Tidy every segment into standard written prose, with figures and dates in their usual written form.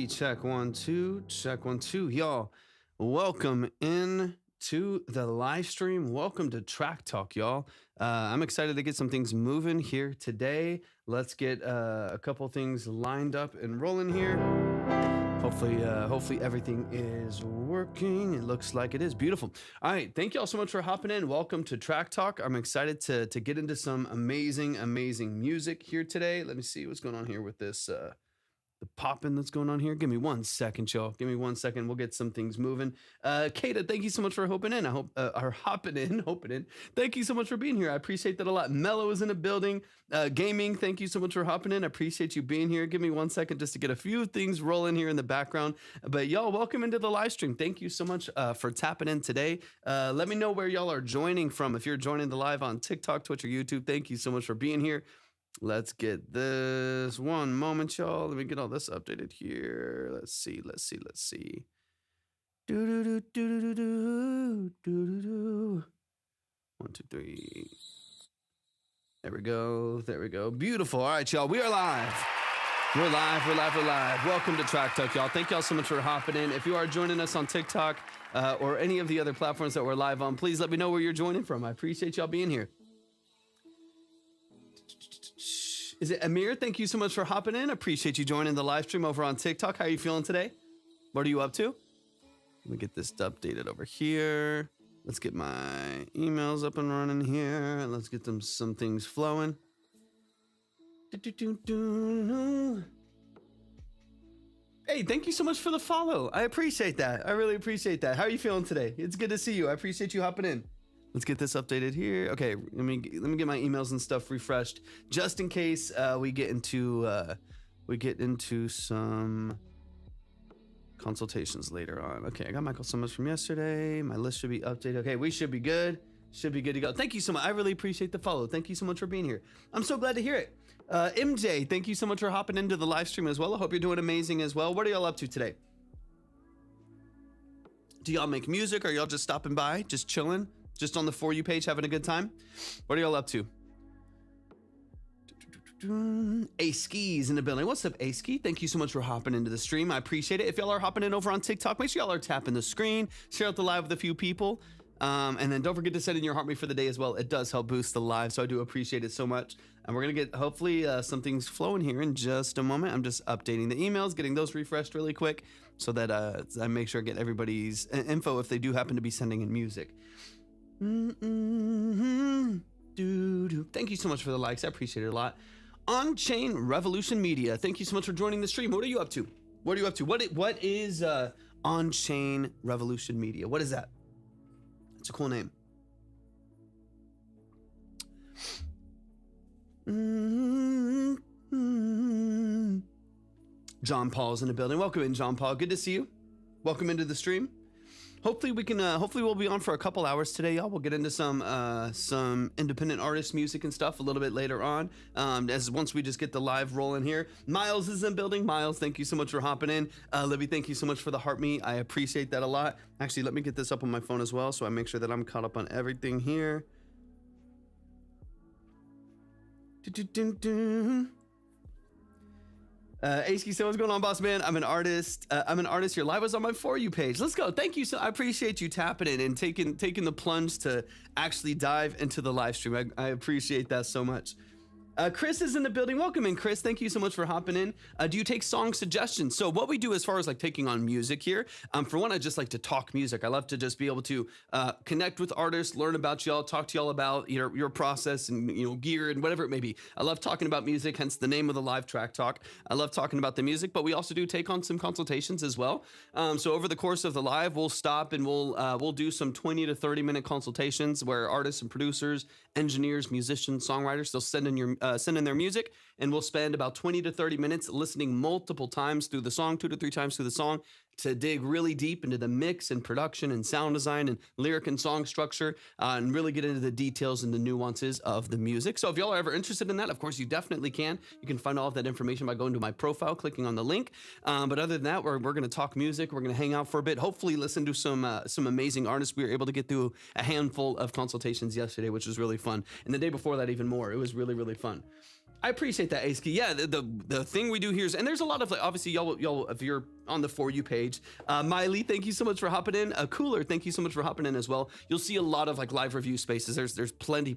Check 1 2, check 1 2. Y'all, welcome in to the live stream. Welcome to Track Talk, y'all. I'm excited to get some things moving here today. Let's get a couple things lined up and rolling here. Hopefully everything is working. It looks like it is. Beautiful. All right, thank y'all so much for hopping in. Welcome to Track Talk. I'm excited to get into some amazing music here today. Let me see what's going on here with this the popping that's going on here. Give me 1 second, y'all. Give me 1 second. We'll get some things moving. Kata, thank you so much for hopping in. Hopping in. Thank you so much for being here. I appreciate that a lot. Mello is in the building. Gaming, thank you so much for hopping in. I appreciate you being here. Give me 1 second just to get a few things rolling here in the background. But y'all, welcome into the live stream. Thank you so much for tapping in today. Let me know where y'all are joining from. If you're joining the live on TikTok, Twitch, or YouTube, thank you so much for being here. Let's get this one moment, y'all. Let me get all this updated here. Let's see. Do. 1 2 3. There we go. Beautiful. All right, y'all. We are live. We're live. Welcome to Track Talk, y'all. Thank y'all so much for hopping in. If you are joining us on TikTok or any of the other platforms that we're live on, please let me know where you're joining from. I appreciate y'all being here. Is it Amir? Thank you so much for hopping in. Appreciate you joining the live stream over on TikTok. How are you feeling today? What are you up to? Let me get this updated over here. Let's get my emails up and running here. Let's get some things flowing. Hey, thank you so much for the follow. I appreciate that. I really appreciate that. How are you feeling today? It's good to see you. I appreciate you hopping in. Let's get this updated here. Okay, let me get my emails and stuff refreshed, just in case we get into some consultations later on. Okay, I got Michael Summers from yesterday. My list should be updated. Okay, we should be good. Should be good to go. Thank you so much. I really appreciate the follow. Thank you so much for being here. I'm so glad to hear it. MJ, thank you so much for hopping into the live stream as well. I hope you're doing amazing as well. What are y'all up to today? Do y'all make music, or y'all just stopping by, just chilling? Just on the For You page, having a good time? What are y'all up to? A-Ski's in the building. What's up, A-Ski? Thank you so much for hopping into the stream. I appreciate it. If y'all are hopping in over on TikTok, make sure y'all are tapping the screen. Share out the live with a few people. And then don't forget to send in your heart rate for the day as well. It does help boost the live, so I do appreciate it so much. And we're going to get, hopefully, some things flowing here in just a moment. I'm just updating the emails, getting those refreshed really quick so that I make sure I get everybody's info if they do happen to be sending in music. Thank you so much for the likes. I appreciate it a lot. On-Chain Revolution Media, thank you so much for joining the stream. What are you up to? What is On-Chain Revolution Media? What is that? It's a cool name. John Paul's in the building. Welcome in, John Paul. Good to see you. Welcome into the stream. Hopefully we'll be on for a couple hours today, y'all. We'll get into some independent artist music and stuff a little bit later on. Once we just get the live rolling here. Miles is in the building. Miles, thank you so much for hopping in. Libby, thank you so much for the heart me. I appreciate that a lot. Actually, let me get this up on my phone as well, so I make sure that I'm caught up on everything here. Aski said, what's going on, boss man? I'm an artist. Your live was on my For You page. Let's go. Thank you. So I appreciate you tapping in and taking the plunge to actually dive into the live stream. I appreciate that so much. Chris is in the building. Welcome in, Chris. Thank you so much for hopping in. Do you take song suggestions? So what we do as far as like taking on music here, for one, I just like to talk music. I love to just be able to connect with artists, learn about y'all, talk to y'all about your process and gear and whatever it may be. I love talking about music, hence the name of the live Track Talk. I love talking about the music, but we also do take on some consultations as well. So over the course of the live, we'll stop and we'll do some 20 to 30 minute consultations where artists and producers, engineers, musicians, songwriters, they'll send in their music, and we'll spend about 20 to 30 minutes listening multiple times through the song, 2 to 3 times through the song, to dig really deep into the mix and production and sound design and lyric and song structure, and really get into the details and the nuances of the music. So if y'all are ever interested in that, of course you definitely can. You can find all of that information by going to my profile, clicking on the link. But other than that, we're going to talk music. We're going to hang out for a bit. Hopefully listen to some amazing artists. We were able to get through a handful of consultations yesterday, which was really fun. And the day before that, even more. It was really, really fun. I appreciate that, Aski. Yeah, the thing we do here is, and there's a lot of, like, obviously y'all if you're on the For You page, Miley, thank you so much for hopping in. Cooler, thank you so much for hopping in as well. You'll see a lot of like live review spaces. There's plenty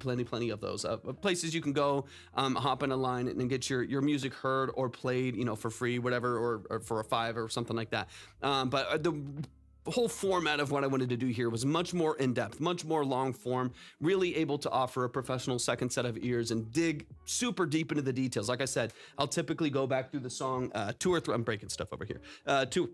of those places you can go, hop in a line and get your music heard or played, for free, whatever, or for a $5 or something like that. But the whole format of what I wanted to do here was much more in-depth, much more long form, really able to offer a professional second set of ears and dig super deep into the details. Like I said, I'll typically go back through the song 2 or 3, I'm breaking stuff over here, 2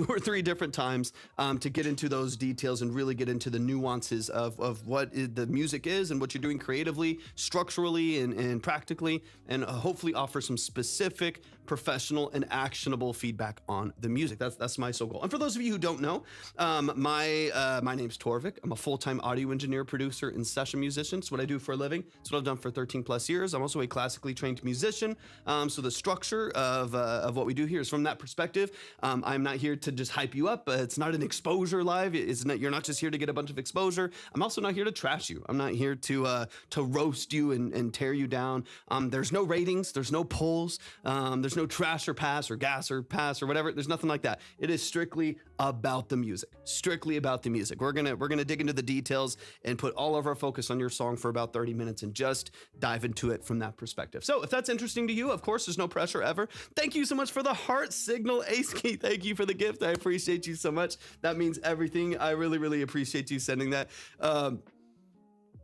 or 3 different times to get into those details and really get into the nuances of what the music is and what you're doing creatively, structurally, and practically, and hopefully offer some specific, professional, and actionable feedback on the music. That's my sole goal. And for those of you who don't know, my name's Torvik. I'm a full-time audio engineer, producer, and session musician. It's what I do for a living. It's what I've done for 13 plus years. I'm also a classically trained musician. So the structure of what we do here is from that perspective. I'm not here to just hype you up. It's not an exposure live. You're not just here to get a bunch of exposure. I'm also not here to trash you. I'm not here to roast you and tear you down. There's no ratings. There's no polls. There's no trash or pass or gas or pass or whatever. There's nothing like that. It is strictly about the music. Strictly about the music. We're gonna dig into the details and put all of our focus on your song for about 30 minutes and just dive into it from that perspective. So if that's interesting to you, of course, there's no pressure ever. Thank you so much for the heart signal, Aski. Thank you for the gift. I appreciate you so much. That means everything. I really, really appreciate you sending that.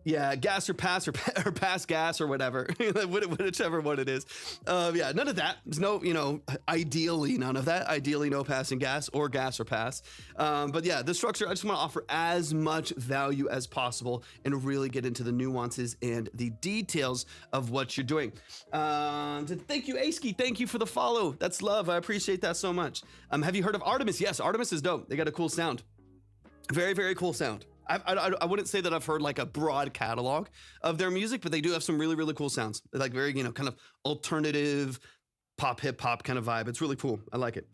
Yeah, gas or pass or pass gas or whatever, whichever one it is. Yeah, none of that. There's no, ideally none of that. Ideally no passing gas or pass. But yeah, the structure, I just want to offer as much value as possible and really get into the nuances and the details of what you're doing. Thank you, Aski. Thank you for the follow. That's love. I appreciate that so much. Have you heard of Artemis? Yes, Artemis is dope. They got a cool sound. Very, very cool sound. I wouldn't say that I've heard like a broad catalog of their music, but they do have some really, really cool sounds. They're like very, kind of alternative pop, hip hop kind of vibe. It's really cool. I like it.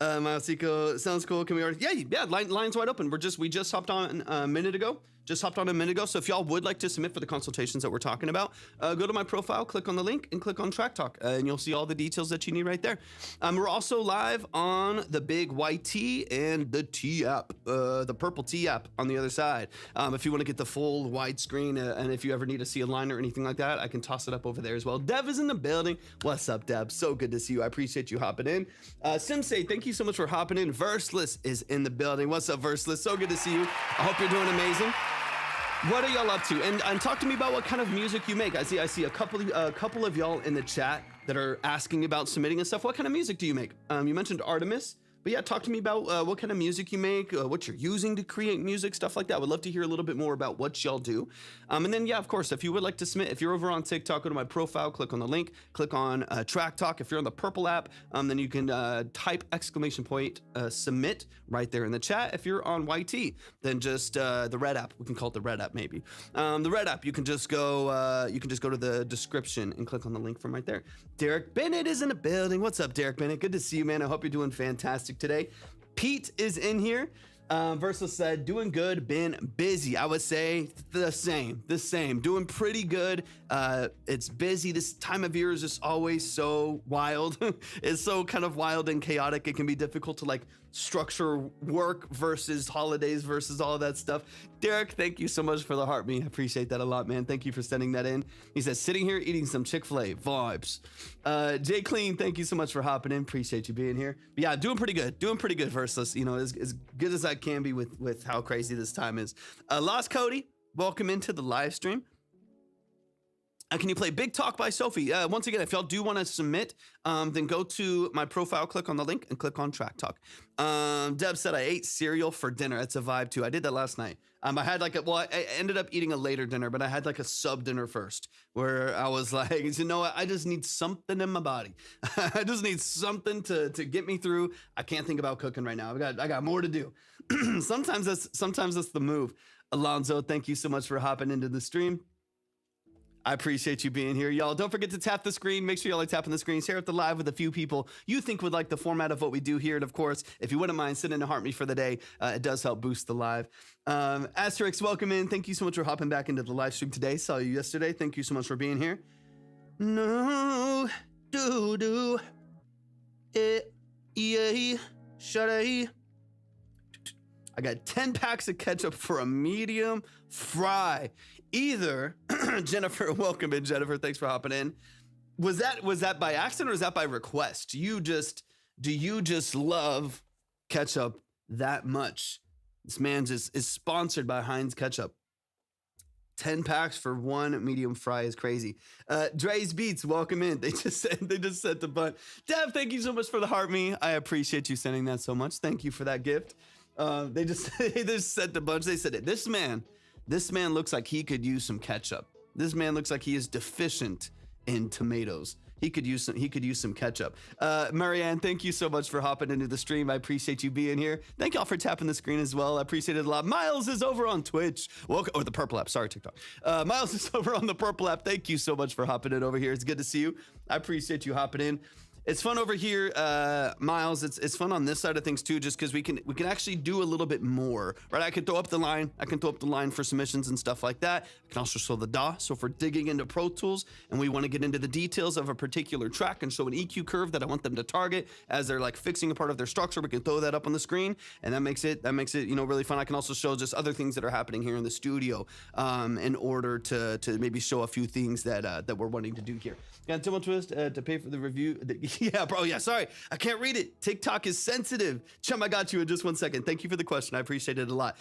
Masiko, sounds cool. Can we already? Yeah. Line's wide open. We just hopped on a minute ago. So if y'all would like to submit for the consultations that we're talking about, go to my profile, click on the link, and click on Track Talk, and you'll see all the details that you need right there. We're also live on the big YT and the T app, the purple T app on the other side. If you want to get the full widescreen, and if you ever need to see a line or anything like that, I can toss it up over there as well. Dev is in the building. What's up, Dev? So good to see you. I appreciate you hopping in. Simsei, thank you so much for hopping in. Verseless is in the building. What's up, Verseless? So good to see you. I hope you're doing amazing. What are y'all up to? And talk to me about what kind of music you make. I see a couple of y'all in the chat that are asking about submitting and stuff. What kind of music do you make? You mentioned Artemis. But yeah, talk to me about what kind of music you make, what you're using to create music, stuff like that. Would love to hear a little bit more about what y'all do. And then, yeah, of course, if you would like to submit, if you're over on TikTok, go to my profile, click on the link, click on Track Talk. If you're on the purple app, then you can type !submit right there in the chat. If you're on YT, then just the red app. We can call it the red app, maybe. The red app, you can just go to the description and click on the link from right there. Derek Bennett is in the building. What's up, Derek Bennett? Good to see you, man. I hope you're doing fantastic today. Pete is in here. Versa said, doing good, been busy. I would say the same, doing pretty good. It's busy. This time of year is just always so wild. It's so kind of wild and chaotic. It can be difficult to like structure work versus holidays versus all of that stuff. Derek, thank you so much for the heart, me. I appreciate that a lot, man. Thank you for sending that in. He says, sitting here eating some Chick-fil-A vibes. Jay Clean, thank you so much for hopping in. Appreciate you being here. But yeah, doing pretty good, Versus. As good as I can be with how crazy this time is. Lost Cody, welcome into the live stream. Can you play Big Talk by Sophie? Once again, if y'all do want to submit, then go to my profile, click on the link, and click on Track Talk. Deb said, I ate cereal for dinner. That's a vibe, too. I did that last night. I had I ended up eating a later dinner, but I had like a sub dinner first, where I was like, you know what? I just need something in my body. I just need something to get me through. I can't think about cooking right now. I got more to do. Sometimes that's the move. Alonzo, thank you so much for hopping into the stream. I appreciate you being here, y'all. Don't forget to tap the screen. Make sure y'all are tapping the screen. Share it the live with a few people you think would like the format of what we do here. And of course, if you wouldn't mind sending a heart me for the day, it does help boost the live. Asterix, welcome in. Thank you so much for hopping back into the live stream today. Saw you yesterday. Thank you so much for being here. No, do, yeah, should I got 10 packs of ketchup for a medium fry. Either Jennifer, welcome in, Jennifer. Thanks for hopping in. Was that by accident or is that by request? Do you just love ketchup that much? This man just is sponsored by Heinz ketchup. 10 packs for one medium fry is crazy. Dre's Beats, welcome in. They just sent the bunch. Dev, thank you so much for the heart me. I appreciate you sending that so much. Thank you for that gift. They just sent a bunch. They said it. This man looks like he could use some ketchup. This man looks like he is deficient in tomatoes. He could use some ketchup. Marianne, thank you so much for hopping into the stream. I appreciate you being here. Thank y'all for tapping the screen as well. I appreciate it a lot. Miles is over on Twitch. Welcome, or the Purple app. Sorry, TikTok. Miles is over on the Purple app. Thank you so much for hopping in over here. It's good to see you. I appreciate you hopping in. It's fun over here, Miles. It's fun on this side of things too, just because we can actually do a little bit more, right? I can throw up the line. I can throw up the line for submissions and stuff like that. I can also show the DAW. So if we're digging into Pro Tools and we want to get into the details of a particular track and show an EQ curve that I want them to target as they're like fixing a part of their structure, we can throw that up on the screen, and that makes it really fun. I can also show just other things that are happening here in the studio, in order to maybe show a few things that we're wanting to do here. Got Timble Twist to pay for the review. Yeah, bro. Yeah, sorry. I can't read it. TikTok is sensitive. Chum, I got you in just 1 second. Thank you for the question. I appreciate it a lot.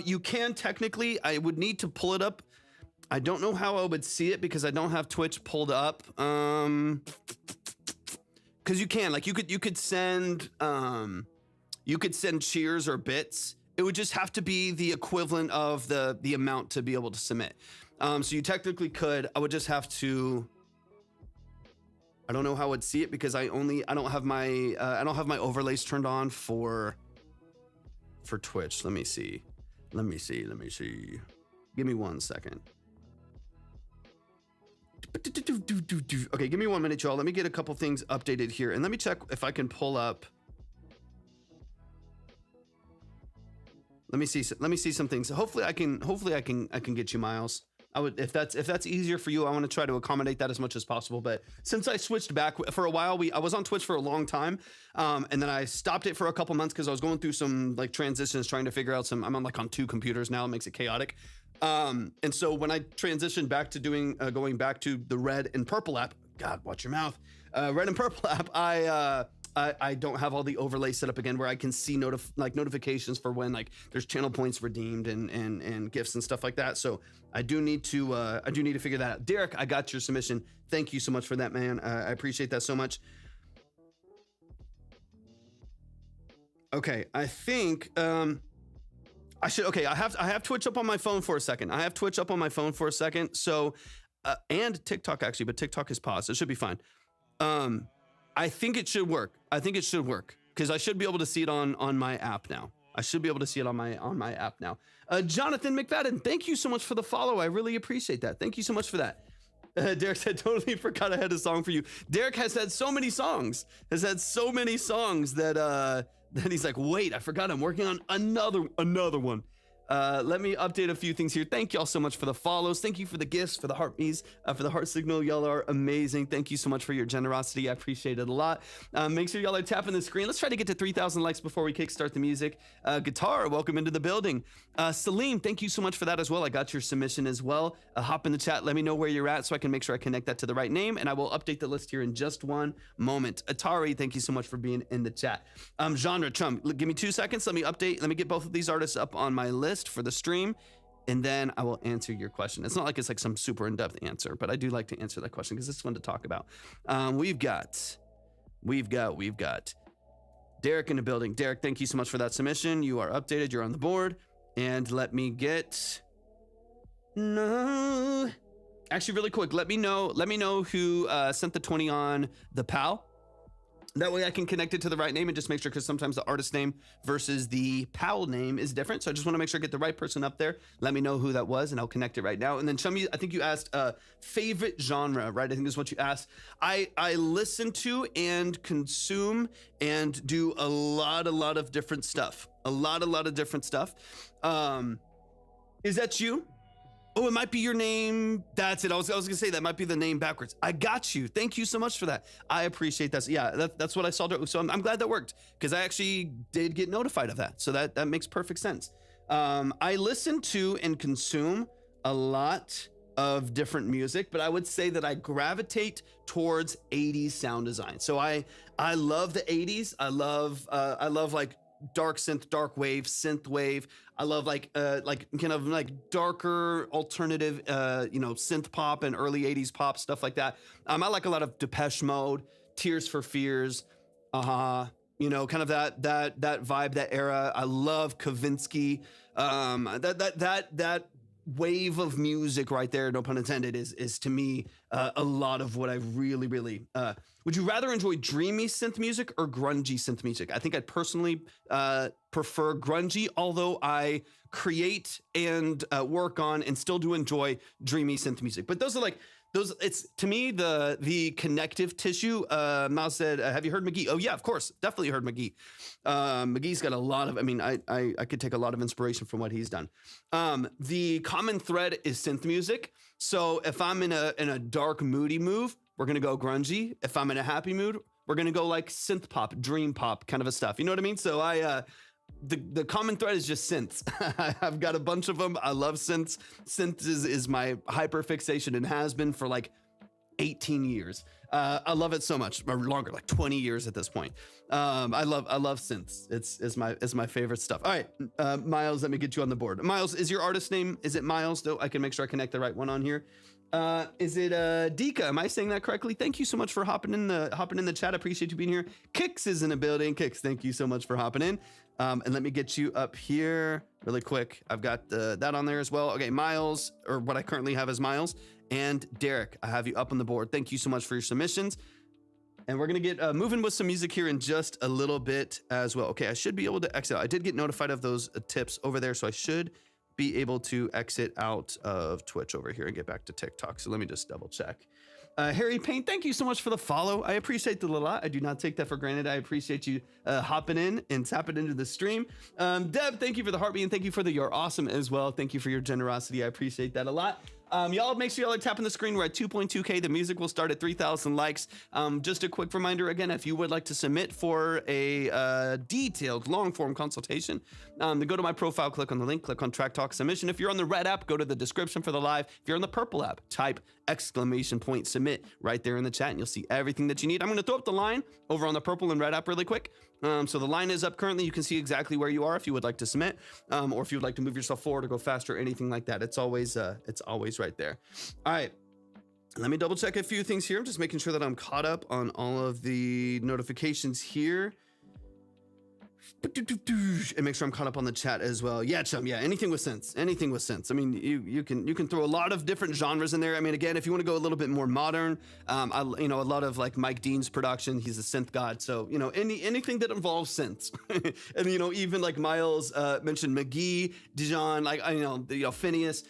You can technically, I would need to pull it up. I don't know how I would see it because I don't have Twitch pulled up. Because you can, like, you could send cheers or bits. It would just have to be the equivalent of the amount to be able to submit. So you technically could. I would just have to. I don't know how I'd see it because I don't have my overlays turned on for Twitch. Let me see. Give me 1 second. Okay, give me 1 minute, y'all. Let me get a couple things updated here, and let me check if I can pull up. Let me see some things. Hopefully I can get you, Miles. I would, if that's easier for you, I want to try to accommodate that as much as possible. But since I switched back for a while, I was on Twitch for a long time, and then I stopped it for a couple months because I was going through some like transitions, trying to figure out some. I'm on 2 computers now. It makes it chaotic. And so when I transitioned back to going back to the Red and Purple app, God, watch your mouth. Red and Purple app, I don't have all the overlays set up again where I can see notifications for when like there's channel points redeemed and gifts and stuff like that. So I do need to figure that out. Derek, I got your submission. Thank you so much for that, man. I appreciate that so much. Okay, I think I should. Okay, I have Twitch up on my phone for a second. So and TikTok actually, but TikTok is paused. It should be fine. I think it should work. Because I should be able to see it on my app now. Jonathan McFadden, thank you so much for the follow. I really appreciate that. Thank you so much for that. Derek said, totally forgot I had a song for you. Derek has had so many songs, that he's like, wait, I forgot I'm working on another one. Let me update a few things here. Thank y'all so much for the follows. Thank you for the gifts, for the heart me's, for the heart signal. Y'all are amazing. Thank you so much for your generosity. I appreciate it a lot. Make sure y'all are tapping the screen. Let's try to get to 3,000 likes before we kickstart the music. Guitar, welcome into the building. Salim, thank you so much for that as well. I got your submission as well. Hop in the chat. Let me know where you're at so I can make sure I connect that to the right name, and I will update the list here in just one moment. Atari, thank you so much for being in the chat. Genre Chum, give me 2 seconds. Let me get both of these artists up on my list for the stream, and then I will answer your question. It's not like it's like some super in-depth answer, but I do like to answer that question because it's fun to talk about. We've got Derek in the building. Derek, thank you so much for that submission. You are updated. You're on the board. And let me get actually really quick. Let me know who sent the 20 on the PAL. That way I can connect it to the right name and just make sure, because sometimes the artist name versus the PAL name is different. So I just want to make sure I get the right person up there. Let me know who that was and I'll connect it right now. And then Chummy, I think you asked favorite genre, right? I think this is what you asked. I listen to and consume and do a lot of different stuff. A lot of different stuff. Is that you? Oh, it might be your name. That's it. I was gonna say that might be the name backwards. I got you. Thank you so much for that. I appreciate that. Yeah, that's what I saw. So I'm glad that worked, because I actually did get notified of that. So that makes perfect sense. I listen to and consume a lot of different music, but I would say that I gravitate towards 80s sound design. So I love the 80s. I love like dark synth, dark wave, synth wave. I love like kind of like darker alternative, synth pop and early 80s pop, stuff like that. I like a lot of Depeche Mode, Tears for Fears, kind of that vibe, that era. I love Kavinsky. That wave of music right there, no pun intended, is to me a lot of what I really would you rather enjoy dreamy synth music or grungy synth music? I think I'd personally prefer grungy, although I create and work on and still do enjoy dreamy synth music. But those are like it's to me the connective tissue. Miles said, have you heard McGee? Oh yeah, of course, definitely heard McGee. McGee's got a lot of, I could take a lot of inspiration from what he's done. The common thread is synth music. So if I'm in a dark moody mood, we're gonna go grungy. If I'm in a happy mood, we're gonna go like synth pop, dream pop kind of a stuff. You know what I mean? So the common thread is just synths. I've got a bunch of them. I love synths. Synths is my hyper fixation and has been for like 18 years. I love it so much, or longer, like 20 years at this point. I love synths. It's my favorite stuff. All right, Miles, let me get you on the board. Miles, is your artist name? Is it Miles? I can make sure I connect the right one on here. Is it Dika? Am I saying that correctly? Thank you so much for hopping in the chat. I appreciate you being here. Kix is in the building. Kix, thank you so much for hopping in. And let me get you up here really quick. I've got that on there as well. Okay, Miles, or what I currently have as Miles, and Derek, I have you up on the board. Thank you so much for your submissions. And we're gonna get moving with some music here in just a little bit as well. Okay, I should be able to exit. I did get notified of those tips over there, so I should be able to exit out of Twitch over here and get back to TikTok. So let me just double check. Harry Payne, thank you so much for the follow. I appreciate the lot. I do not take that for granted. I appreciate you hopping in and tapping into the stream. Deb, thank you for the heartbeat, and thank you for the you're awesome as well. Thank you for your generosity. I appreciate that a lot. Y'all make sure y'all are tapping the screen. We're at 2.2K. The music will start at 3,000 likes. Just a quick reminder again, if you would like to submit for a detailed long form consultation, then go to my profile, click on the link, click on Track Talk Submission. If you're on the red app, go to the description for the live. If you're on the purple app, type !submit right there in the chat and you'll see everything that you need. I'm going to throw up the line over on the purple and red app really quick. So the line is up currently. You can see exactly where you are if you would like to submit, or if you would like to move yourself forward or go faster or anything like that. It's always right there. All right. Let me double check a few things here. I'm just making sure that I'm caught up on all of the notifications here. And make sure I'm caught up on the chat as well. Yeah, Chum. Yeah, anything with sense. Anything with sense. I mean, you can throw a lot of different genres in there. I mean, again, if you want to go a little bit more modern, a lot of like Mike Dean's production. He's a synth god, so anything that involves synths. And even like Miles mentioned McGee, Dijon, like Phineas.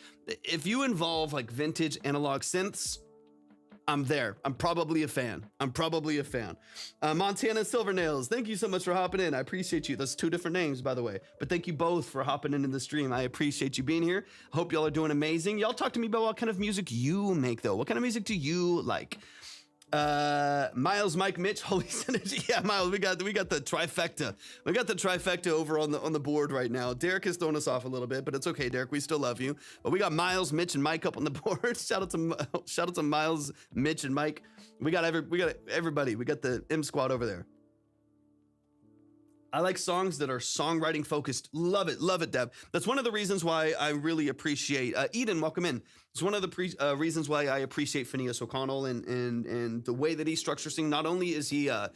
If you involve like vintage analog synths, I'm there. I'm probably a fan. Montana Silvernails, thank you so much for hopping in. I appreciate you. That's two different names, by the way. But thank you both for hopping into the stream. I appreciate you being here. Hope y'all are doing amazing. Y'all talk to me about what kind of music you make, though. What kind of music do you like? Miles, Mike, Mitch, Holy Synergy. Yeah, Miles, we got the trifecta. We got the trifecta over on the board right now. Derek has thrown us off a little bit, but it's okay, Derek. We still love you. But we got Miles, Mitch, and Mike up on the board. Shout out to Miles, Mitch, and Mike. We got everybody. We got the M squad over there. I like songs that are songwriting focused. Love it, Deb. That's one of the reasons why I really appreciate Eden. Welcome in. It's one of the reasons why I appreciate Phineas O'Connell and the way that he structures things. Not only is he a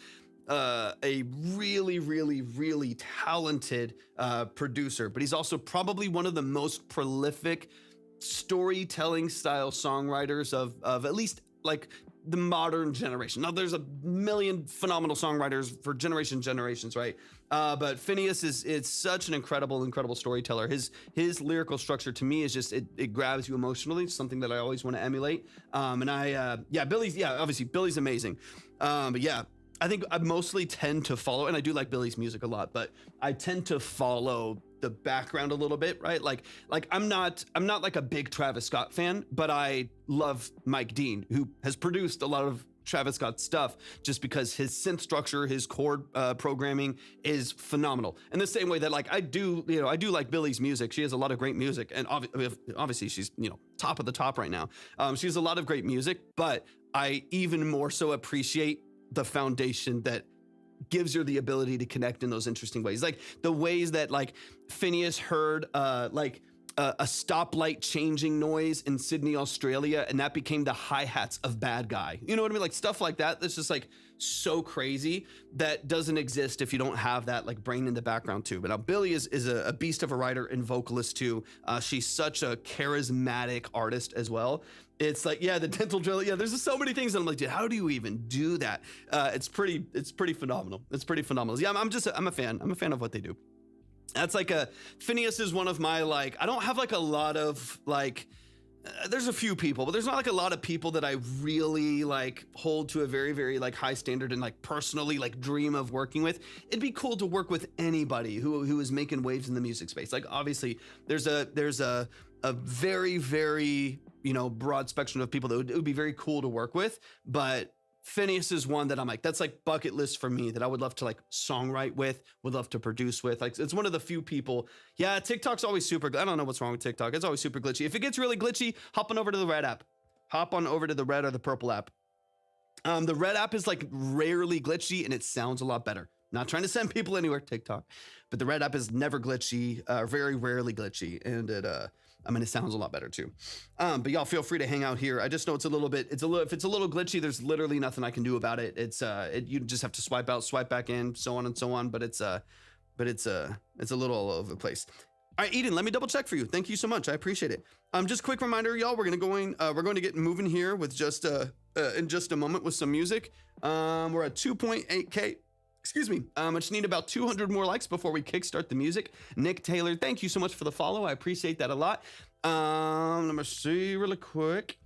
really talented producer, but he's also probably one of the most prolific storytelling style songwriters of at least like the modern generation. Now there's a million phenomenal songwriters for generations, right? But Phineas is such an incredible storyteller. His lyrical structure to me is just, it grabs you emotionally. It's something that I always want to emulate. Obviously Billy's amazing. But yeah, I think I mostly tend to follow, and I do like Billy's music a lot, but I tend to follow the background a little bit, right? Like I'm not like a big Travis Scott fan, but I love Mike Dean, who has produced a lot of Travis Scott stuff, just because his synth structure, his chord programming is phenomenal. In the same way that like I do like Billy's music. She has a lot of great music, and obviously she's top of the top right now. She has a lot of great music, but I even more so appreciate the foundation that gives her the ability to connect in those interesting ways, like the ways that like Phineas heard a stoplight changing noise in Sydney, Australia, and that became the hi-hats of Bad Guy. You know what I mean? Like stuff like that. That's just like so crazy, that doesn't exist if you don't have that like brain in the background too. But now Billy is a beast of a writer and vocalist too. She's such a charismatic artist as well. It's like, yeah, the dental drill. Yeah, there's just so many things that I'm like, dude, how do you even do that? It's pretty phenomenal. It's pretty phenomenal. Yeah, I'm a fan. I'm a fan of what they do. That's like Phineas is one of my, like, I don't have like a lot of like, there's a few people, but there's not like a lot of people that I really like hold to a very, very like high standard and like personally like dream of working with. It'd be cool to work with anybody who is making waves in the music space. Like obviously there's a very, very, broad spectrum of people that it would be very cool to work with, but Phineas is one that I'm like, that's like bucket list for me that I would love to like songwrite with, would love to produce with. Like, it's one of the few people. Yeah, TikTok's always super, I don't know what's wrong with TikTok. It's always super glitchy. If it gets really glitchy, hop on over to the red app. Hop on over to the red or the purple app. The red app is like rarely glitchy and it sounds a lot better. Not trying to send people anywhere, TikTok, but the red app is never glitchy, very rarely glitchy. And it sounds a lot better too. But y'all feel free to hang out here. I just know if it's a little glitchy, there's literally nothing I can do about it. You just have to swipe out, swipe back in, so on and so on. But it's a little all over the place. All right, Eden, let me double check for you. Thank you so much. I appreciate it. Just quick reminder, y'all, we're going to get moving here with in just a moment with some music. We're at 2.8K. Excuse me. I just need about 200 more likes before we kickstart the music. Nick Taylor, thank you so much for the follow. I appreciate that a lot. Let me see really quick.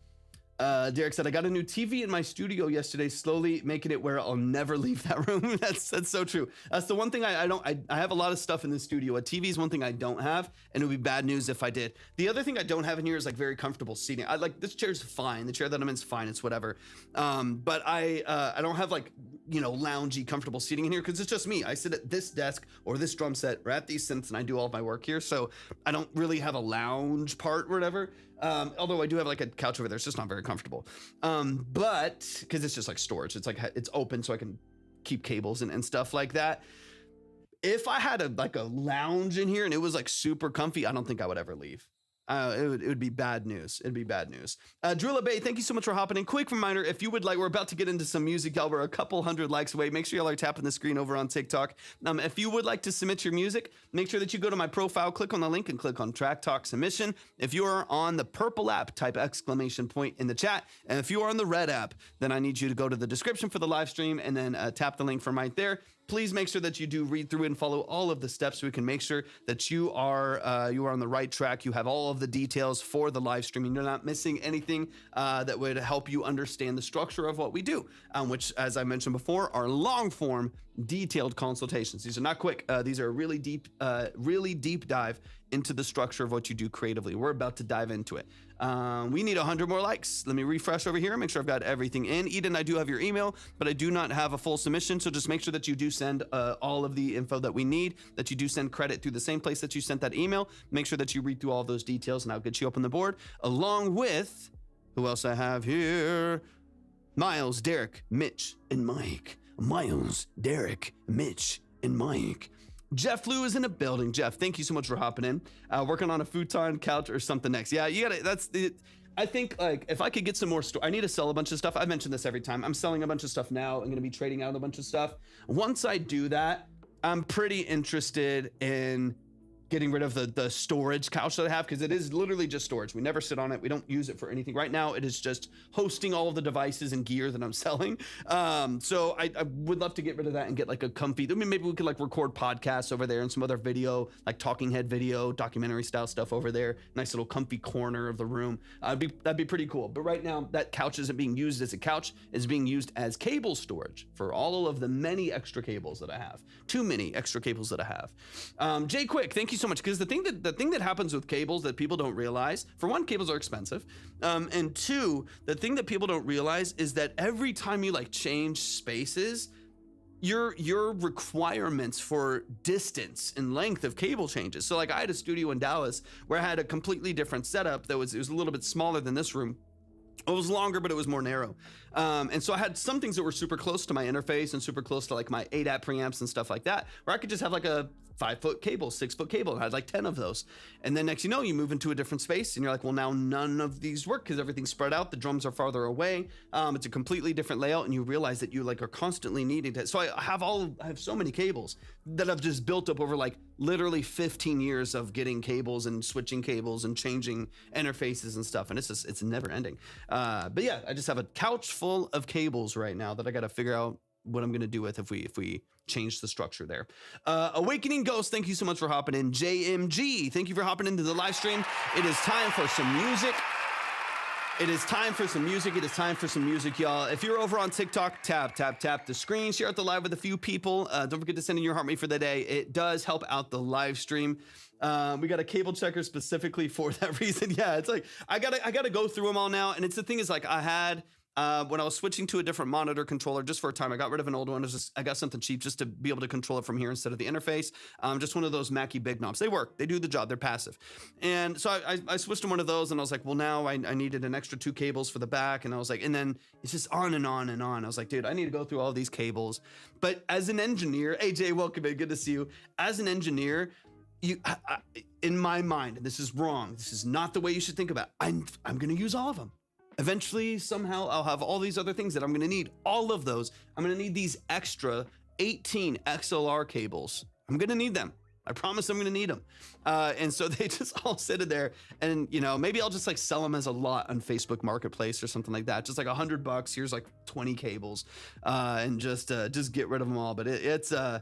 Derek said, I got a new TV in my studio yesterday, slowly making it where I'll never leave that room. That's so true. That's the one thing I have a lot of stuff in the studio. A TV is one thing I don't have, and it would be bad news if I did. The other thing I don't have in here is like very comfortable seating. I like, this chair's fine. The chair that I'm in is fine. It's whatever. But I don't have like, loungy, comfortable seating in here because it's just me. I sit at this desk or this drum set or at these synths and I do all of my work here. So I don't really have a lounge part or whatever. Although I do have like a couch over there, it's just not very comfortable. But because it's just like storage, it's like it's open so I can keep cables and stuff like that. If I had a lounge in here and it was like super comfy, I don't think I would ever leave. It would be bad news. It'd be bad news. Drilla Bay, thank you so much for hopping in. Quick reminder, if you would like, we're about to get into some music, y'all. We're a couple hundred likes away. Make sure y'all are tapping the screen over on TikTok. If you would like to submit your music, make sure that you go to my profile, click on the link, and click on Track Talk Submission. If you are on the purple app, type ! In the chat. And if you are on the red app, then I need you to go to the description for the live stream and then tap the link from right there. Please make sure that you do read through and follow all of the steps so we can make sure that you are on the right track. You have all of the details for the live streaming. You're not missing anything that would help you understand the structure of what we do, which, as I mentioned before, are long form, detailed consultations. These are not quick. These are a really deep dive into the structure of what you do creatively. We're about to dive into it. We need 100 more likes. Let me refresh over here, make sure I've got everything in. Eden, I do have your email, but I do not have a full submission, so just make sure that you do send all of the info that we need, that you do send credit through the same place that you sent that email. Make sure that you read through all of those details, and I'll get you up on the board, along with, who else I have here? Miles, Derek, Mitch, and Mike. Miles, Derek, Mitch, and Mike. Jeff Lou is in the building. Jeff, thank you so much for hopping in. Working on a futon, couch, or something next. Yeah, you gotta, I think like if I could get some more I need to sell a bunch of stuff. I mention this every time. I'm selling a bunch of stuff now. I'm gonna be trading out a bunch of stuff. Once I do that, I'm pretty interested in getting rid of the storage couch that I have, because it is literally just storage. We never sit on it. We don't use it for anything. Right now, it is just hosting all of the devices and gear that I'm selling. So I would love to get rid of that and get like a comfy, I mean, maybe we could like record podcasts over there and some other video, like talking head video, documentary style stuff over there. Nice little comfy corner of the room. That'd be pretty cool. But right now, that couch isn't being used as a couch. It's being used as cable storage for all of the many extra cables that I have. Too many extra cables that I have. Jay Quick, thank you so much, because the thing that happens with cables that people don't realize, for one, cables are expensive, and two, the thing that people don't realize is that every time you like change spaces, your requirements for distance and length of cable changes. So like I had a studio in Dallas where I had a completely different setup that was, it was a little bit smaller than this room. It was longer, but it was more narrow. And so I had some things that were super close to my interface and super close to like my 8-at preamps and stuff like that, where I could just have like a 5-foot cable, 6-foot cable, and I had like 10 of those. And then next, you know, you move into a different space and you're like, well, now none of these work because everything's spread out. The drums are farther away. It's a completely different layout, and you realize that you like are constantly needing to. So I have so many cables that I've just built up over like literally 15 years of getting cables and switching cables and changing interfaces and stuff. And it's never ending. But yeah, I just have a couch full of cables right now that I got to figure out what I'm going to do with if we change the structure there. Awakening Ghost, thank you so much for hopping in. JMG, thank you for hopping into the live stream. It is time for some music. It is time for some music. It is time for some music, y'all. If you're over on TikTok, tap the screen, share out the live with a few people. Don't forget to send in your heart rate for the day. It does help out the live stream. We got a cable checker specifically for that reason. Yeah, it's like I gotta go through them all now. And it's the thing is, like, I had when I was switching to a different monitor controller just for a time, I got rid of an old one. I got something cheap just to be able to control it from here instead of the interface. Just one of those Mackie big knobs. They work. They do the job. They're passive. And so I switched to one of those, and I was like, well, now I needed an extra 2 cables for the back. And I was like, and then it's just on and on and on. I was like, dude, I need to go through all these cables. But as an engineer, AJ, welcome in. Good to see you. As an engineer, in my mind, and this is wrong. This is not the way you should think about it. I'm going to use all of them. Eventually, somehow, I'll have all these other things that I'm going to need. All of those. I'm going to need these extra 18 XLR cables. I'm going to need them. I promise I'm going to need them. And so they just all sit in there, and, you know, maybe I'll just like sell them as a lot on Facebook Marketplace or something like that. Just like $100. Here's like 20 cables, and just get rid of them all. But it's a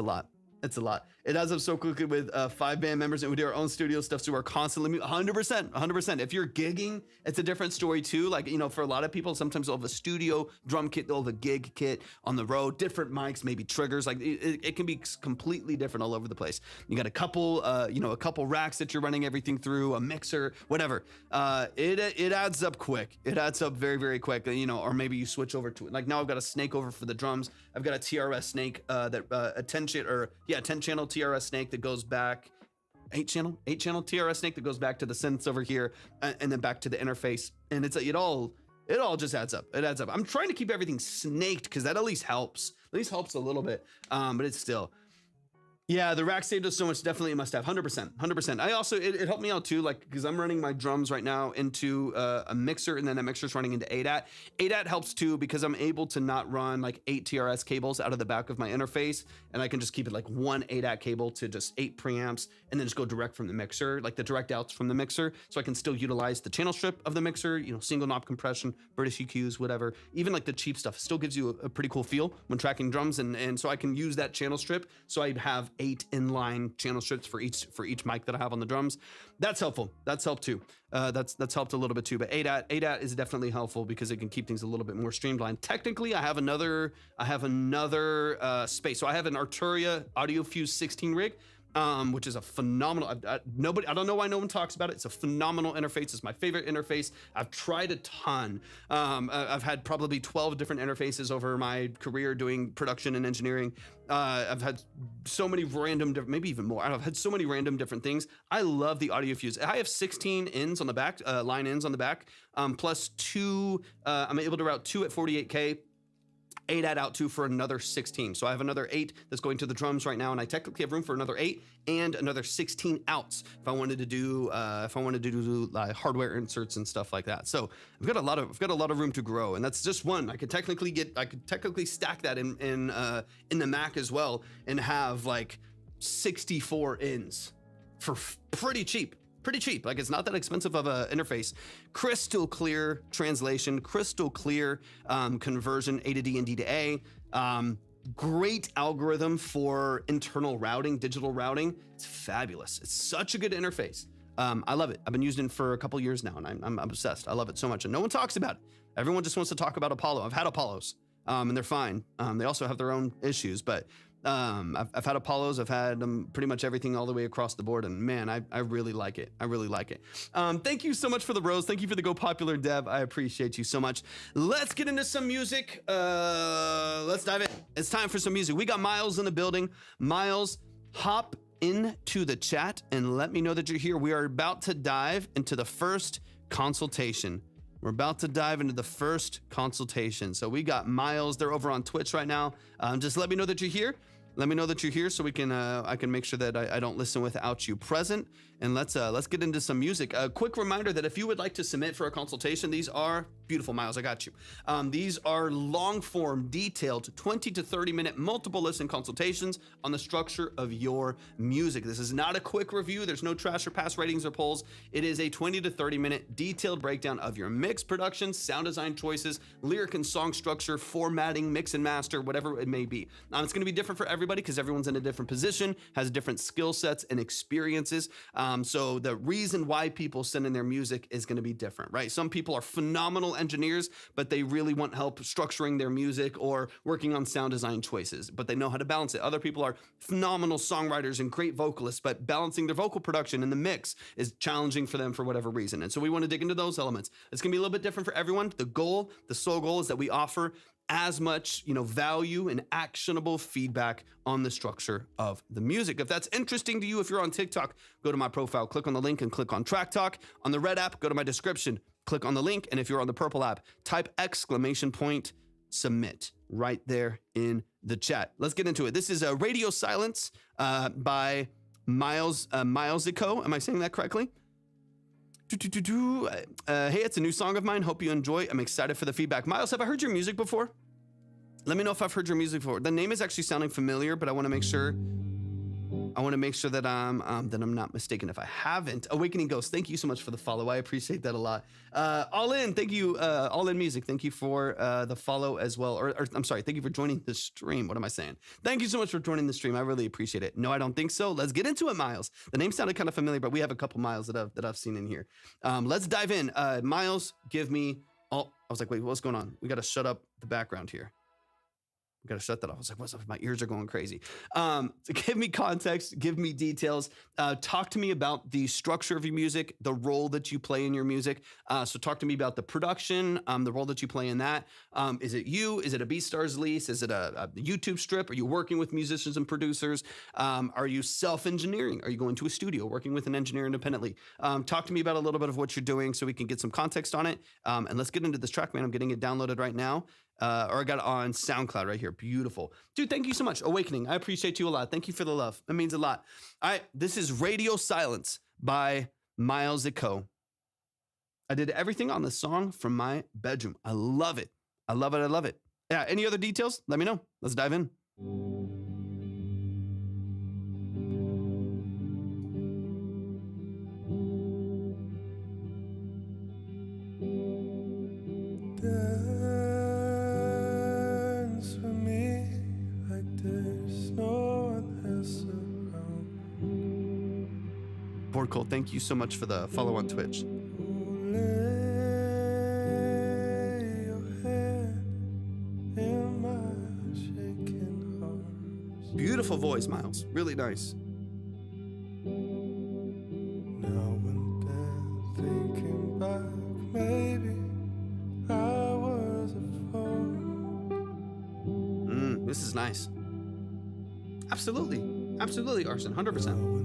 lot. It's a lot. It adds up so quickly with 5 band members, and we do our own studio stuff, so we're constantly 100%. If you're gigging, it's a different story too. Like, you know, for a lot of people, sometimes they'll have a studio drum kit, they'll have a gig kit on the road, different mics, maybe triggers. Like it can be completely different all over the place. You got a couple racks that you're running everything through, a mixer, whatever. It adds up quick. It adds up very, very quick. You know, or maybe you switch over to it. Like now I've got a snake over for the drums. I've got a TRS snake a 10 channel TRS snake that goes back, 8 channel TRS snake that goes back to the synths over here, and then back to the interface. And it all just adds up. It adds up. I'm trying to keep everything snaked because that at least helps a little bit. But it's still, yeah, the rack saved us so much. Definitely a must have. 100%. I also, it helped me out too, like, because I'm running my drums right now into a mixer, and then that mixer's running into 8-at. 8-at helps too because I'm able to not run like 8 TRS cables out of the back of my interface, and I can just keep it like one 8-at cable to just 8 preamps, and then just go direct from the mixer, like the direct outs from the mixer, so I can still utilize the channel strip of the mixer, you know, single knob compression, British EQs, whatever. Even like the cheap stuff still gives you a pretty cool feel when tracking drums, and so I can use that channel strip, so I have 8 inline channel strips for each mic that I have on the drums. That's helpful. That's helped too. That's helped a little bit too. But 8-at is definitely helpful because it can keep things a little bit more streamlined. Technically, I have another space. So I have an Arturia Audio Fuse 16 rig, which is a phenomenal. I don't know why no one talks about it. It's a phenomenal interface. It's my favorite interface. I've tried a ton. I've had probably 12 different interfaces over my career doing production and engineering. I've had so many random, maybe even more. I've had so many random different things. I love the Audio Fuse. I have 16 ins on the back, line ins on the back, plus 2. I'm able to route 2 at 48K. 8-at out to for another 16. So I have another 8 that's going to the drums right now, and I technically have room for another 8 and another 16 outs if I wanted to do hardware inserts and stuff like that. So I've got a lot of room to grow, and that's just one. I could technically stack that in the Mac as well, and have like 64 ins for pretty cheap. Pretty cheap. Like, it's not that expensive of an interface. Crystal clear translation, crystal clear conversion, A to D and D to A. Great algorithm for internal routing, digital routing. It's fabulous. It's such a good interface. I love it. I've been using it for a couple years now, and I'm obsessed. I love it so much, and no one talks about it. Everyone just wants to talk about Apollo. I've had Apollos, and they're fine. They also have their own issues, but I've had Apollos. I've had pretty much everything all the way across the board, and man, I really like it. I really like it. Thank you so much for the rose. Thank you for the Go Popular Dev. I appreciate you so much. Let's get into some music. Let's dive in. It's time for some music. We got Miles in the building. Miles, hop into the chat and let me know that you're here. We are about to dive into the first consultation. We're about to dive into the first consultation. So we got Miles. They're over on Twitch right now. Just let me know that you're here. Let me know that you're here so we can I can make sure that I don't listen without you present. And let's get into some music. A quick reminder that if you would like to submit for a consultation, these are beautiful, Miles. I got you. These are long form, detailed, 20 to 30 minute multiple listen consultations on the structure of your music. This is not a quick review. There's no trash or pass ratings or polls. It is a 20 to 30 minute detailed breakdown of your mix production, sound design choices, lyric and song structure, formatting, mix and master, whatever it may be. It's going to be different for everybody because everyone's in a different position, has different skill sets and experiences. So the reason why people send in their music is going to be different, right? Some people are phenomenal engineers, but they really want help structuring their music or working on sound design choices, but they know how to balance it. Other people are phenomenal songwriters and great vocalists, but balancing their vocal production in the mix is challenging for them for whatever reason. And so we want to dig into those elements. It's going to be a little bit different for everyone. The sole goal is that we offer as much, value and actionable feedback on the structure of the music. If that's interesting to you, if you're on TikTok, go to my profile, click on the link and click on Track Talk. On the red app, go to my description, click on the link. And if you're on the purple app, type !submit right there in the chat. Let's get into it. This is Radio Silence by Miles Zico. Am I saying that correctly? Hey, it's a new song of mine. Hope you enjoy. I'm excited for the feedback. Miles, have I heard your music before? Let me know if I've heard your music before. The name is actually sounding familiar, but I want to make sure that I'm not mistaken if I haven't. Awakening Ghost, thank you so much for the follow. I appreciate that a lot. All In, thank you. All In Music, thank you for the follow as well. Or I'm sorry, thank you for joining the stream. What am I saying? Thank you so much for joining the stream. I really appreciate it. No, I don't think so. Let's get into it, Miles. The name sounded kind of familiar, but we have a couple Miles that I've seen in here. Let's dive in. Miles, give me. Oh, I was like, wait, what's going on? We got to shut up the background here. We got to shut that off. I was like, what's up? My ears are going crazy. So give me context, give me details. Talk to me about the structure of your music, the role that you play in your music. So talk to me about the production, the role that you play in that. Is it you? Is it a BeatStars lease? Is it a YouTube strip? Are you working with musicians and producers? Are you self-engineering? Are you going to a studio, working with an engineer independently? Talk to me about a little bit of what you're doing so we can get some context on it. And let's get into this track, man. I'm getting it downloaded right now. Or I got it on SoundCloud right here. Beautiful. Dude, thank you so much. Awakening, I appreciate you a lot. Thank you for the love. It means a lot. All right, this is Radio Silence by Miles Zico. I did everything on the song from my bedroom. I love it. I love it. I love it. Yeah, any other details? Let me know. Let's dive in. Cole, thank you so much for the follow on Twitch. Beautiful voice, Miles. Really nice. Now when they're thinking back, maybe I was a fool. This is nice. Absolutely. Absolutely, Arson. 100%.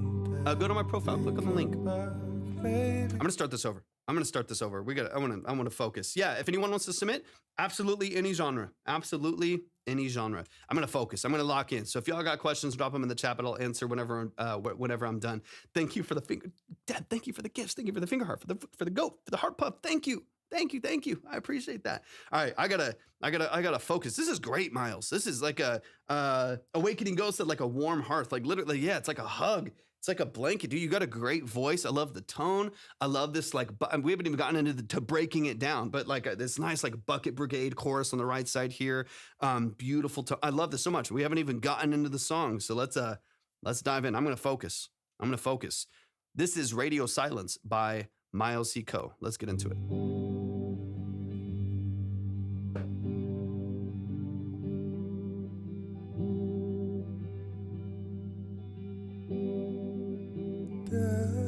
Go to my profile, click on the link. I'm gonna start this over. I want to focus. Yeah, if anyone wants to submit, absolutely any genre. Absolutely any genre. I'm gonna focus. I'm gonna lock in. So if y'all got questions, drop them in the chat, but I'll answer whenever I'm done. Thank you for the finger, Dad. Thank you for the gifts. Thank you for the finger heart, for the goat, for the heart puff. Thank you. Thank you. I appreciate that. All right, I gotta focus. This is great, Miles. This is like a Awakening Ghost at like a warm hearth. Like literally, yeah, it's like a hug. It's like a blanket, dude. You got a great voice. I love the tone. I love this, like, we haven't even gotten into to breaking it down, but like this nice, like, Bucket Brigade chorus on the right side here. Beautiful. I love this so much. We haven't even gotten into the song. So let's dive in. I'm going to focus. This is Radio Silence by Miles C. Coe. Let's get into it. Dance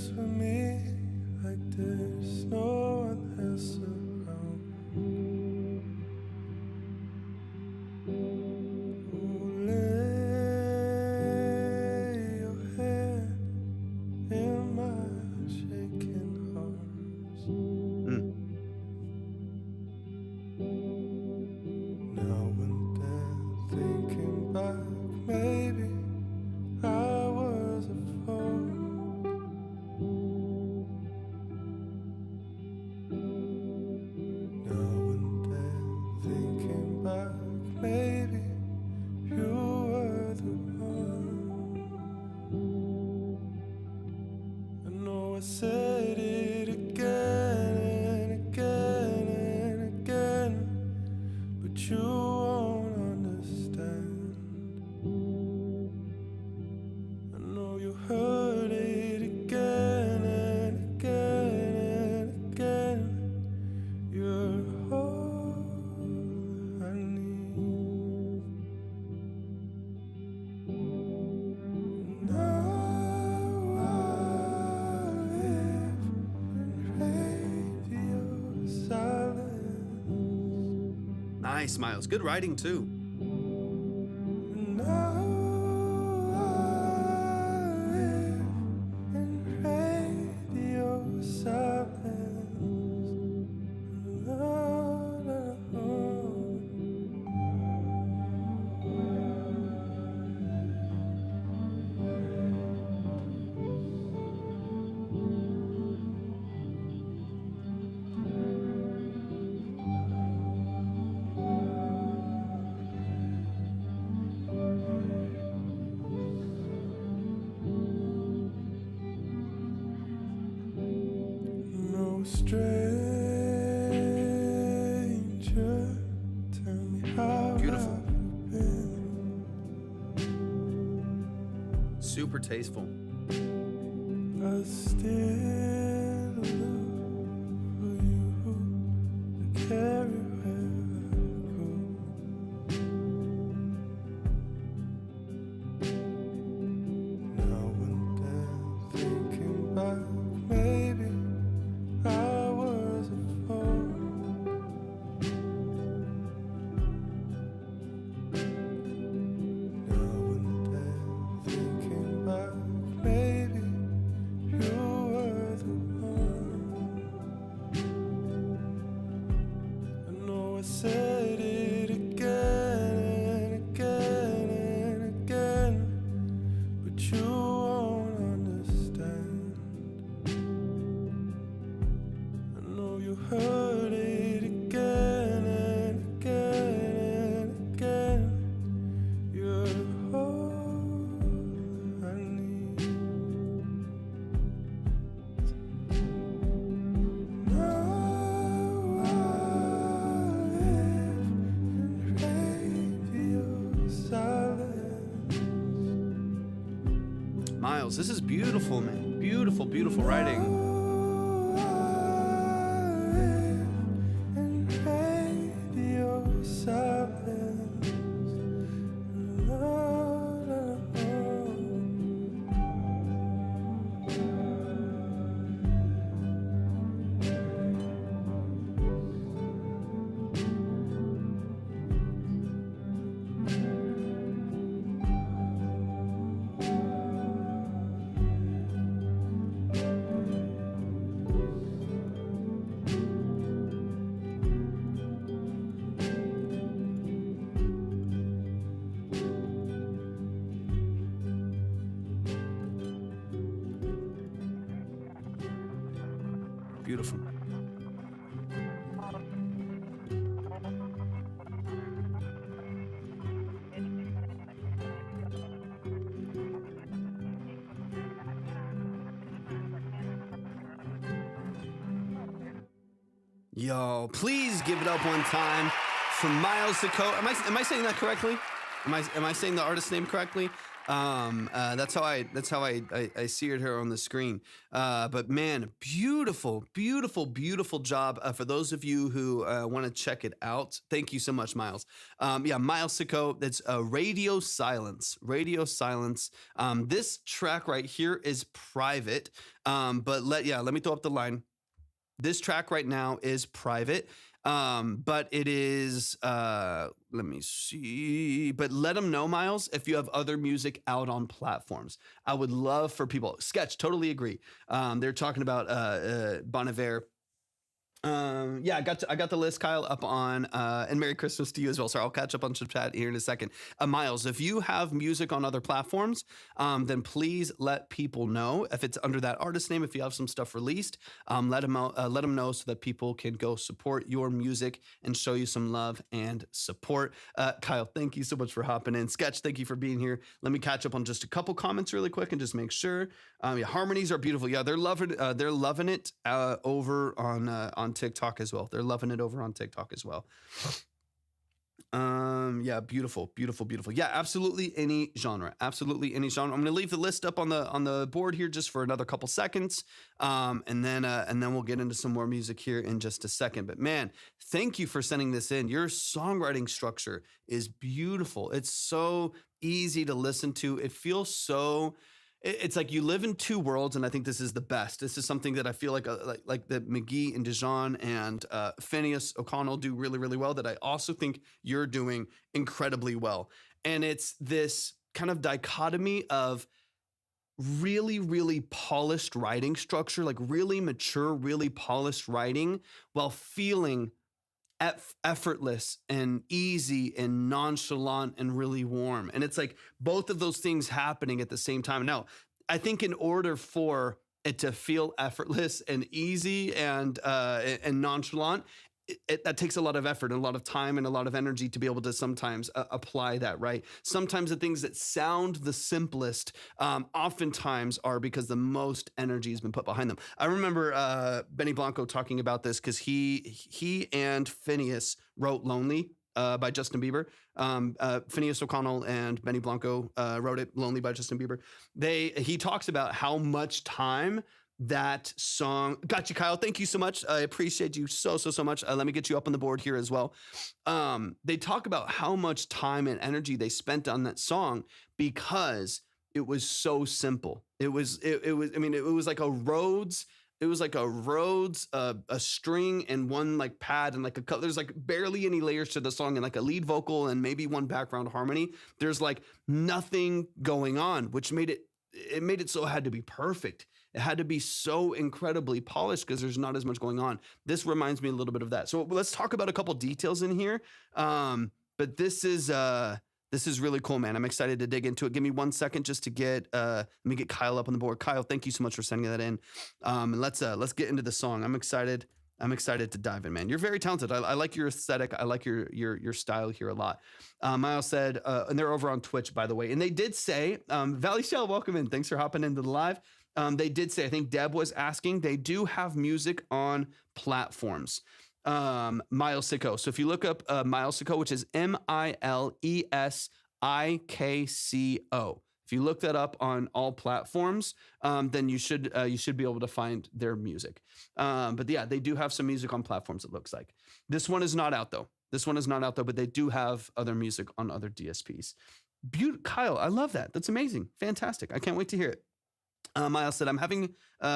with me like there's no one else around. Oh, lay your head in my shaking arms. Now and then thinking back, maybe I was a fool. Now and then thinking back, maybe you were the one. I know I said it again and again and again, but you won't understand. I know you heard it again and again and again. You're all I need. Now I live in radio silence. Nice, Miles. Good writing too. Now I live in radio silence. No stranger, tell me how Beautiful. have you been? Super tasteful. I still look for you to carry where I go. Now and then thinking back, maybe I was a fool. Now and then thinking back, maybe you were the one. I know I said it again and again and again, but you won't understand. I know you heard it again and again and again. You're all I need. Now I live in radio silence. Miles, this is beautiful, man. Beautiful, beautiful writing. In radio silence. beautiful. Yo, please give it up one time for Miles Sicko. Am I saying that correctly? Am I saying the artist name correctly? That's how I see it here on the screen. But man, beautiful, beautiful, beautiful job. For those of you who want to check it out, thank you so much, Miles. Yeah, Miles Sicko. That's Radio Silence. Radio Silence. This track right here is private. But let me throw up the line. This track right now is private, but it is, let me see, but let them know, Miles, if you have other music out on platforms. I would love for people, Sketch, totally agree. They're talking about Bon Iver. Yeah, I got the list, Kyle, up on, and Merry Christmas to you as well. Sorry, I'll catch up on chat here in a second. Miles, if you have music on other platforms, then please let people know if it's under that artist name. If you have some stuff released, let them know so that people can go support your music and show you some love and support. Kyle, thank you so much for hopping in. Sketch, thank you for being here. Let me catch up on just a couple comments really quick and just make sure. Yeah, harmonies are beautiful. Yeah, they're loving it over on TikTok as well. They're loving it over on TikTok as well. Yeah, beautiful, beautiful, beautiful. Yeah, absolutely any genre. Absolutely any genre. I'm gonna leave the list up on the board here just for another couple seconds. And then we'll get into some more music here in just a second. But man, thank you for sending this in. Your songwriting structure is beautiful. It's so easy to listen to. It feels so. It's like you live in two worlds, and I think this is the best. This is something that I feel like that McGee and Dijon and Phineas O'Connell do really, really well, that I also think you're doing incredibly well. And it's this kind of dichotomy of really, really polished writing structure, like really mature, really polished writing, while feeling effortless and easy and nonchalant and really warm. And it's like both of those things happening at the same time. Now, I think in order for it to feel effortless and easy and nonchalant, that takes a lot of effort and a lot of time and a lot of energy to be able to sometimes apply that, right? Sometimes the things that sound the simplest oftentimes are because the most energy has been put behind them. I remember Benny Blanco talking about this because he and Phineas wrote Lonely by Justin Bieber. Phineas O'Connell and Benny Blanco wrote it, Lonely by Justin Bieber. He talks about how much time that song. Got you, Kyle. Thank you so much. I appreciate you so much. Let me get you up on the board here as well. They talk about how much time and energy they spent on that song because it was so simple. It was like a Rhodes. It was like a Rhodes, a string and one like pad and like there's like barely any layers to the song and like a lead vocal and maybe one background harmony. There's like nothing going on, which made it so it had to be perfect. It had to be so incredibly polished because there's not as much going on. This reminds me a little bit of that. So let's talk about a couple details in here. But this is really cool, man. I'm excited to dig into it. Give me 1 second just to let me get Kyle up on the board. Kyle, thank you so much for sending that in. And let's get into the song. I'm excited to dive in, man. You're very talented. I like your aesthetic. I like your style here a lot. Miles said, and they're over on Twitch, by the way. And they did say, Valley Shell, welcome in. Thanks for hopping into the live. They did say, I think Deb was asking, they do have music on platforms. Miles Sicko. So if you look up Miles Sicko, which is Milesikko, if you look that up on all platforms, then you should be able to find their music. But yeah, they do have some music on platforms, it looks like. This one is not out though. But they do have other music on other DSPs. Kyle, I love that. That's amazing. Fantastic. I can't wait to hear it. Miles said, I'm having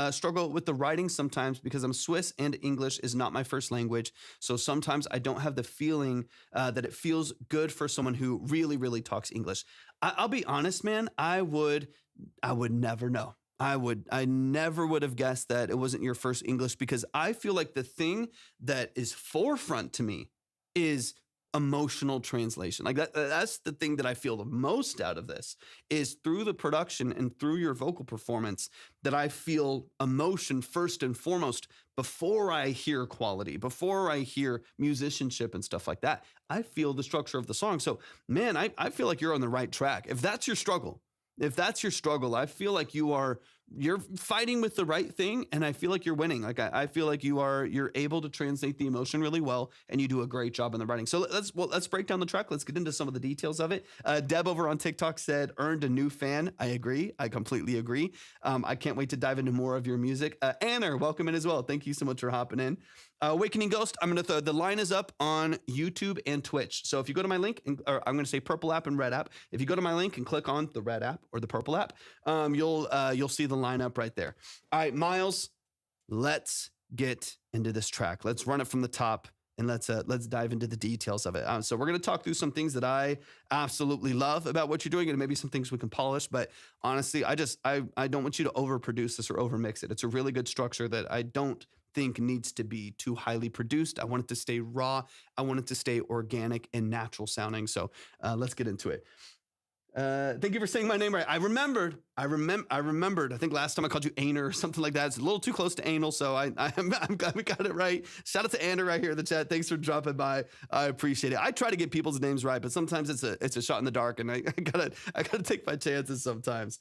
struggle with the writing sometimes because I'm Swiss and English is not my first language. So sometimes I don't have the feeling that it feels good for someone who really, really talks English. I'll be honest, man. I would never know. I never would have guessed that it wasn't your first English because I feel like the thing that is forefront to me is emotional translation. Like that's the thing that I feel the most out of this is through the production and through your vocal performance that I feel emotion first and foremost before I hear quality, before I hear musicianship and stuff like that. I feel the structure of the song. So man, I feel like you're on the right track. If that's your struggle, I feel like you're fighting with the right thing, and I feel like you're winning. Like I feel like you're able to translate the emotion really well, and you do a great job in the writing. So let's break down the track. Let's get into some of the details of it. Deb over on TikTok said, "Earned a new fan." I agree. I completely agree. I can't wait to dive into more of your music. Anna, welcome in as well. Thank you so much for hopping in. Awakening Ghost, I'm going to the line is up on YouTube and Twitch. So if you go to my link, or I'm going to say purple app and red app. If you go to my link and click on the red app or the purple app, you'll see the lineup right there. All right, Miles, let's get into this track. Let's run it from the top and let's dive into the details of it. So we're going to talk through some things that I absolutely love about what you're doing, and maybe some things we can polish. But honestly, I don't want you to overproduce this or overmix it. It's a really good structure that I don't think needs to be too highly produced. I want it to stay raw. I want it to stay organic and natural sounding. So let's get into it. Thank you for saying my name right. I remembered. I think last time I called you Aner or something like that. It's a little too close to anal, so I'm glad we got it right. Shout out to Aner right here in the chat. Thanks for dropping by. I appreciate it. I try to get people's names right, but sometimes it's a shot in the dark, and I gotta take my chances sometimes.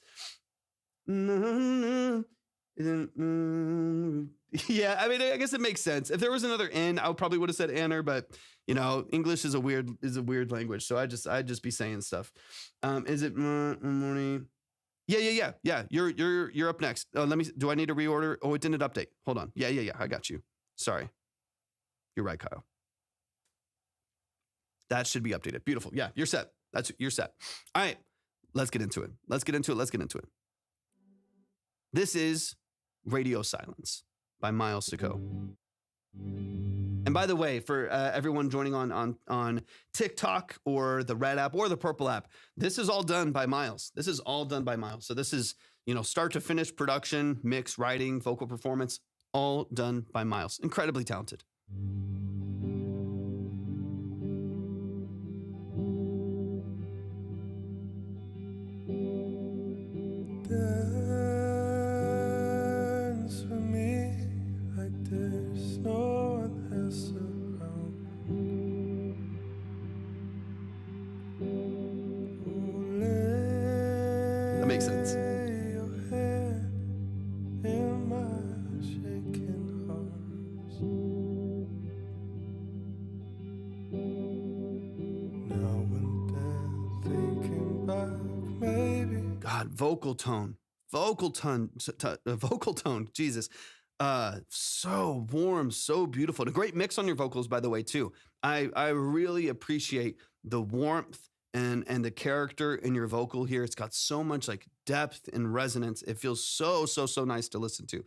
Yeah, I mean, I guess it makes sense. If there was another N, I probably would have said Aner, but English is a weird language, so I'd just be saying stuff. Is it morning? Yeah. You're up next. Do I need to reorder? Oh, it didn't update. Hold on. Yeah. I got you. Sorry. You're right, Kyle. That should be updated. Beautiful. Yeah, you're set. You're set. All right, let's get into it. This is Radio Silence by Miles Sicko. And by the way, for everyone joining on TikTok or the red app or the purple app, this is all done by Miles. So this is, start to finish production, mix, writing, vocal performance, all done by Miles. Incredibly talented. Dance with me like there's no one else around. That makes sense. Lay your head in my shaking arms. Now and then thinking back, maybe. God, vocal tone, Jesus. So warm, so beautiful. And a great mix on your vocals, by the way, too. I really appreciate the warmth and the character in your vocal here. It's got so much like depth and resonance. It feels so nice to listen to.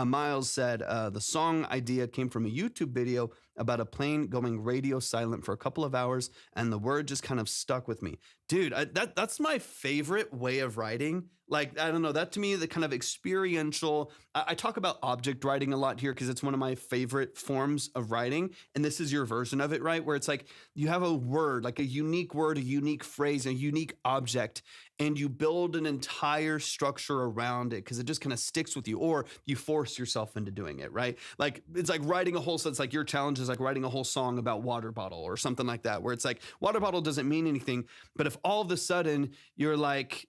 Miles said the song idea came from a YouTube video about a plane going radio silent for a couple of hours, and the word just kind of stuck with me. Dude, that's my favorite way of writing. Like, I don't know, that to me, the kind of experiential, I talk about object writing a lot here because it's one of my favorite forms of writing. And this is your version of it, right? Where it's like you have a word, like a unique word, a unique phrase, a unique object, and you build an entire structure around it because it just kind of sticks with you, or you force yourself into doing it, right? Like it's like writing a whole, so it's like your challenge is like writing a whole song about water bottle or something like that, where it's like water bottle doesn't mean anything, but if all of a sudden you're like,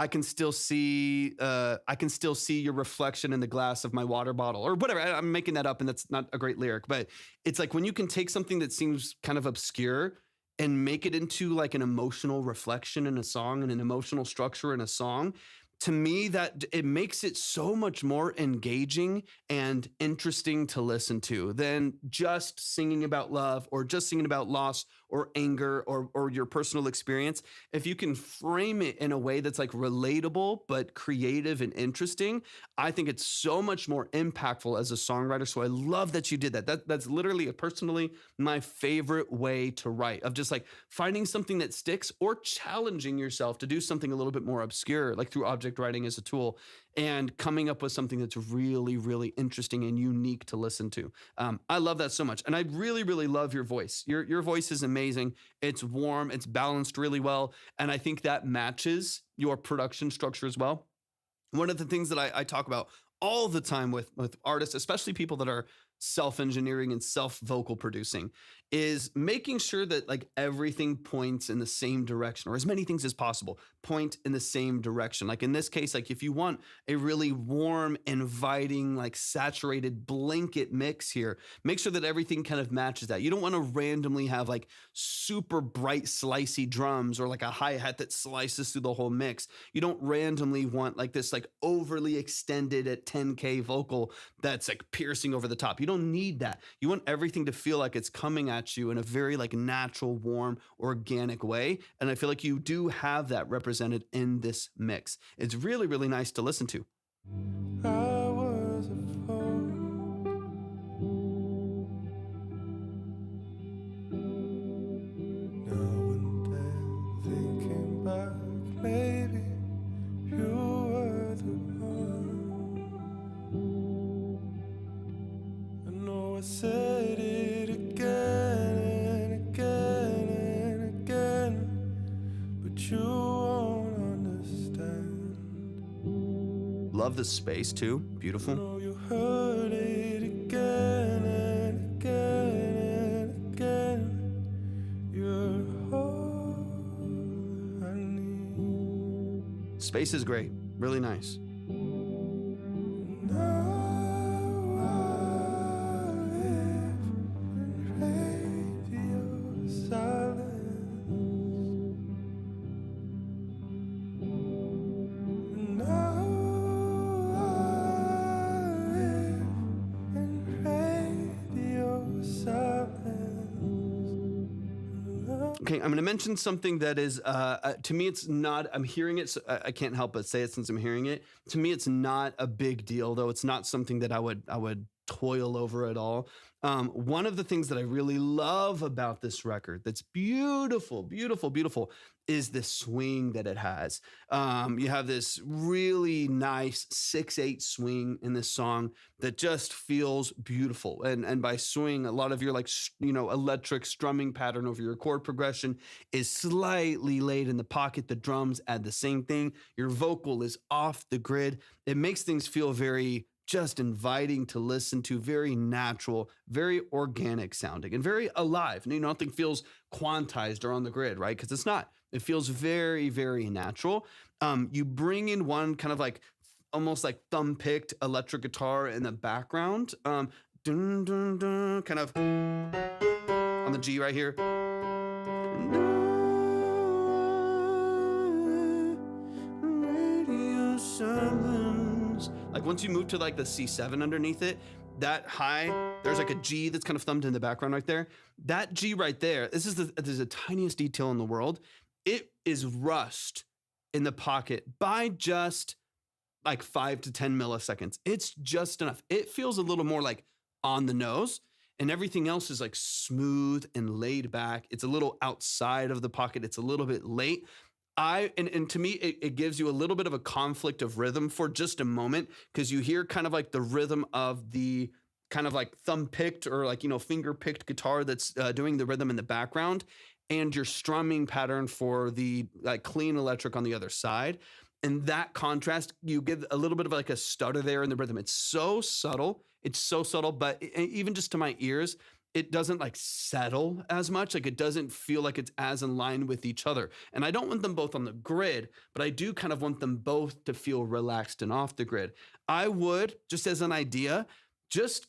I can still see your reflection in the glass of my water bottle or whatever. I'm making that up and that's not a great lyric, but it's like when you can take something that seems kind of obscure and make it into like an emotional reflection in a song and an emotional structure in a song. To me, that it makes it so much more engaging and interesting to listen to than just singing about love or just singing about loss or anger or your personal experience. If you can frame it in a way that's like relatable but creative and interesting, I think it's so much more impactful as a songwriter. So I love that you did that. That's literally personally my favorite way to write, of just like finding something that sticks or challenging yourself to do something a little bit more obscure, like through object project writing as a tool and coming up with something that's really, really interesting and unique to listen to. I love that so much. And I really, really love your voice. Your voice is amazing. It's warm, it's balanced really well. And I think that matches your production structure as well. One of the things that I talk about all the time with artists, especially people that are self-engineering and self-vocal producing, is making sure that like everything points in the same direction, or as many things as possible point in the same direction. Like in this case, like if you want a really warm, inviting, like saturated blanket mix here, make sure that everything kind of matches that. You don't want to randomly have like super bright slicey drums or like a hi-hat that slices through the whole mix. You don't randomly want like this like overly extended at 10K vocal that's like piercing over the top. You don't need that. You want everything to feel like it's coming at you in a very like natural, warm, organic way. And I feel like you do have that represented in this mix. It's really, really nice to listen to. I was a fool. Now and then, thinking back, maybe you were the one. I know I said it again and again and again, but you won't understand. Love the space too. Beautiful. I know you heard it again and again and again. You're all I need. Space is great. Really nice. Now I live in radio silence. Now I live in radio silence. Okay, I'm going to mention something that is, to me, it's not, I'm hearing it, so I can't help but say it since I'm hearing it. To me, it's not a big deal, though. It's not something that I would toil over at all. One of the things that I really love about this record that's beautiful, beautiful, beautiful is the swing that it has. You have this really nice 6/8 swing in this song that just feels beautiful. And by swing, a lot of your like, electric strumming pattern over your chord progression is slightly laid in the pocket. The drums add the same thing. Your vocal is off the grid. It makes things feel very just inviting to listen to, very natural, very organic sounding, and very alive. Nothing feels quantized or on the grid, right? Because it's not. It feels very, very natural. You bring in one kind of like almost like thumb-picked electric guitar in the background, dun, dun, dun, kind of on the G right here. Radio silence. Like once you move to like the C7 underneath it, that high, there's like a G that's kind of thumbed in the background right there. That G right there, this is the tiniest detail in the world. It is rushed in the pocket by just like 5 to 10 milliseconds. It's just enough. It feels a little more like on the nose, and everything else is like smooth and laid back. It's a little outside of the pocket. It's a little bit late. And to me, it gives you a little bit of a conflict of rhythm for just a moment, because you hear kind of like the rhythm of the kind of like thumb-picked or like, finger-picked guitar that's doing the rhythm in the background, and your strumming pattern for the like clean electric on the other side. And that contrast, you give a little bit of like a stutter there in the rhythm. It's so subtle. But even just to my ears, it doesn't like settle as much. Like it doesn't feel like it's as in line with each other. And I don't want them both on the grid, but I do kind of want them both to feel relaxed and off the grid. I would, just as an idea, just,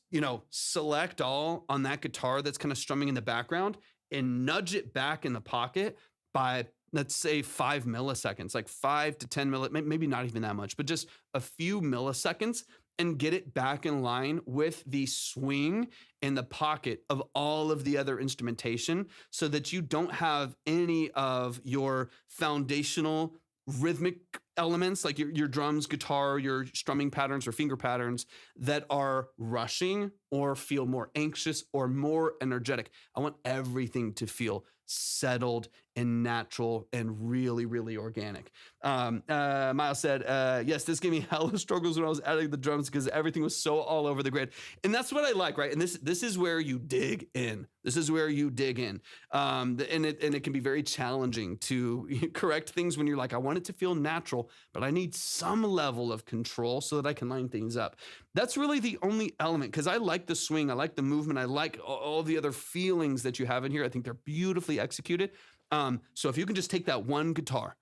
select all on that guitar that's kind of strumming in the background and nudge it back in the pocket by, let's say, 5 milliseconds, like 5 to 10 milliseconds, maybe not even that much, but just a few milliseconds, and get it back in line with the swing in the pocket of all of the other instrumentation, so that you don't have any of your foundational rhythmic elements, like your drums, guitar, your strumming patterns or finger patterns, that are rushing or feel more anxious or more energetic. I want everything to feel settled and natural and really, really organic. Miles said, yes, this gave me hella struggles when I was adding the drums because everything was so all over the grid. And that's what I like, right? And this is where you dig in. This is where you dig in. And it can be very challenging to correct things when you're like, I want it to feel natural, but I need some level of control so that I can line things up. That's really the only element, because I like the swing, I like the movement, I like all the other feelings that you have in here. I think they're beautifully executed. So if you can just take that one guitar,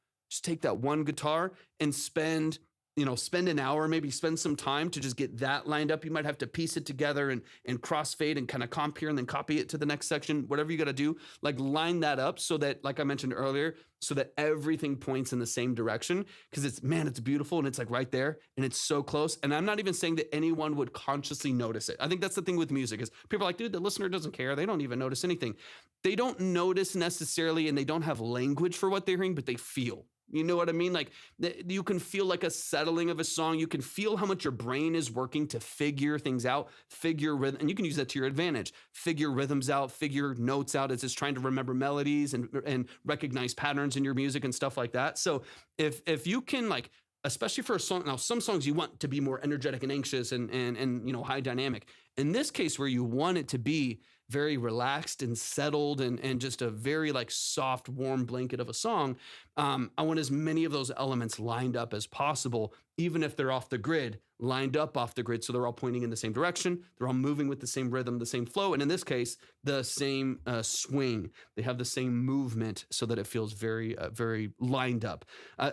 and spend an hour, maybe spend some time to just get that lined up. You might have to piece it together and crossfade and kind of comp here and then copy it to the next section, whatever you got to do, like line that up so that, like I mentioned earlier, so that everything points in the same direction. Cause it's beautiful and it's like right there and it's so close. And I'm not even saying that anyone would consciously notice it. I think that's the thing with music is people are like, dude, the listener doesn't care. They don't even notice anything. They don't notice necessarily, and they don't have language for what they're hearing, but they feel. You know what I mean? Like you can feel like a settling of a song. You can feel how much your brain is working to figure things out, figure rhythm, and you can use that to your advantage. Figure rhythms out, figure notes out as it's trying to remember melodies and recognize patterns in your music and stuff like that. So if you can, like, especially for a song, now some songs you want to be more energetic and anxious and high dynamic. In this case, where you want it to be very relaxed and settled and just a very like soft, warm blanket of a song, I want as many of those elements lined up as possible, even if they're off the grid, lined up off the grid. So they're all pointing in the same direction. They're all moving with the same rhythm, the same flow. And in this case, the same swing. They have the same movement so that it feels very, very lined up.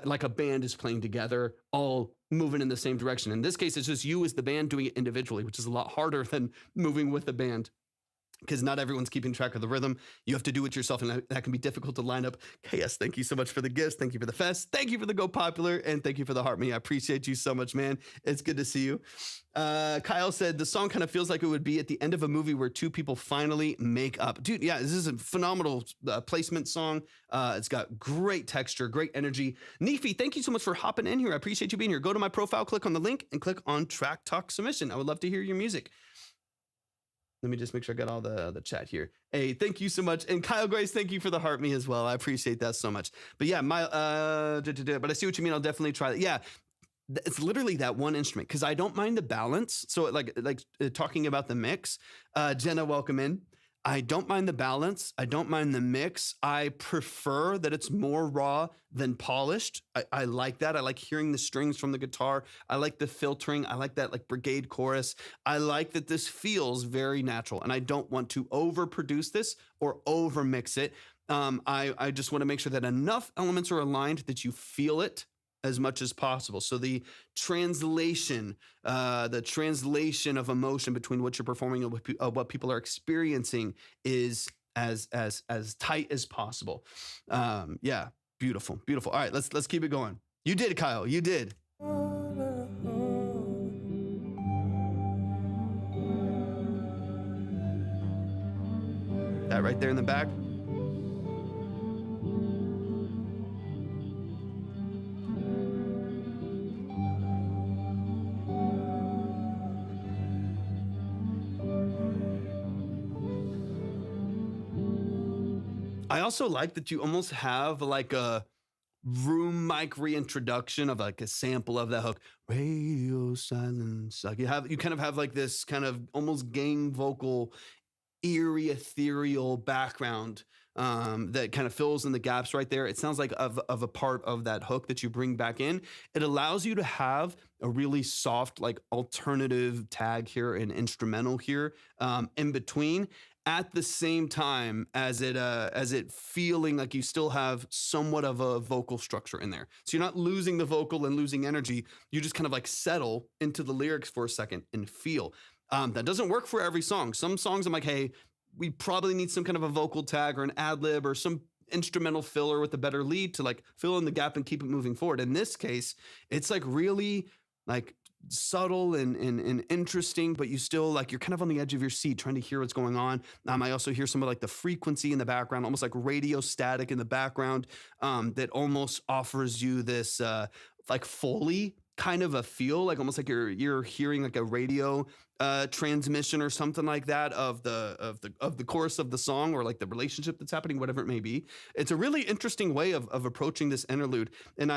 Like a band is playing together, all moving in the same direction. In this case, it's just you as the band doing it individually, which is a lot harder than moving with the band, because not everyone's keeping track of the rhythm. You have to do it yourself, and that can be difficult to line up. KS, thank you so much for the gifts. Thank you for the fest. Thank you for the Go Popular, and thank you for the Heart Me. I appreciate you so much, man. It's good to see you. Kyle said, the song kind of feels like it would be at the end of a movie where two people finally make up. Dude, yeah, this is a phenomenal placement song. It's got great texture, great energy. Neefy, thank you so much for hopping in here. I appreciate you being here. Go to my profile, click on the link, and click on Track Talk Submission. I would love to hear your music. Let me just make sure I got all the chat here. Hey, thank you so much. And Kyle Grace, thank you for the Heart Me as well. I appreciate that so much. But yeah, but I see what you mean. I'll definitely try that. Yeah, it's literally that one instrument, because I don't mind the balance. So like talking about the mix, Jenna, welcome in. I don't mind the balance. I don't mind the mix. I prefer that it's more raw than polished. I like that. I like hearing the strings from the guitar. I like the filtering. I like that like brigade chorus. I like that this feels very natural, and I don't want to overproduce this or over mix it. I just want to make sure that enough elements are aligned that you feel it as much as possible. So the translation of emotion between what you're performing and what people are experiencing is as tight as possible. Yeah, beautiful, beautiful. All right, let's keep it going. You did, Kyle. You did. That right there in the back. I also like that you almost have like a room mic reintroduction of like a sample of that hook. Radio silence. Like you kind of have like this kind of almost gang vocal, eerie, ethereal background that kind of fills in the gaps right there. It sounds like of a part of that hook that you bring back in. It allows you to have a really soft, like alternative tag here and instrumental here in between, at the same time as it feeling like you still have somewhat of a vocal structure in there. So you're not losing the vocal and losing energy. You just kind of like settle into the lyrics for a second and feel. That doesn't work for every song. Some songs I'm like, hey, we probably need some kind of a vocal tag or an ad lib or some instrumental filler with a better lead to like fill in the gap and keep it moving forward. In this case, it's like really like subtle and interesting, but you still like, you're kind of on the edge of your seat trying to hear what's going on. I also hear some of like the frequency in the background, almost like radio static in the background, that almost offers you this like Foley kind of a feel, like almost like you're hearing like a radio transmission or something like that of the chorus of the song, or like the relationship that's happening, whatever it may be. It's a really interesting way of approaching this interlude, and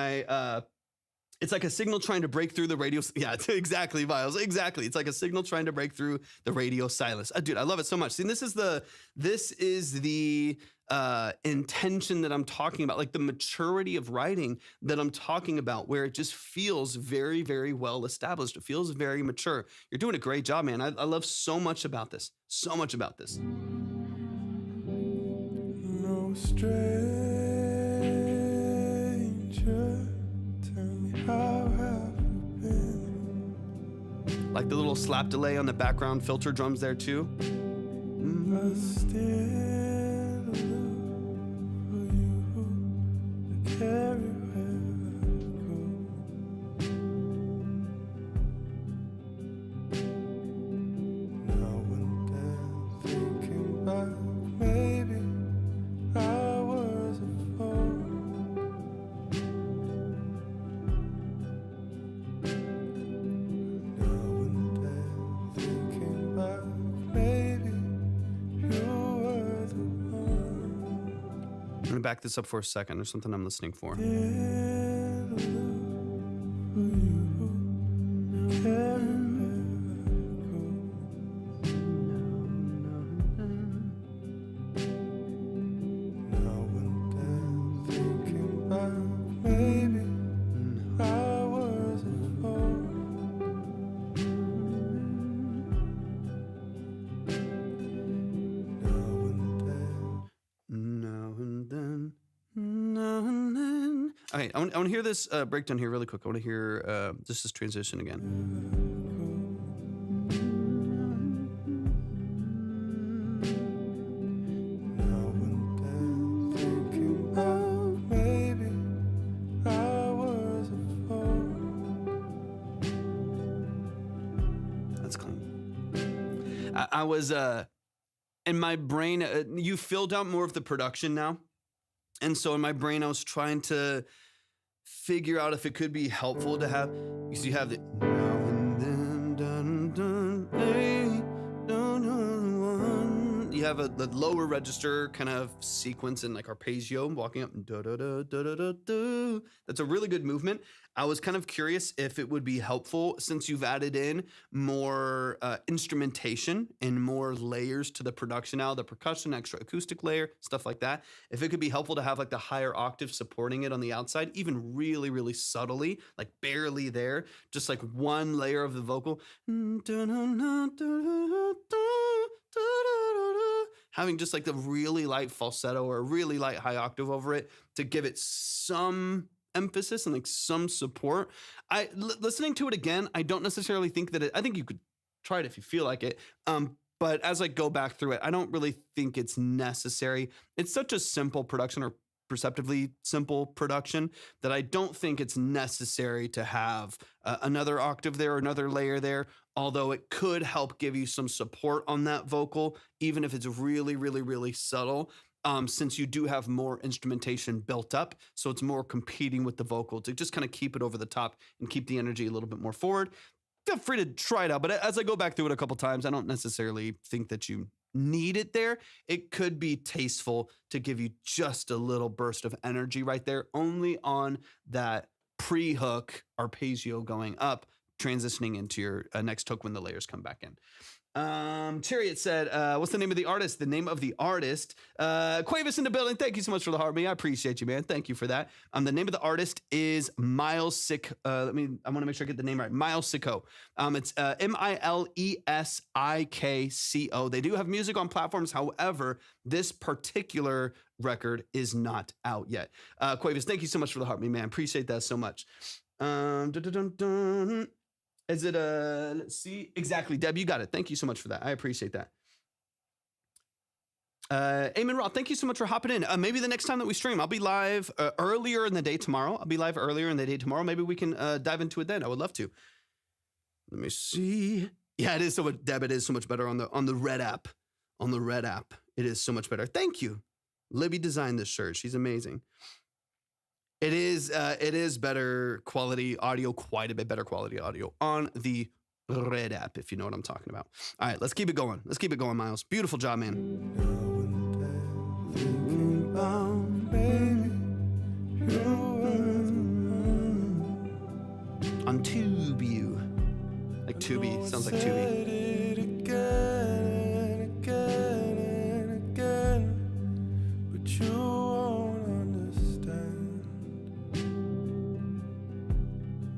it's like a signal trying to break through the radio. Yeah, exactly, Miles. Exactly. It's like a signal trying to break through the radio silence. Dude, I love it so much. See, this is the intention that I'm talking about, like the maturity of writing that I'm talking about, where it just feels very, very well established. It feels very mature. You're doing a great job, man. I love so much about this. So much about this. No stranger. How have you been? Like the little slap delay on the background filter drums there too. I still look for you to carry where I go. Now and then thinking back, maybe I was a fool. I'm gonna back this up for a second. There's something I'm listening for. Okay, I want to hear this breakdown here really quick. I want to hear just this transition again. That's clean. I was in my brain. You filled out more of the production now. And so in my brain, I was trying to figure out if it could be helpful to have, you have the now and then, dun, dun, hey, dun, dun, dun. You have the lower register kind of sequence in like arpeggio, walking up, da, da, da, da, da, da, da. That's a really good movement. I was kind of curious if it would be helpful, since you've added in more instrumentation and more layers to the production now, the percussion, extra acoustic layer, stuff like that. If it could be helpful to have like the higher octave supporting it on the outside, even really, really subtly, like barely there, just like one layer of the vocal. Having just like the really light falsetto or a really light high octave over it to give it some emphasis and like some support. Listening to it again, I don't necessarily think that I think you could try it if you feel like it. But as I go back through it, I don't really think it's necessary. It's such a simple production, or perceptively simple production, that I don't think it's necessary to have another octave there, or another layer there, although it could help give you some support on that vocal, even if it's really, really, really subtle. Since you do have more instrumentation built up, so it's more competing with the vocal to just kind of keep it over the top and keep the energy a little bit more forward. Feel free to try it out, but as I go back through it a couple times, I don't necessarily think that you need it there. It could be tasteful to give you just a little burst of energy right there, only on that pre-hook arpeggio going up, transitioning into your next hook when the layers come back in. Chariot said, what's the name of the artist? The name of the artist, Quavis in the building. Thank you so much for the heart, me. I appreciate you, man. Thank you for that. The name of the artist is Miles Sick. I want to make sure I get the name right. Miles Sicko. It's Milesicko. They do have music on platforms. However, this particular record is not out yet. Quavis, thank you so much for the heart, me, man. Appreciate that so much. Is it let's see. Exactly, Deb, you got it. Thank you so much for that. I appreciate that. Eamon Roth, thank you so much for hopping in. Maybe the next time that we stream, I'll be live earlier in the day tomorrow. Maybe we can dive into it then. I would love to. Let me see. Yeah, it is so much, Deb, it is so much better on the Red app. On the Red app, it is so much better. Thank you. Libby designed this shirt. She's amazing. It is better quality audio, quite a bit better quality audio on the Red app, if you know what I'm talking about. All right, let's keep it going. Let's keep it going, Miles. Beautiful job, man. Thinking about maybe you On Tubu. Like Tubi. Sounds like Tubi. said it again and again and again, but you won't understand.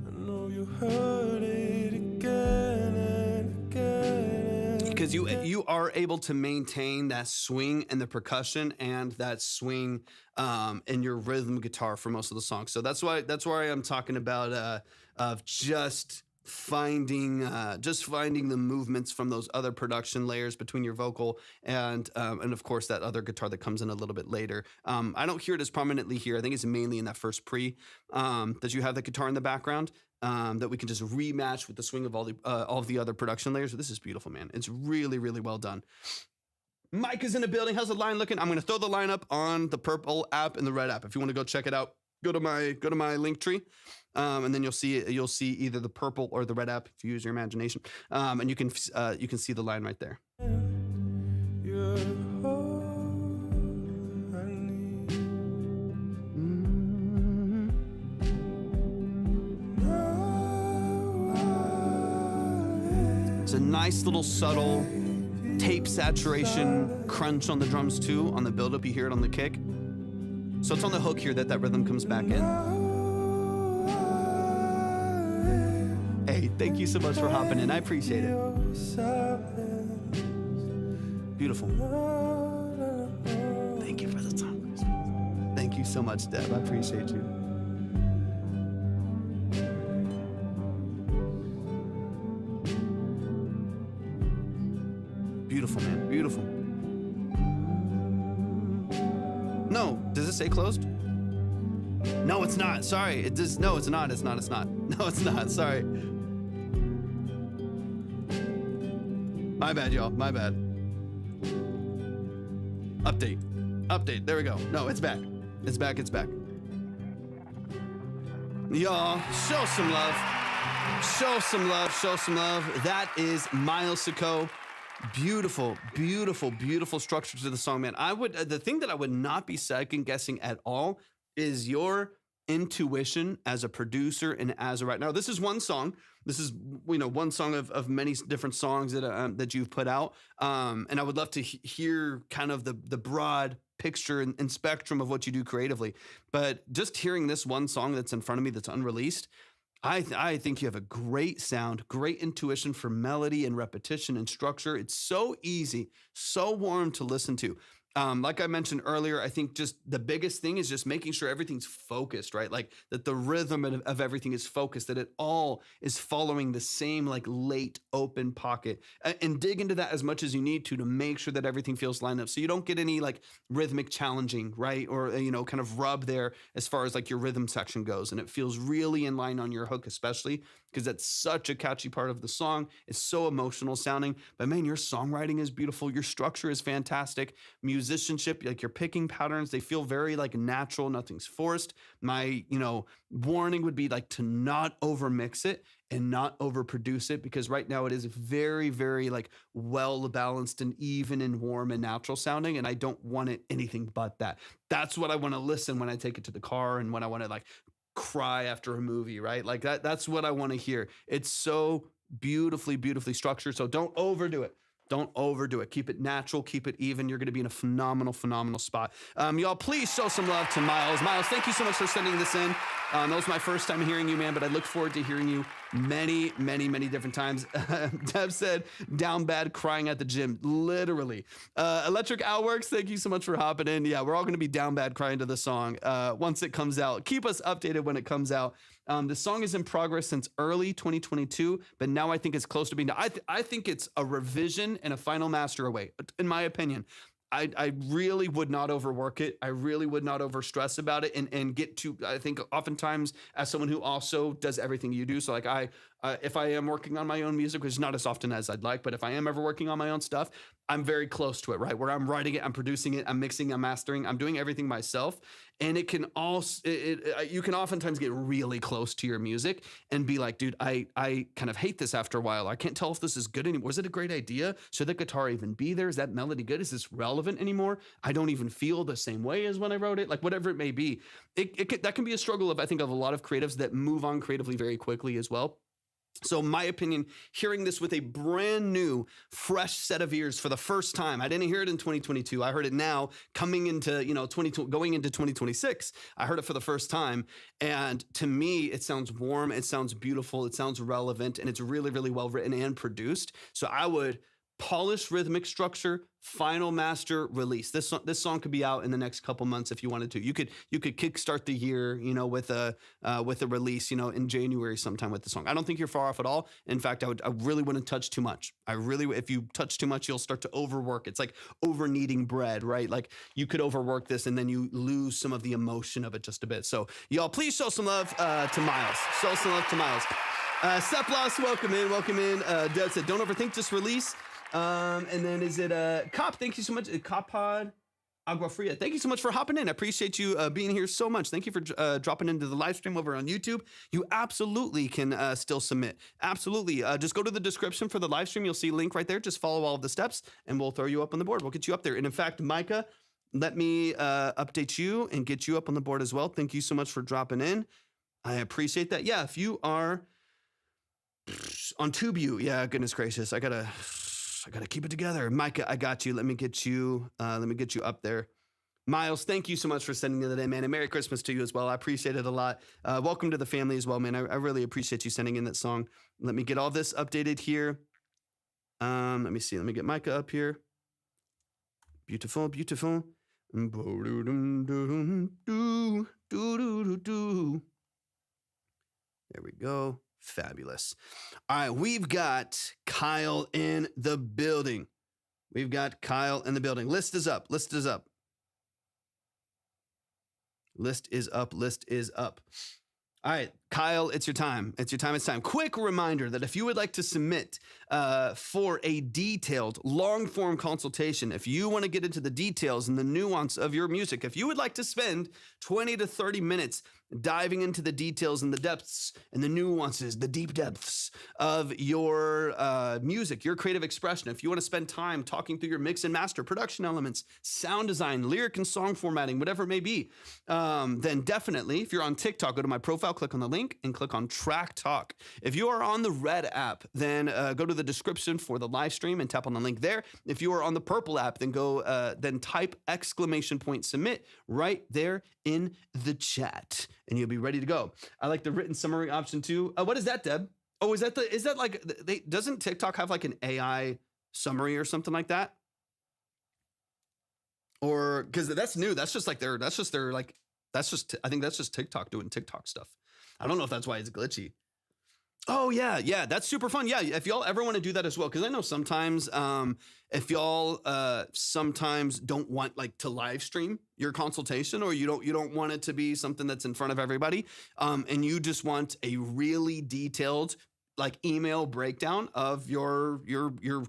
I know you heard it again and again. Because you are able to maintain that swing and the percussion and that swing in your rhythm guitar for most of the songs. So that's why I'm talking about of just finding the movements from those other production layers between your vocal and of course that other guitar that comes in a little bit later. I don't hear it as prominently here. I think it's mainly in that first pre that you have the guitar in the background. That we can just rematch with the swing of all of the other production layers. This is beautiful, man. It's really, really well done. Mike is in the building. How's the line looking? I'm going to throw the line up on the purple app and the red app. If you want to go check it out, go to my link tree, and then you'll see either the purple or the red app if you use your imagination, and you can see the line right there. You're all I need. It's a nice little subtle tape saturation crunch on the drums too. On the buildup, you hear it on the kick. So it's on the hook here that rhythm comes back in. Hey, thank you so much for hopping in. I appreciate it. Beautiful. Thank you for the time. Thank you so much, Deb. I appreciate you. Beautiful, man. Beautiful. No, does it say closed? No, it's not. Sorry. It does. No, it's not. It's not. It's not. No, it's not. Sorry. My bad, y'all. My bad. Update. Update. There we go. No, it's back. It's back. It's back. Y'all, show some love. Show some love. Show some love. That is Miles Sicko. Beautiful, beautiful, beautiful structure to the song, man. The thing that I would not be second guessing at all is your intuition as a producer and as a writer. Now, this is one song. This is, one song of many different songs that you've put out. And I would love to hear kind of the broad picture and spectrum of what you do creatively. But just hearing this one song that's in front of me that's unreleased, I think you have a great sound, great intuition for melody and repetition and structure. It's so easy, so warm to listen to. Like I mentioned earlier, I think just the biggest thing is just making sure everything's focused, right? Like that the rhythm of everything is focused, that it all is following the same like late open pocket, and dig into that as much as you need to make sure that everything feels lined up. So you don't get any like rhythmic challenging, right? Or, kind of rub there as far as like your rhythm section goes. And it feels really in line on your hook, especially because that's such a catchy part of the song. It's so emotional sounding, but man, your songwriting is beautiful. Your structure is fantastic. Musicianship, like your picking patterns, they feel very like natural. Nothing's forced. My, warning would be like to not overmix it and not overproduce it, because right now it is very, very like well balanced and even and warm and natural sounding. And I don't want it anything but that. That's what I want to listen when I take it to the car and when I want to like cry after a movie, right? Like that's what I want to hear. It's so beautifully, beautifully structured. So don't overdo it. Don't overdo it. Keep it natural. Keep it even. You're going to be in a phenomenal, phenomenal spot. Y'all, please show some love to Miles. Miles, thank you so much for sending this in. That was my first time hearing you, man, but I look forward to hearing you many, many, many different times. Deb said, down bad crying at the gym. Literally. Electric Outworks, thank you so much for hopping in. Yeah, we're all going to be down bad crying to the song once it comes out. Keep us updated when it comes out. The song is in progress since early 2022, but now I think it's close to being done. I think it's a revision and a final master away, in my opinion. I really would not overwork it. I really would not overstress about it and get to, I think oftentimes as someone who also does everything you do. So like If I am working on my own music, which is not as often as I'd like, but if I am ever working on my own stuff, I'm very close to it, right? Where I'm writing it, I'm producing it, I'm mixing, I'm mastering, I'm doing everything myself. And it can also, you can oftentimes get really close to your music and be like, dude, I kind of hate this after a while. I can't tell if this is good anymore. Was it a great idea? Should the guitar even be there? Is that melody good? Is this relevant anymore? I don't even feel the same way as when I wrote it. Like whatever it may be, that can be a struggle of, I think, of a lot of creatives that move on creatively very quickly as well. So my opinion, hearing this with a brand new, fresh set of ears for the first time, I didn't hear it in 2022. I heard it now coming into, going into 2026. I heard it for the first time. And to me, it sounds warm. It sounds beautiful. It sounds relevant. And it's really, really well written and produced. So I would polish rhythmic structure, final master, release. This song could be out in the next couple months if you wanted to. You could kickstart the year, with a release, in January sometime with the song. I don't think you're far off at all. In fact, I really wouldn't touch too much. If you touch too much, you'll start to overwork. It's like over kneading bread, right? Like you could overwork this and then you lose some of the emotion of it just a bit. So y'all, please show some love to Miles. Show some love to Miles. Seplos, welcome in. Deb said, don't overthink, just release. And then is it Cop? Thank you so much. Cop Pod Agua Fria. Thank you so much for hopping in. I appreciate you being here so much. Thank you for dropping into the live stream over on YouTube. You absolutely can still submit. Absolutely. Just go to the description for the live stream. You'll see a link right there. Just follow all of the steps and we'll throw you up on the board. We'll get you up there. And in fact, Micah, let me update you and get you up on the board as well. Thank you so much for dropping in. I appreciate that. Yeah, if you are on TubeU, yeah, goodness gracious, I gotta keep it together. Micah, I got you. Let me get you up there. Miles, thank you so much for sending it in, man. And Merry Christmas to you as well. I appreciate it a lot. Welcome to the family as well, man. I really appreciate you sending in that song. Let me get all this updated here. Let me see. Let me get Micah up here. Beautiful. There we go. Fabulous. All right, we've got Kyle in the building. List is up. List is up. All right, Kyle, it's your time. It's time. Quick reminder that if you would like to submit for a detailed long-form consultation, if you want to get into the details and the nuance of your music, if you would like to spend 20 to 30 minutes diving into the details and the depths and the nuances, the deep depths of your music, your creative expression, if you want to spend time talking through your mix and master, production elements, sound design, lyric and song formatting, whatever it may be, then definitely, if you're on TikTok, go to my profile, click on the link, and click on Track Talk. If you are on the Red app, then go to the description for the live stream and tap on the link there. If you are on the Purple app, then then type !submit right there in the chat, and you'll be ready to go. I like the written summary option too. What is that, Deb? Oh, is that like, doesn't TikTok have like an AI summary or something like that? Or, because that's new. I think that's just TikTok doing TikTok stuff. I don't know if that's why it's glitchy. Oh, yeah, that's super fun. Yeah, if y'all ever want to do that as well, because I know sometimes if y'all sometimes don't want like to live stream your consultation, or you don't want it to be something that's in front of everybody, and you just want a really detailed like email breakdown of your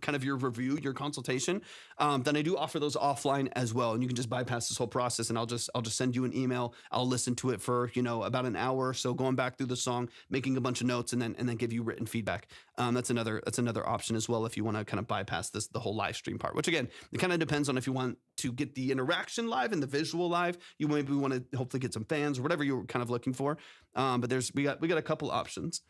kind of your review, your consultation, then I do offer those offline as well. And you can just bypass this whole process, and I'll just send you an email. I'll listen to it for, about an hour or so, going back through the song, making a bunch of notes, and then give you written feedback. That's another option as well if you want to kind of bypass the whole live stream part, which again, it kind of depends on if you want to get the interaction live and the visual live. You maybe want to hopefully get some fans or whatever you're kind of looking for. But we got a couple options.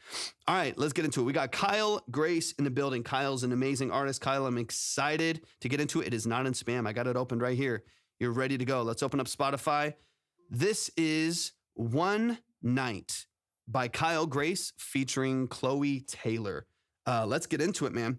All right, let's get into it. We got Kyle Grace in the building. Kyle's an amazing artist. Kyle, I'm excited to get into it. It is not in spam. I got it opened right here. You're ready to go. Let's open up Spotify. This is One Night by Kyle Grace featuring Chloe Taylor. Let's get into it, man.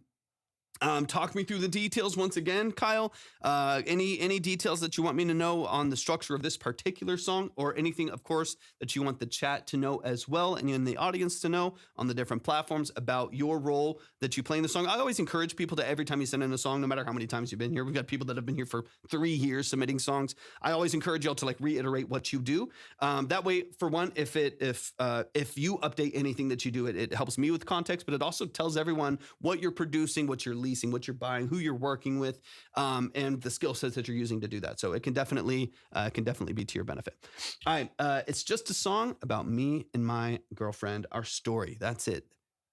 Talk me through the details once again, Kyle. Any details that you want me to know on the structure of this particular song, or anything, of course, that you want the chat to know as well, and in the audience to know on the different platforms about your role that you play in the song. I always encourage people to, every time you send in a song, no matter how many times you've been here, we've got people that have been here for 3 years submitting songs. I always encourage y'all to like reiterate what you do. That way, for one, if you update anything that you do, it helps me with context, but it also tells everyone what you're producing, what you're leasing, what you're buying, who you're working with, and the skill sets that you're using to do that. So it can definitely be to your benefit. All right, it's just a song about me and my girlfriend, our story. That's it.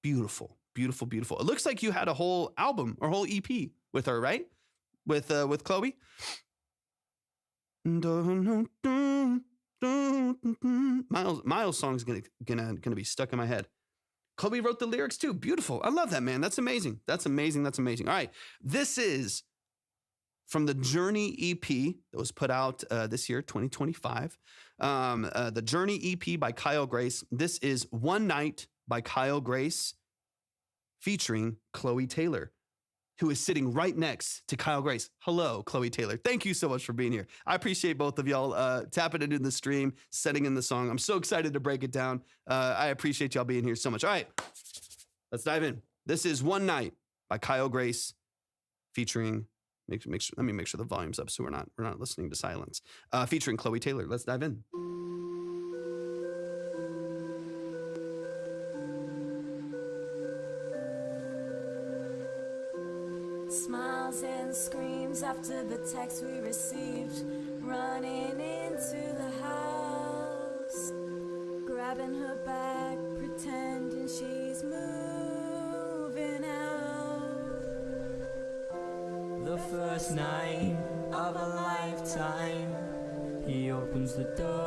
Beautiful, beautiful, beautiful. It looks like you had a whole album or whole EP with her, right? With Chloe. Miles' song's gonna be stuck in my head. Chloe wrote the lyrics too. Beautiful. I love that, man. That's amazing. That's amazing. That's amazing. All right. This is from the Journey EP that was put out this year, 2025. The Journey EP by Kyle Grace. This is One Night by Kyle Grace featuring Chloe Taylor, who is sitting right next to Kyle Grace. Hello, Chloe Taylor. Thank you so much for being here. I appreciate both of y'all tapping into the stream, setting in the song. I'm so excited to break it down. I appreciate y'all being here so much. All right, let's dive in. This is One Night by Kyle Grace featuring, let me make sure the volume's up so we're not listening to silence. Featuring Chloe Taylor. Let's dive in. Smiles and screams after the text we received, running into the house, grabbing her back, pretending she's moving out. The first night of a lifetime, he opens the door,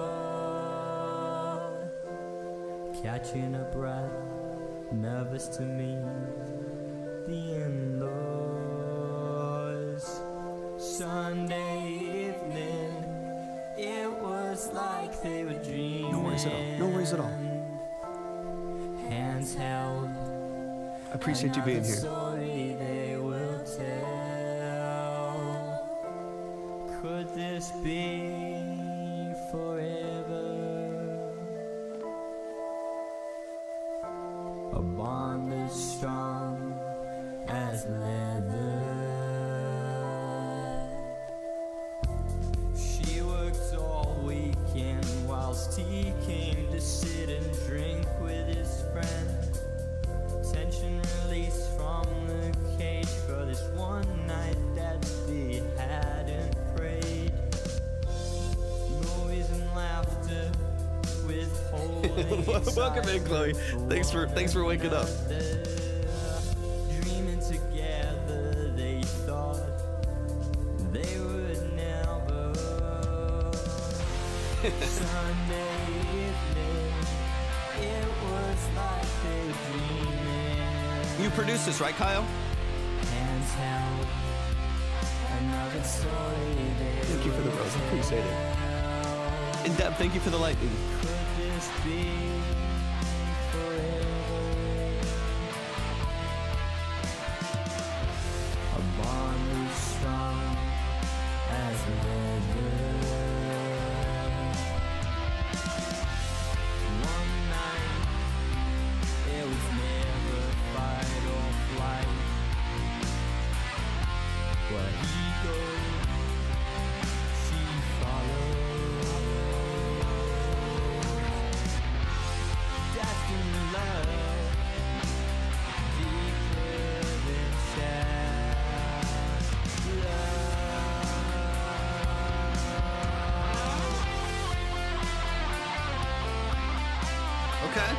catching a breath, nervous to meet the in-laws. Sunday evening, it was like they were dreaming. No worries at all. No worries at all. Hands held. I appreciate you being here. Story they will tell. Could this be forever? A bond as strong as leather. She worked all weekend whilst he came to sit and drink with his friend. Tension released from the cage for this one night that they hadn't prayed. Movies and laughter withholding. Welcome in, Chloe. Thanks for waking up. Dreaming together, they thought they would never. Sunday evening, it was like they were dreaming. You produced this, right, Kyle? Hands held, another story they Thank you for the rose. I appreciate it. And Deb, thank you for the lightning. Could this be forever? A bond as strong as leather. One night, it was never fight or flight. Where he goes, she follows. Death and love, deeper than shadow. Okay.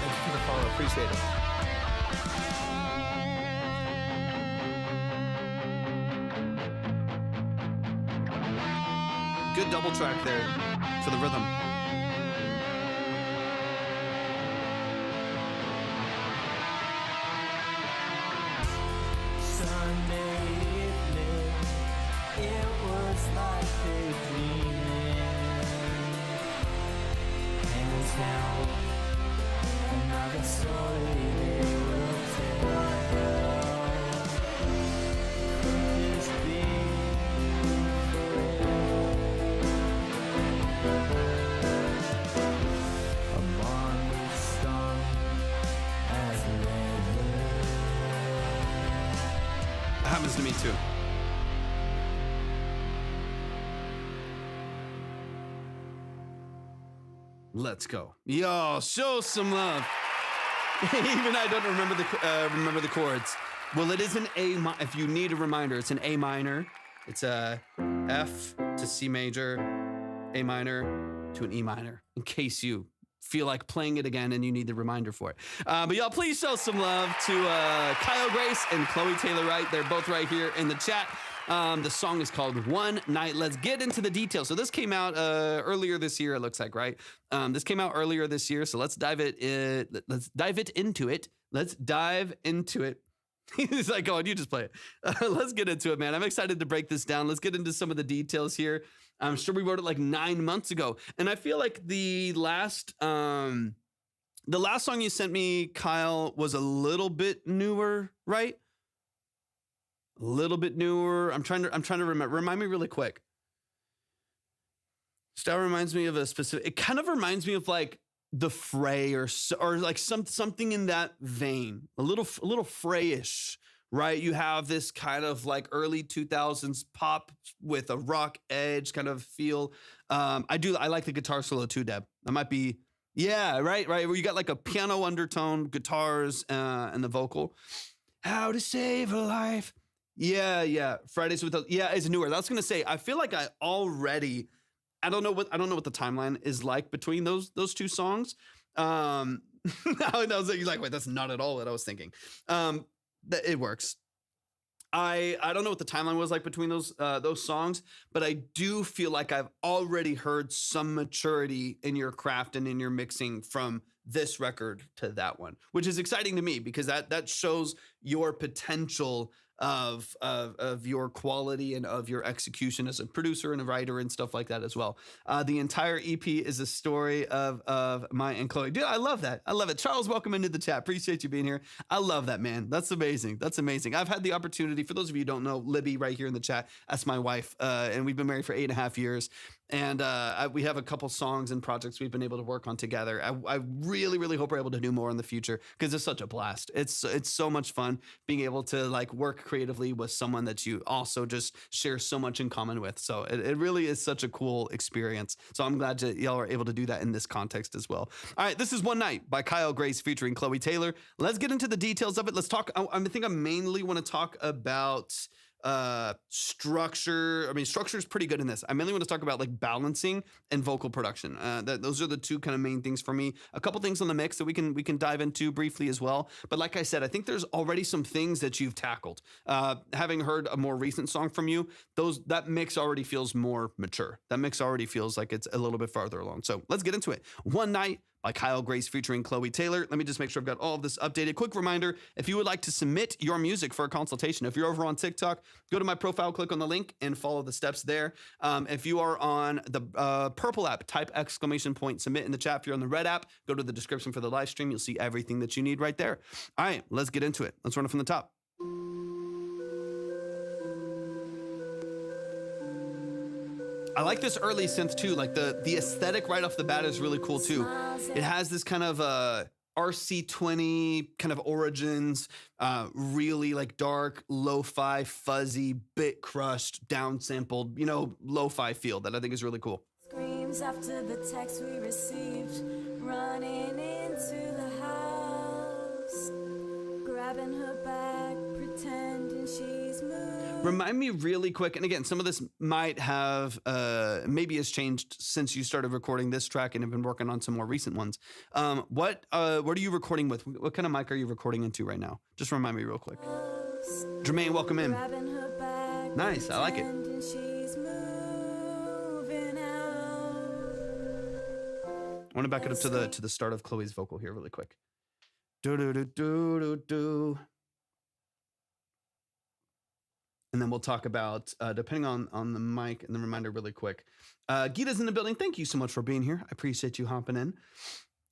Thank you for the follow. Appreciate it. Good double track there for the rhythm. Sunday evening, it was like a dreaming. Hands down, another story they will tell. Could this be a bond as strong as leather? Happens to me too. Let's go. Yo, show some love. Even I don't remember the chords. Well, it is an A. If you need a reminder, it's an A minor. It's a F to C major, A minor to an E minor. In case you feel like playing it again and you need the reminder for it. But y'all, please show some love to Kyle Grace and Chloe Taylor Wright. They're both right here in the chat. The song is called One Night. Let's get into the details. So this came out earlier this year, it looks like, right? This came out earlier this year, so let's dive into it. He's like, oh, you just play it. Let's get into it, man. I'm excited to break this down. Let's get into some of the details here. I'm sure we wrote it like 9 months ago. And I feel like the last song you sent me, Kyle, was a little bit newer, right? A little bit newer. I'm trying to remember. Remind me really quick. Style reminds me of a specific. It kind of reminds me of like The Fray or like something in that vein. A little Frayish, right? You have this kind of like early 2000s pop with a rock edge kind of feel. I like the guitar solo too, Deb. That might be. Yeah, right. Where you got like a piano undertone, guitars, and the vocal. How to Save a Life. Yeah. Fridays with it's newer. That's gonna say. I feel like I don't know what the timeline is like between those two songs. I was like, wait, that's not at all what I was thinking. It works. I don't know what the timeline was like between those songs, but I do feel like I've already heard some maturity in your craft and in your mixing from this record to that one, which is exciting to me because that shows your potential of your quality and of your execution as a producer and a writer and stuff like that as well. The entire EP is a story of Maya and Chloe. Dude, I love that. I love it. Charles, welcome into the chat. Appreciate you being here. I love that, man. That's amazing. I've had the opportunity, for those of you who don't know, Libby right here in the chat, that's my wife. And we've been married for 8.5 years. And we have a couple songs and projects we've been able to work on together. I really, really hope we're able to do more in the future because it's such a blast. It's so much fun being able to like work creatively with someone that you also just share so much in common with. So it really is such a cool experience. So I'm glad that y'all are able to do that in this context as well. All right, this is One Night by Kyle Grace featuring Chloe Taylor. Let's get into the details of it. Let's talk. I think I mainly want to talk about structure. I mean, structure is pretty good in this. I mainly want to talk about like balancing and vocal production. Those are the two kind of main things for me. A couple things on the mix that we can dive into briefly as well. But like I said, I think there's already some things that you've tackled. Having heard a more recent song from you, that mix already feels more mature. That mix already feels like it's a little bit farther along. So let's get into it. One Night by Kyle Grace featuring Chloe Taylor. Let me just make sure I've got all of this updated. Quick reminder, if you would like to submit your music for a consultation, if you're over on TikTok, go to my profile, click on the link, and follow the steps there. If you are on the purple app, type !submit in the chat. If you're on the red app, go to the description for the live stream. You'll see everything that you need right there. All right, let's get into it. Let's run it from the top. I like this early synth too. Like the aesthetic right off the bat is really cool too. It has this kind of RC20 kind of origins, really like dark, lo-fi, fuzzy, bit crushed, down-sampled, lo-fi feel that I think is really cool. Screams after the text we received, running into the house, grabbing her back, pretending she's moved. Remind me really quick, and again, some of this might have, maybe has changed since you started recording this track and have been working on some more recent ones. What are you recording with? What kind of mic are you recording into right now? Just remind me real quick. Jermaine, welcome in. Nice, I like it. I want to back it up to the start of Chloe's vocal here really quick. Do do do do do do. And then we'll talk about, depending on the mic and the reminder really quick. Gita's in the building. Thank you so much for being here. I appreciate you hopping in.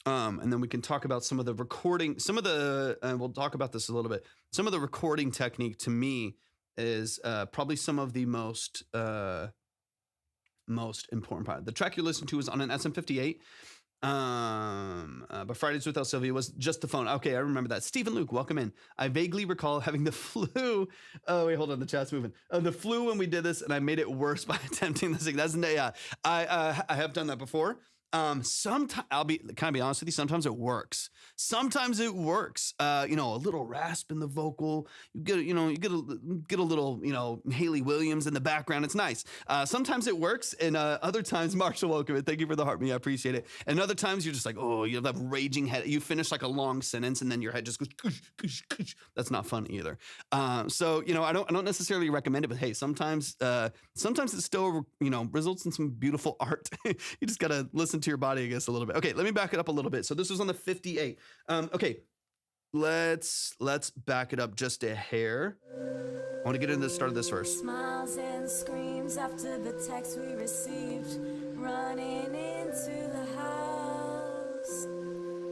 And then we can talk about some of the recording, we'll talk about this a little bit. Some of the recording technique to me is probably some of the most important part. The track you're listening to is on an SM58. But Fridays with El Sylvia was just the phone. Okay, I remember that. Stephen Luke, welcome in. I vaguely recall having the flu. Oh, wait, hold on. The chat's moving. The flu when we did this, and I made it worse by attempting this thing. I have done that before. Sometimes can I be honest with you? Sometimes it works. Sometimes it works. A little rasp in the vocal. You get a little, Haley Williams in the background. It's nice. Sometimes it works, and other times, Marshall, welcome. Thank you for the heart, me. I appreciate it. And other times you're just like, oh, you have that raging head. You finish like a long sentence, and then your head just goes. Kush, kush, kush. That's not fun either. I don't necessarily recommend it, but hey, sometimes it still results in some beautiful art. You just gotta listen to your body, I guess, a little bit. Okay, let me back it up a little bit. So this was on the 58. Okay, let's back it up just a hair. I want to get into the start of this verse. Smiles and screams after the text we received, running into the house,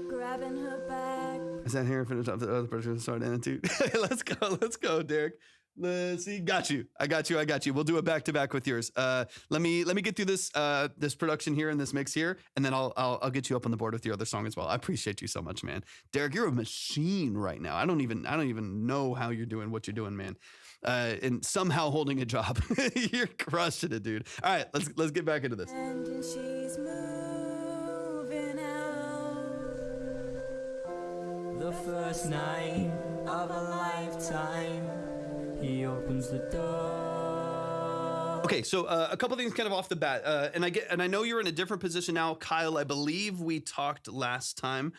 grabbing her back. Is that hair finished off the other person start attitude? Let's go, Derek. Let's see. Got you. I got you. We'll do a back to back with yours. Let me get through this production here and this mix here, and then I'll get you up on the board with your other song as well. I appreciate you so much, man. Derek, you're a machine right now. I don't even know how you're doing what you're doing, man. And somehow holding a job. You're crushing it, dude. All right, let's get back into this. And she's moving out. The first night of a lifetime, he opens the door. Okay, so a couple things kind of off the bat, and I know you're in a different position now, Kyle. I believe we talked last time.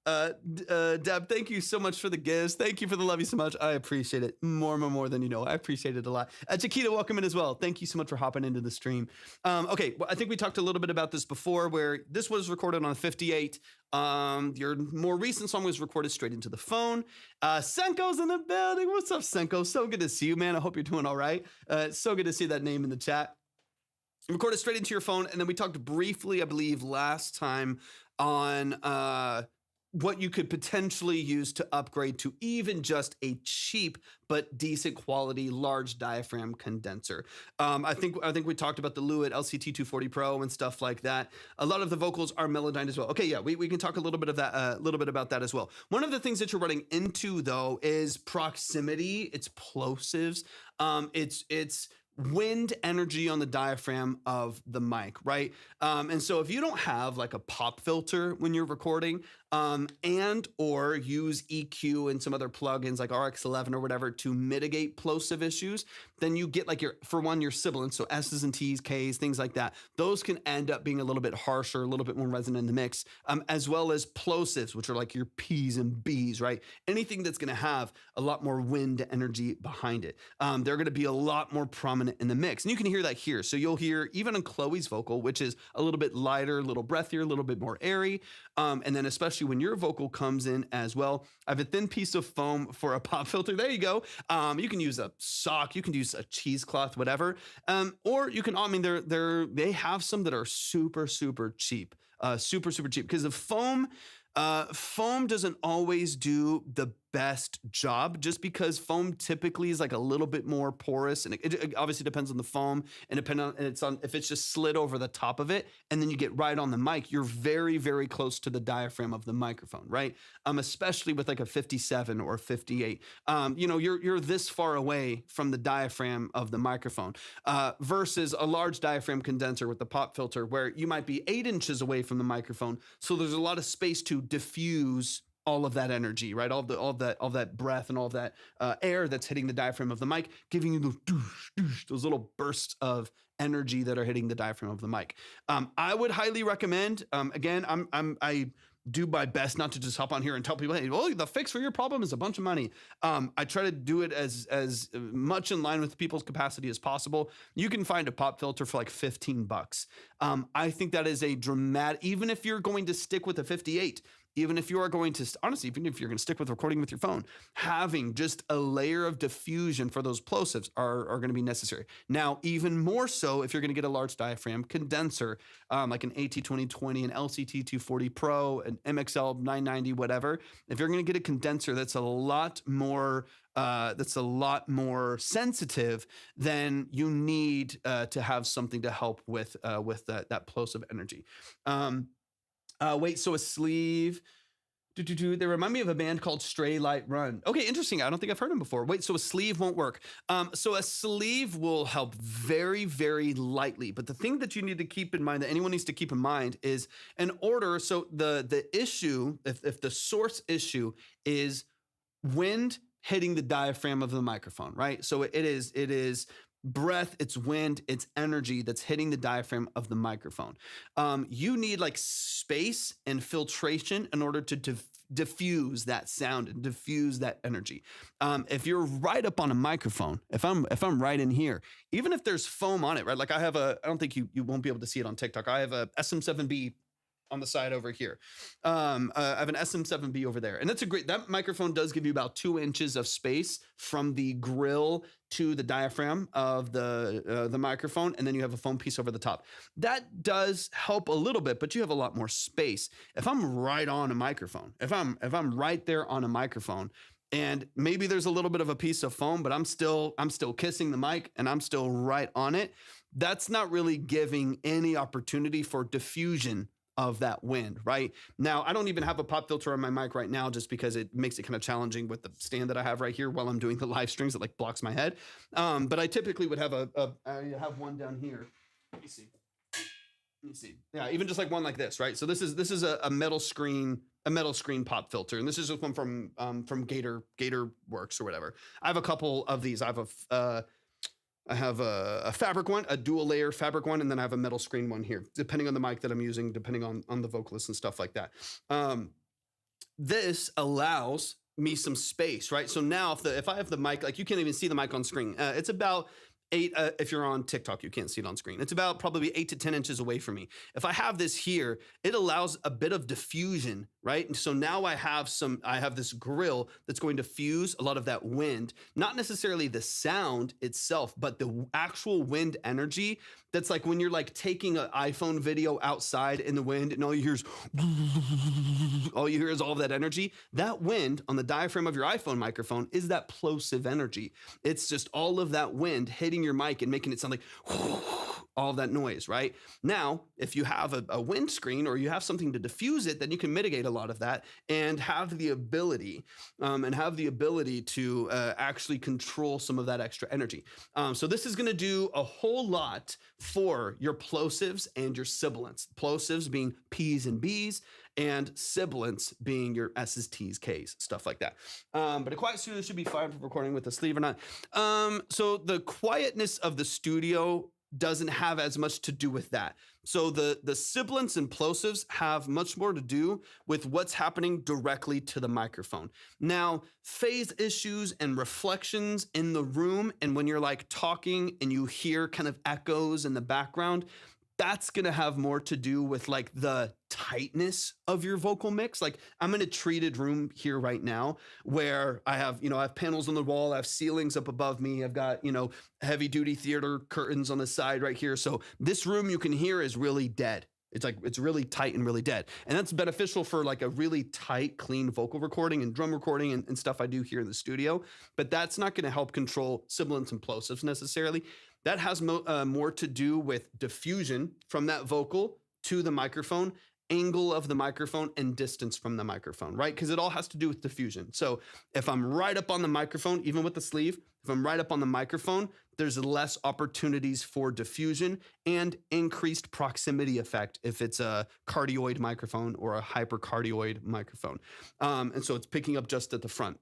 Deb, thank you so much for the gifts. Thank you for the love you so much. I appreciate it more than you know. I appreciate it a lot. Chiquita, welcome in as well. Thank you so much for hopping into the stream. Okay, well, I think we talked a little bit about this before, where this was recorded on 58. Your more recent song was recorded straight into the phone. Senko's in the building. What's up, Senko? So good to see you, man. I hope you're doing all right. So good to see that name in the chat. Recorded straight into your phone, and then we talked briefly, I believe, last time on what you could potentially use to upgrade to even just a cheap but decent quality large diaphragm condenser. I think we talked about the Lewitt LCT 240 Pro and stuff like that. A lot of the vocals are melodined as well. Okay, yeah, we can talk a little bit about that as well. One of the things that you're running into though is proximity. It's plosives. It's wind energy on the diaphragm of the mic, right? And so if you don't have like a pop filter when you're recording, and or use EQ and some other plugins like RX11 or whatever to mitigate plosive issues, then you get like your sibilants, so S's and T's, K's, things like that. Those can end up being a little bit harsher, a little bit more resonant in the mix, as well as plosives, which are like your P's and B's, right? Anything that's gonna have a lot more wind energy behind it. They're gonna be a lot more prominent in the mix. And you can hear that here. So you'll hear even on Chloe's vocal, which is a little bit lighter, a little breathier, a little bit more airy. And then especially when your vocal comes in as well, I have a thin piece of foam for a pop filter. There you go. You can use a sock, you can use a cheesecloth, whatever. Or you can, they have some that are super, super cheap. Super cheap, because the foam doesn't always do the best job, just because foam typically is like a little bit more porous, and it obviously depends on the foam and if it's just slid over the top of it and then you get right on the mic, you're very, very close to the diaphragm of the microphone, right? Especially with like a 57 or 58, you're this far away from the diaphragm of the microphone, versus a large diaphragm condenser with the pop filter where you might be 8 inches away from the microphone, so there's a lot of space to diffuse all of that energy, right? All that breath and all that air that's hitting the diaphragm of the mic, giving you those little bursts of energy that are hitting the diaphragm of the mic. I would highly recommend. Again, do my best not to just hop on here and tell people, hey, well, the fix for your problem is a bunch of money. I try to do it as much in line with people's capacity as possible. You can find a pop filter for like $15. I think that is a dramatic, even if you're going to stick with a 58, even if you are going to, honestly, even if you're going to stick with recording with your phone, having just a layer of diffusion for those plosives are going to be necessary. Now, even more so if you're going to get a large diaphragm condenser, like an AT2020, an LCT240 Pro, an MXL 990, whatever. If you're going to get a condenser that's a lot more sensitive, then you need to have something to help with that plosive energy. Wait, so a sleeve. They remind me of a band called Stray Light Run. Okay, interesting. I don't think I've heard them before. Wait, so a sleeve won't work. So a sleeve will help very, very lightly. But the thing that you need to keep in mind, that anyone needs to keep in mind, is in order. So the issue, if the source issue is wind hitting the diaphragm of the microphone, right? So it is breath, it's wind, it's energy that's hitting the diaphragm of the microphone. You need like space and filtration in order to diffuse that sound and diffuse that energy. If you're right up on a microphone, if I'm right in here, even if there's foam on it, right? Like I don't think you won't be able to see it on TikTok. I have a SM7B on the side over here. I have an SM7B over there. And that microphone does give you about 2 inches of space from the grill to the diaphragm of the microphone. And then you have a foam piece over the top. That does help a little bit, but you have a lot more space. If I'm right on a microphone, if I'm right there on a microphone, and maybe there's a little bit of a piece of foam, but I'm still kissing the mic and I'm still right on it, that's not really giving any opportunity for diffusion of that wind, right? Now, I don't even have a pop filter on my mic right now just because it makes it kind of challenging with the stand that I have right here while I'm doing the live strings. It like blocks my head. But I typically would have I have one down here. Let me see. Yeah, even just like one like this, right? So this is a metal screen pop filter, and this is just one from Gator Works or whatever. I have a couple of these. I have a fabric one, a dual layer fabric one, and then I have a metal screen one here, depending on the mic that I'm using, depending on the vocalist and stuff like that. This allows me some space, right? So now if I have the mic, like you can't even see the mic on screen. It's about 8, if you're on TikTok, you can't see it on screen. It's about probably 8 to 10 inches away from me. If I have this here, it allows a bit of diffusion, right? And so now I have this grill that's going to fuse a lot of that wind, not necessarily the sound itself, but the actual wind energy. That's like when you're like taking an iPhone video outside in the wind and all you hear is all of that energy. That wind on the diaphragm of your iPhone microphone is that plosive energy. It's just all of that wind hitting your mic and making it sound like all of that noise, right? Now, if you have a windscreen or you have something to diffuse it, then you can mitigate a lot of that and have the ability to actually control some of that extra energy. So this is going to do a whole lot for your plosives and your sibilants. Plosives being P's and B's, and sibilants being your S's, T's, K's, stuff like that. But a quiet studio should be fine for recording with a sleeve or not. So the quietness of the studio doesn't have as much to do with that. So the sibilants and plosives have much more to do with what's happening directly to the microphone. Now, phase issues and reflections in the room, and when you're like talking and you hear kind of echoes in the background, that's going to have more to do with like the tightness of your vocal mix. Like I'm in a treated room here right now where I have panels on the wall, I have ceilings up above me. I've got, heavy duty theater curtains on the side right here. So this room you can hear is really dead. It's really tight and really dead. And that's beneficial for like a really tight, clean vocal recording and drum recording and stuff I do here in the studio. But that's not going to help control sibilants and plosives necessarily. That has more to do with diffusion from that vocal to the microphone, angle of the microphone, and distance from the microphone, right? Because it all has to do with diffusion. So if I'm right up on the microphone, even with the sleeve, if I'm right up on the microphone, there's less opportunities for diffusion and increased proximity effect if it's a cardioid microphone or a hypercardioid microphone. And so it's picking up just at the front.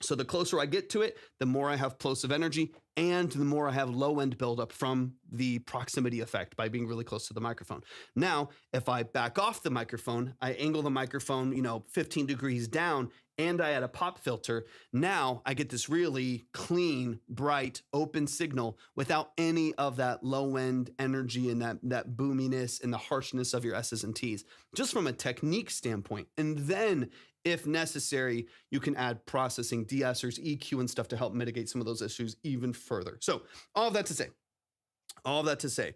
So the closer I get to it, the more I have plosive energy and the more I have low end buildup from the proximity effect by being really close to the microphone. Now, if I back off the microphone, I angle the microphone, 15 degrees down, and I add a pop filter, now I get this really clean, bright, open signal without any of that low end energy and that boominess and the harshness of your S's and T's, just from a technique standpoint. And then if necessary, you can add processing, de-essers, EQ and stuff to help mitigate some of those issues even further. So all of that to say,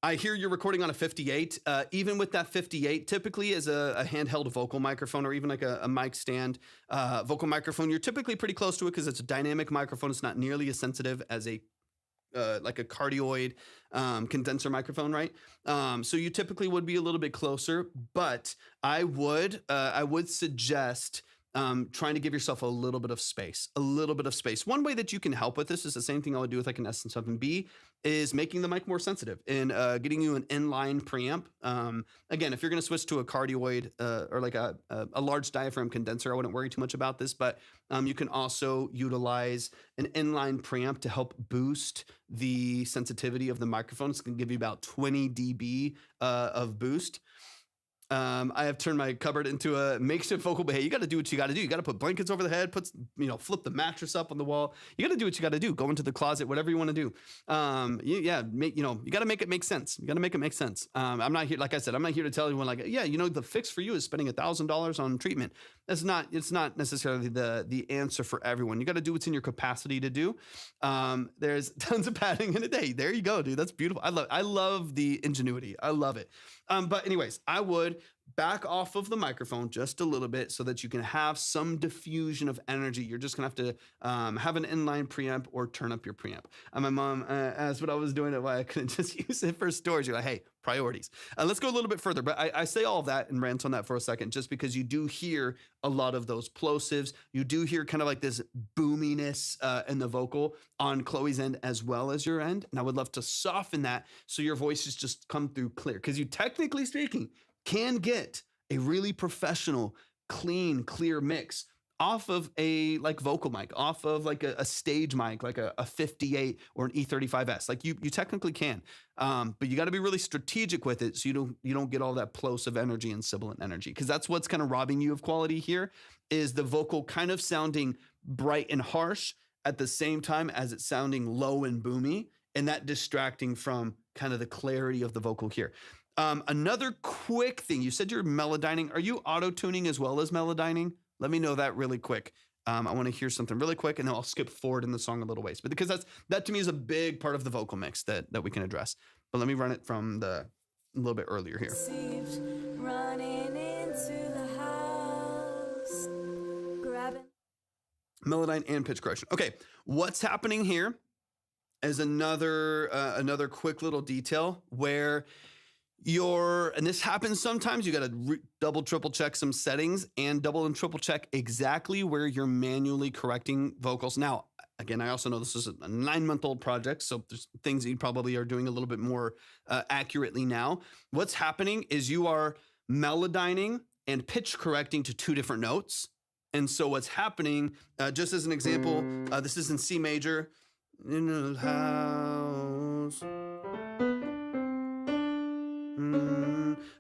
I hear you're recording on a 58. Even with that 58, typically as a handheld vocal microphone or even like a mic stand vocal microphone, you're typically pretty close to it because it's a dynamic microphone. It's not nearly as sensitive as like a cardioid condenser microphone, right? So you typically would be a little bit closer, but I would suggest trying to give yourself a little bit of space. One way that you can help with this is the same thing I would do with like an S7B is making the mic more sensitive and getting you an inline preamp. Again, if you're going to switch to a cardioid or like a large diaphragm condenser, I wouldn't worry too much about this, but you can also utilize an inline preamp to help boost the sensitivity of the microphone. It's going to give you about 20 dB of boost. I have turned my cupboard into a makeshift vocal, but hey, you got to do what you got to do. You got to put blankets over the head, flip the mattress up on the wall. You got to do what you got to do. Go into the closet, whatever you want to do. You got to make it make sense. You got to make it make sense. I'm not here, like I said, I'm not here to tell anyone like, the fix for you is spending $1,000 on treatment. It's not necessarily the answer for everyone. You got to do what's in your capacity to do. There's tons of padding in a day. There you go, dude. That's beautiful. I love the ingenuity. I love it. But anyways, I would back off of the microphone just a little bit so that you can have some diffusion of energy. You're just gonna have to have an inline preamp or turn up your preamp. My mom asked what I was doing and why I couldn't just use it for storage. You're like, hey, priorities. Let's go a little bit further, but I say all of that and rant on that for a second, just because you do hear a lot of those plosives. You do hear kind of like this boominess in the vocal on Chloe's end as well as your end. And I would love to soften that so your voices just come through clear, because you technically speaking can get a really professional, clean, clear mix off of a like vocal mic, off of like a stage mic, like a 58 or an E35S. Like you technically can, but you got to be really strategic with it so you don't get all that plosive energy and sibilant energy, because that's what's kind of robbing you of quality here, is the vocal kind of sounding bright and harsh at the same time as it's sounding low and boomy, and that distracting from kind of the clarity of the vocal here. Another quick thing, you said you're melodyning. Are you auto-tuning as well as melodyning? Let me know that really quick. I want to hear something really quick, and then I'll skip forward in the song a little ways. But because that to me is a big part of the vocal mix that we can address. But let me run it from a little bit earlier here. Running into the house, grabbing. Melodyne and pitch correction. Okay, what's happening here is another quick little detail where and this happens sometimes, you got to double, triple check some settings and double and triple check exactly where you're manually correcting vocals. Now, again, I also know this is a 9-month-old project, so there's things that you probably are doing a little bit more accurately now. What's happening is you are melodyning and pitch correcting to 2 different notes. And so what's happening, just as an example, this is in C major, in the house.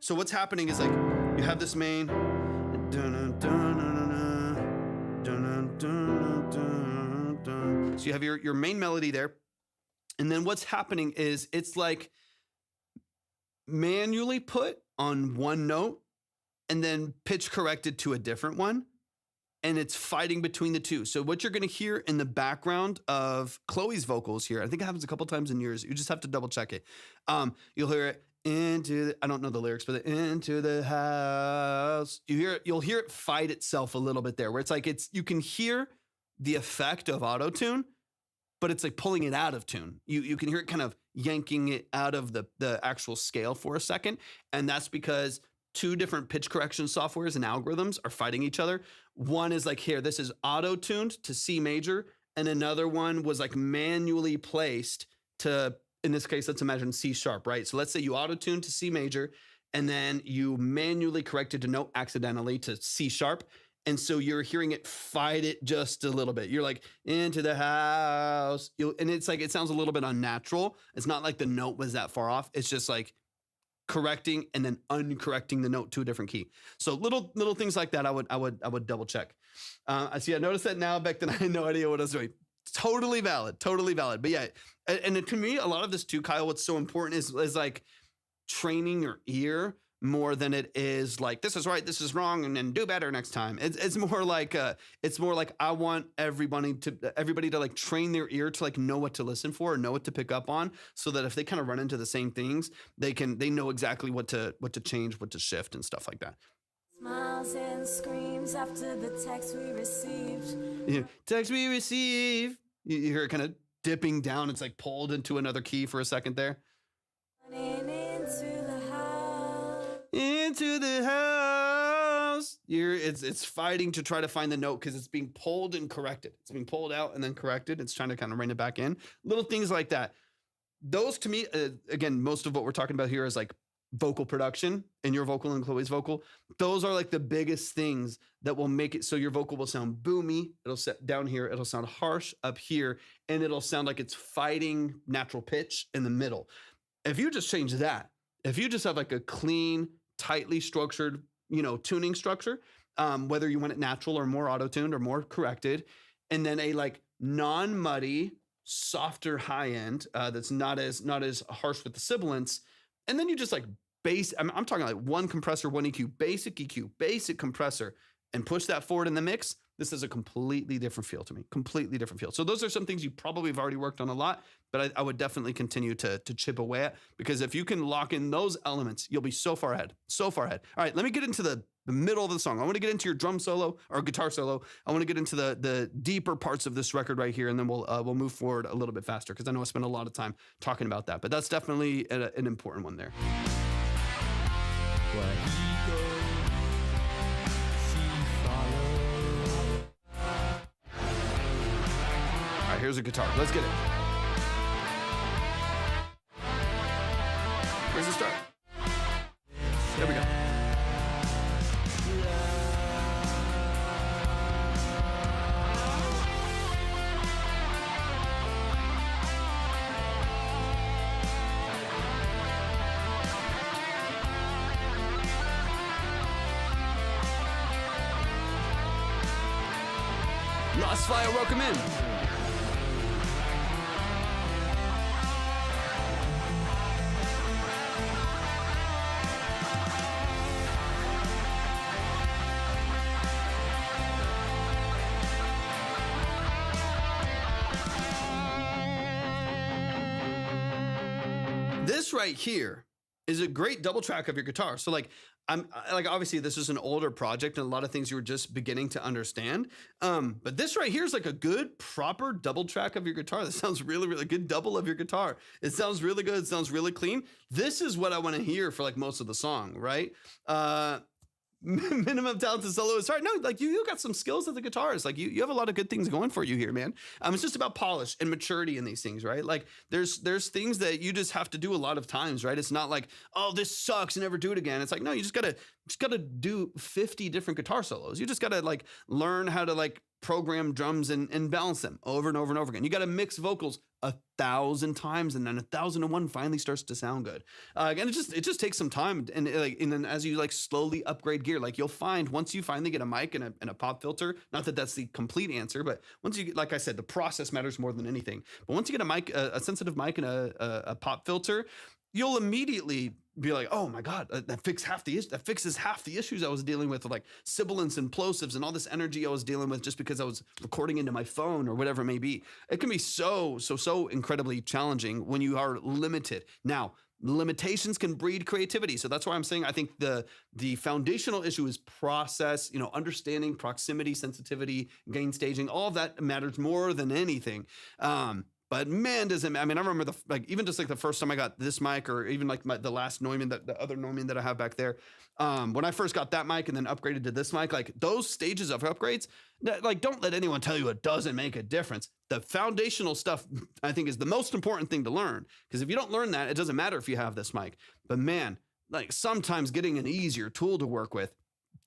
So what's happening is like you have this main, so you have your main melody there, and then what's happening is it's like manually put on one note and then pitch corrected to a different one, and it's fighting between the two. So what you're going to hear in the background of Chloe's vocals here, I think it happens a couple times in yours, you just have to double check it. You'll hear it I don't know the lyrics, but into the house. You'll hear it fight itself a little bit there, where it's like you can hear the effect of auto-tune, but it's like pulling it out of tune. You can hear it kind of yanking it out of the actual scale for a second. And that's because 2 different pitch correction softwares and algorithms are fighting each other. One is like, here, this is auto-tuned to C major, and another one was like manually placed to, in this case, let's imagine C sharp, right? So let's say you auto-tuned to C major, and then you manually corrected a note accidentally to C sharp, And so you're hearing it fight it just a little bit. You're like, into the house. And it's like, it sounds a little bit unnatural. It's not like the note was that far off. It's just like correcting and then uncorrecting the note to a different key. So little things like that, I would double check. I noticed that now. Back then I had no idea what I was doing. Totally valid. But yeah, and to me, a lot of this too, Kyle, what's so important is like training your ear more than it is like, this is right, this is wrong, and then do better next time. It's more like I want everybody to like train their ear to like know what to listen for and know what to pick up on, so that if they kind of run into the same things, they know exactly what to change, what to shift, and stuff like that. Smiles and screams after the text we received. Yeah, text we receive. You hear it kind of dipping down. It's like pulled into another key for a second there. Running into the house. Into the house. It's fighting to try to find the note because it's being pulled and corrected. It's being pulled out and then corrected. It's trying to kind of rein it back in. Little things like that. Those to me, again, most of what we're talking about here is like vocal production and your vocal and Chloe's vocal. Those are like the biggest things that will make it so your vocal will sound boomy. It'll set down here. It'll sound harsh up here, and it'll sound like it's fighting natural pitch in the middle. If you just change that, if you just have like a clean, tightly structured, tuning structure, whether you want it natural or more auto-tuned or more corrected, and then a like non-muddy, softer high end that's not as harsh with the sibilants. And then you just like I'm talking like one compressor, one EQ, basic compressor, and push that forward in the mix. This is a completely different feel to me, completely different feel. So those are some things you probably have already worked on a lot, but I would definitely continue to chip away at, because if you can lock in those elements, you'll be so far ahead. All right, let me get into the middle of the song. I want to get into your drum solo or guitar solo. I want to get into the deeper parts of this record right here, and then we'll move forward a little bit faster, because I know I spent a lot of time talking about that, but that's definitely an important one there. Where he goes, she follows. All right, here's a guitar. Let's get it. Where's the start? There we go. Lost Fire, welcome in. This right here is a great double track of your guitar. So like, obviously this is an older project and a lot of things you were just beginning to understand. But this right here is like a good, proper double track of your guitar. That sounds really, really good. Double of your guitar. It sounds really good. It sounds really clean. This is what I want to hear for like most of the song, right? Minimum talented soloist. Right? No, like you got some skills at the guitarist. Like you have a lot of good things going for you here, man. It's just about polish and maturity in these things, right? Like there's things that you just have to do a lot of times, right? It's not like, oh, this sucks, never do it again. It's like, no, you just gotta do 50 different guitar solos. You just gotta like learn how to like program drums and balance them over and over and over again. You got to mix vocals 1,000 times, and then 1,001 finally starts to sound good. And it just takes some time, and then as you like slowly upgrade gear, like you'll find once you finally get a mic and a pop filter. Not that that's the complete answer, but once you get, like I said, the process matters more than anything. But once you get a mic, a sensitive mic, and a pop filter, you'll immediately be like, oh my God, that fixes half the issues I was dealing with like sibilants and plosives and all this energy I was dealing with just because I was recording into my phone or whatever it may be. It can be so incredibly challenging when you are limited. Now, limitations can breed creativity. So that's why I'm saying I think the foundational issue is process, understanding, proximity, sensitivity, gain staging, all of that matters more than anything. But man, I remember even just like the first time I got this mic, or even like the last Neumann, the other Neumann that I have back there. When I first got that mic and then upgraded to this mic, like those stages of upgrades, like don't let anyone tell you it doesn't make a difference. The foundational stuff, I think, is the most important thing to learn. Because if you don't learn that, it doesn't matter if you have this mic. But man, like sometimes getting an easier tool to work with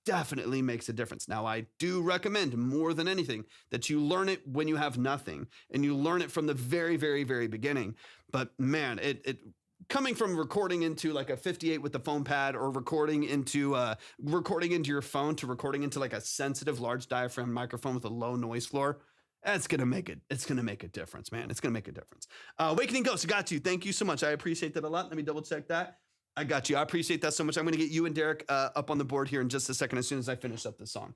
definitely makes a difference. Now, I do recommend more than anything that you learn it when you have nothing and you learn it from the very, very, very beginning. But man, it coming from recording into like a 58 with the foam pad or recording into your phone to recording into like a sensitive large diaphragm microphone with a low noise floor, it's gonna make it. It's gonna make a difference, man. It's gonna make a difference. Awakening Ghost, I got you. Thank you so much. I appreciate that a lot. Let me double check that. I got you. I appreciate that so much. I'm gonna get you and Derek up on the board here in just a second as soon as I finish up this song.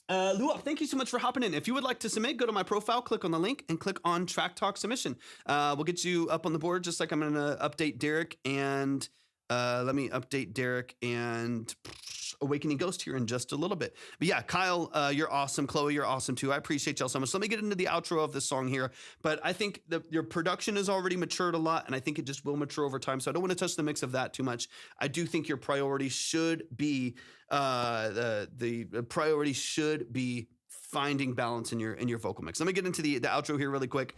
Luop, thank you so much for hopping in. If you would like to submit, go to my profile, click on the link, and click on Track Talk Submission. We'll get you up on the board, just like I'm going to update Derek and let me update Derek and Awakening Ghost here in just a little bit. But yeah, Kyle, you're awesome. Chloe, you're awesome too. I appreciate y'all so much. Let me get into the outro of this song here. But I think your production has already matured a lot, and I think it just will mature over time. So I don't want to touch the mix of that too much. I do think your priority should be the priority should be finding balance in your vocal mix. Let me get into the outro here really quick.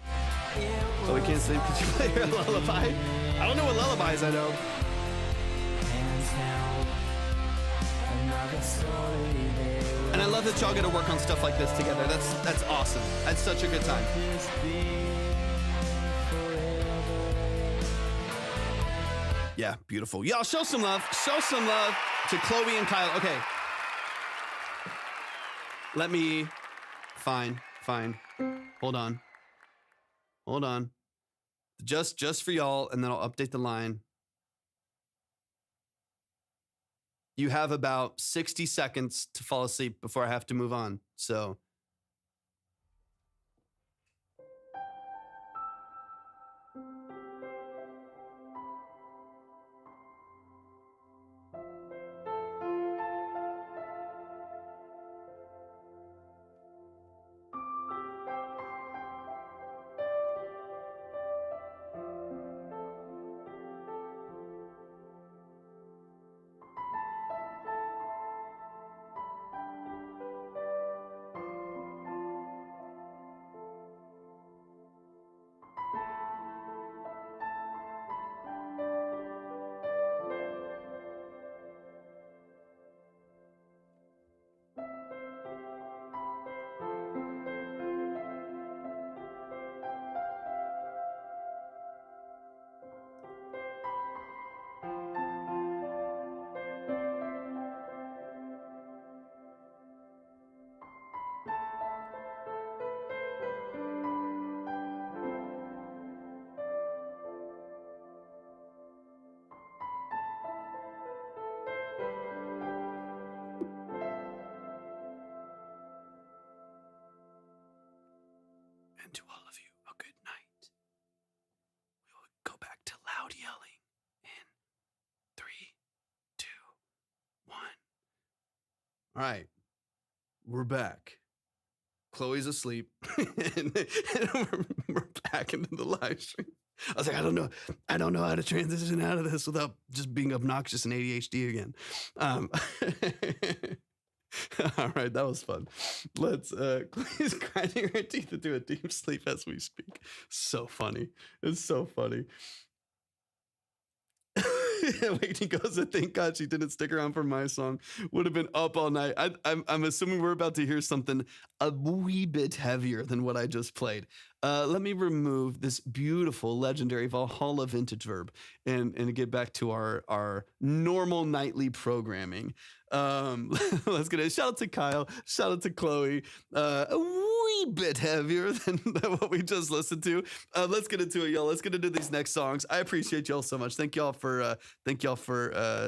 So we can't sleep. Could you play your lullaby? I don't know what lullabies I know. And I love that y'all get to work on stuff like this together. That's awesome. That's such a good time. Yeah, beautiful. Y'all show some love. Show some love to Chloe and Kyle. Okay. Let me, fine. Hold on. Just for y'all, and then I'll update the line. You have about 60 seconds to fall asleep before I have to move on. So. And to all of you, a good night. We will go back to loud yelling in 3, 2, 1. All right, we're back. Chloe's asleep, and we're back into the live stream. I was like, I don't know how to transition out of this without just being obnoxious and ADHD again. All right, that was fun. Let's Chloe's grinding her teeth into a deep sleep as we speak. So funny. It's so funny. Awakening Ghost, thank God she didn't stick around for my song. Would have been up all night. I'm assuming we're about to hear something a wee bit heavier than what I just played. Let me remove this beautiful, legendary Valhalla vintage verb and get back to our normal nightly programming. Let's get it. Shout out to Kyle. Shout out to Chloe. A wee bit heavier than what we just listened to. Let's get into it, y'all. Let's get into these next songs. I appreciate y'all so much. Thank y'all for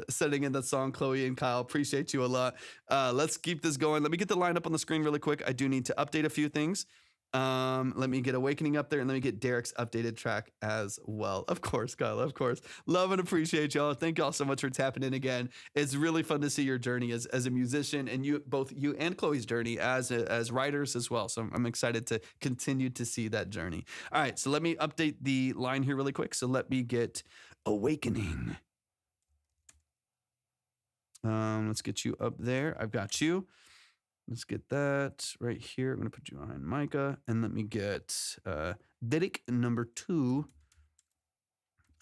sending in that song, Chloe and Kyle. Appreciate you a lot. Let's keep this going. Let me get the line up on the screen really quick. I do need to update a few things. Let me get Awakening up there, and let me get Derek's updated track as well. Of course, Kyle, of course. Love and appreciate y'all. Thank y'all so much for tapping in again. It's really fun to see your journey as a musician, and both you and Chloe's journey as writers as well. So I'm excited to continue to see that journey. All right, so let me update the line here really quick. So let me get Awakening. Let's get you up there. I've got you. Let's get that right here. I'm going to put you behind Micah, and let me get Derek number 2.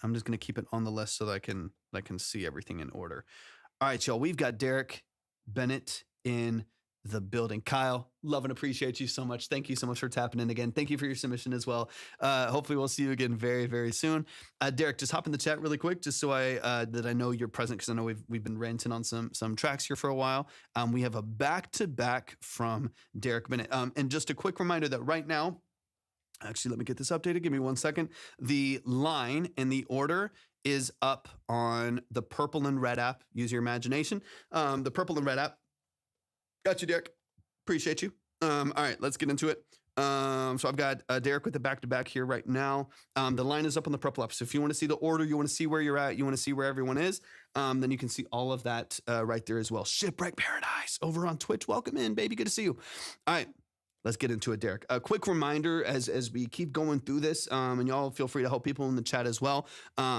I'm just going to keep it on the list so that I can see everything in order. All right, y'all. We've got Derek Bennett in the building. Kyle, love and appreciate you so much. Thank you so much for tapping in again. Thank you for your submission as well. Hopefully we'll see you again very, very soon. Derek, just hop in the chat really quick, just so that I know you're present, because I know we've been ranting on some tracks here for a while. We have a back-to-back from Derek Bennett. And just a quick reminder that right now, actually, let me get this updated. Give me 1 second. The line and the order is up on the purple and red app. Use your imagination. The purple and red app. Got you, Derek. Appreciate you. All right, let's get into it. So I've got Derek with the back-to-back here right now. The line is up on the purple app. So if you want to see the order, you want to see where you're at, you want to see where everyone is, then you can see all of that right there as well. Shipwreck Paradise over on Twitch. Welcome in, baby. Good to see you. All right. Let's get into it, Derek. A quick reminder as we keep going through this, and y'all feel free to help people in the chat as well.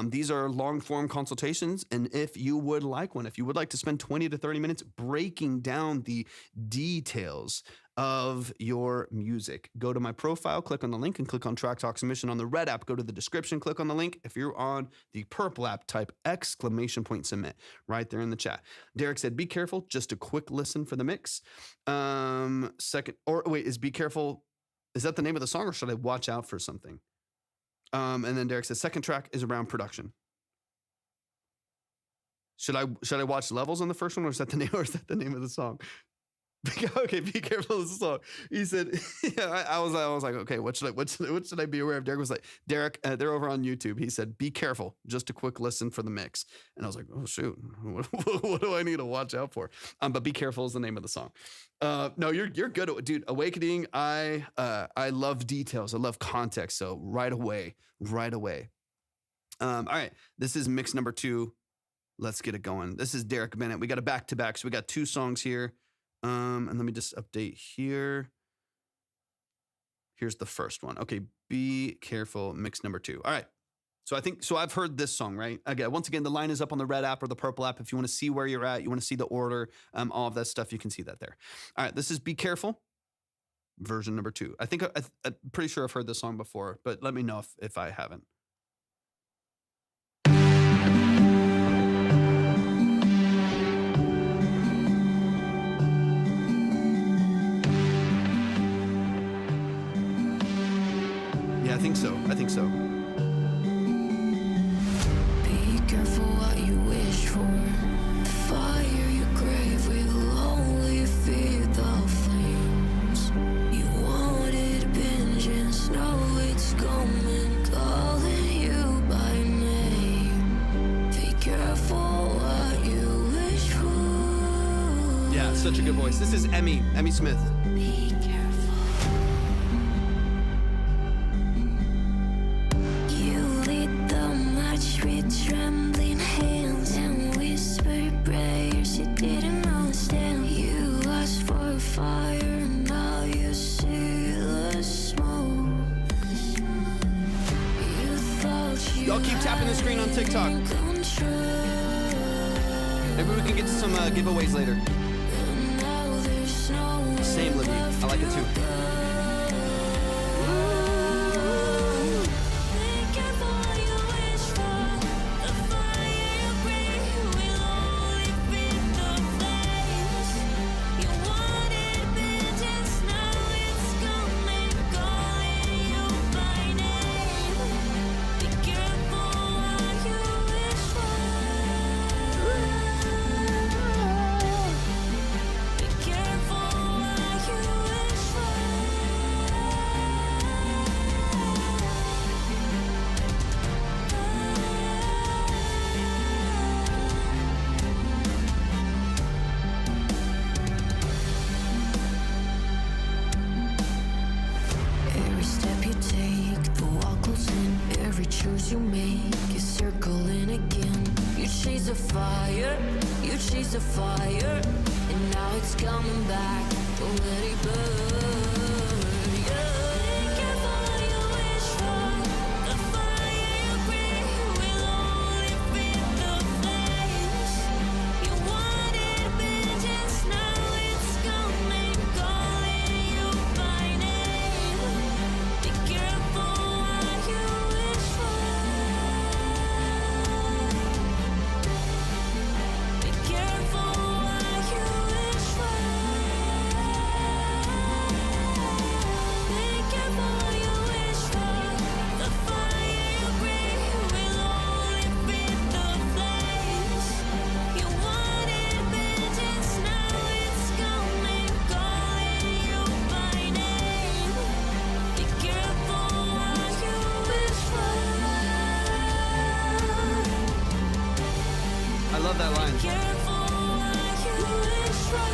These are long-form consultations, and if you would like one, if you would like to spend 20 to 30 minutes breaking down the details of your music, go to my profile, click on the link, and click on Track Talk Submission. On the red app, go to the description, click on the link. If you're on the purple app, type !submit right there in the chat. Derek said, be careful, just a quick listen for the mix. Is be careful, is that the name of the song, or should I watch out for something? And then Derek says, second track is around production. Should I watch levels on the first one, or is that the name of the song? Okay, be careful of the song. He said, yeah, I was like, okay, what should I be aware of? Derek was like, Derek, they're over on YouTube. He said, be careful, just a quick listen for the mix. And I was like, oh shoot, what do I need to watch out for? But be careful is the name of the song. No, you're good at it, dude. Awakening, I love details. I love context. So right away. All right, this is mix number 2. Let's get it going. This is Derek Bennett. We got a back-to-back, so we got 2 songs here. And let me just update here. Here's the first one. Okay, be careful, mix number 2. All right. So I've heard this song, right? Again, once again, the line is up on the red app or the purple app. If you want to see where you're at, you want to see the order, all of that stuff, you can see that there. All right, this is Be Careful, version number 2. I think I'm pretty sure I've heard this song before, but let me know if I haven't. I think so. Be careful what you wish for. Fire your grave will only feed the flames. You wanted vengeance, now it's coming, calling you by name. Be careful what you wish for. Yeah, such a good voice. This is Emmy Smith. Be careful. With trembling hands and whispered prayers you didn't understand. You asked for fire, now you see the smoke. You thought you Y'all keep tapping the screen on TikTok. Maybe we can get to some giveaways later. Same, Libby. I like it too. You make it circling again. You chase a fire, and now it's coming back. Don't let it burn. Yeah. Be careful what you wish for. The fire you breathe will only feed the flames. You wanted vengeance, now it's coming, calling you by name. Be careful what you wish for. Be careful what you wish for. Careful what you wish for.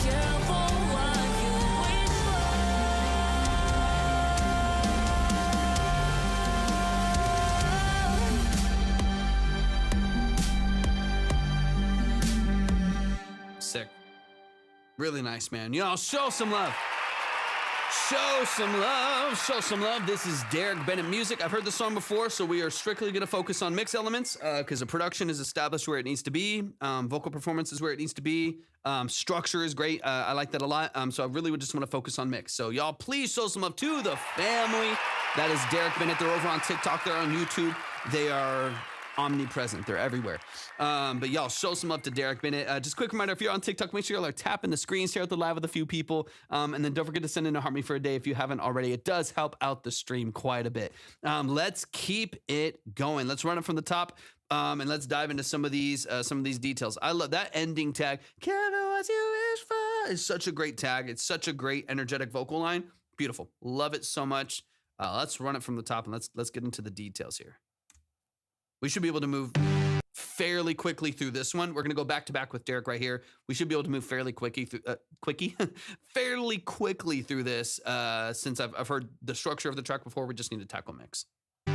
Careful what you wish Sick. Really nice, man. Y'all show some love. Show some love. Show some love. This is Derek Bennett Music. I've heard the song before, so we are strictly going to focus on mix elements because the production is established where it needs to be. Vocal performance is where it needs to be. Structure is great. I like that a lot. So I really would just want to focus on mix. So y'all, please show some love to the family. That is Derek Bennett. They're over on TikTok. They're on YouTube. They are omnipresent. They're everywhere. But y'all show some love to Derek Bennett. Just a quick reminder, if you're on TikTok, make sure y'all are tapping the screen, share out the live with a few people. And then don't forget to send in a heart me for a day if you haven't already. It does help out the stream quite a bit. Let's keep it going. Let's run it from the top. And let's dive into some of these details. I love that ending tag. Careful what you wish for. It's such a great tag. It's such a great energetic vocal line. Beautiful. Love it so much. Let's run it from the top and let's get into the details here. We should be able to move fairly quickly through this one. We're going to go back to back with Derek right here. We should be able to move fairly quickly through fairly quickly through this since I've heard the structure of the track before. We just need to tackle mix. I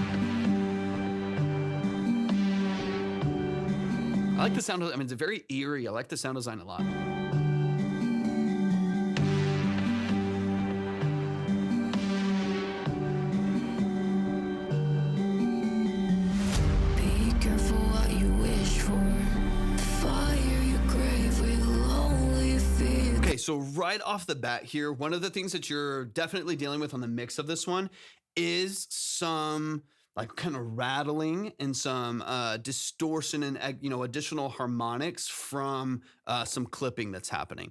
like the sound. I mean, it's very eerie. I like the sound design a lot. Okay, so right off the bat here, one of the things that you're definitely dealing with on the mix of this one is some like kind of rattling and some distortion and additional harmonics from some clipping that's happening.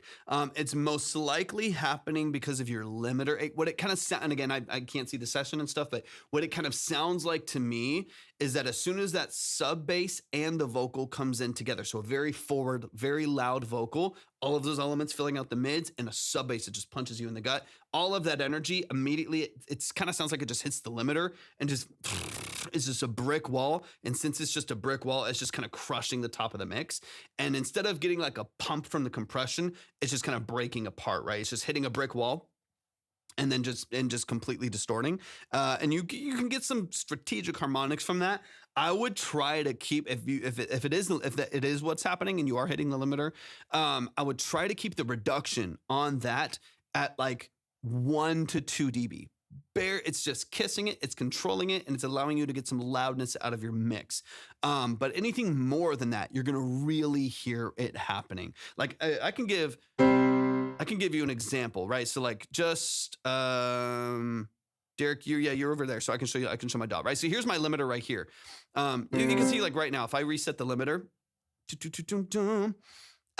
It's most likely happening because of your limiter. What it kind of sounds, and again, I can't see the session and stuff, but what it kind of sounds like to me is that as soon as that sub bass and the vocal comes in together, so a very forward, very loud vocal, all of those elements filling out the mids, and a sub bass that just punches you in the gut, all of that energy immediately, it's kind of sounds like it just hits the limiter and just it's just a brick wall. And since it's just a brick wall, it's just kind of crushing the top of the mix. And instead of getting like a pump from the compression, it's just kind of breaking apart, right? It's just hitting a brick wall. And then just completely distorting, and you can get some strategic harmonics from that. I would try to keep if it is what's happening and you are hitting the limiter. I would try to keep the reduction on that at like 1 to 2 dB. It's just kissing it, it's controlling it, and it's allowing you to get some loudness out of your mix. But anything more than that, you're gonna really hear it happening. Like I can give you an example, right? So like just Derek, you're over there, so I can show my dot, right? So here's my limiter right here. You can see like right now, if I reset the limiter,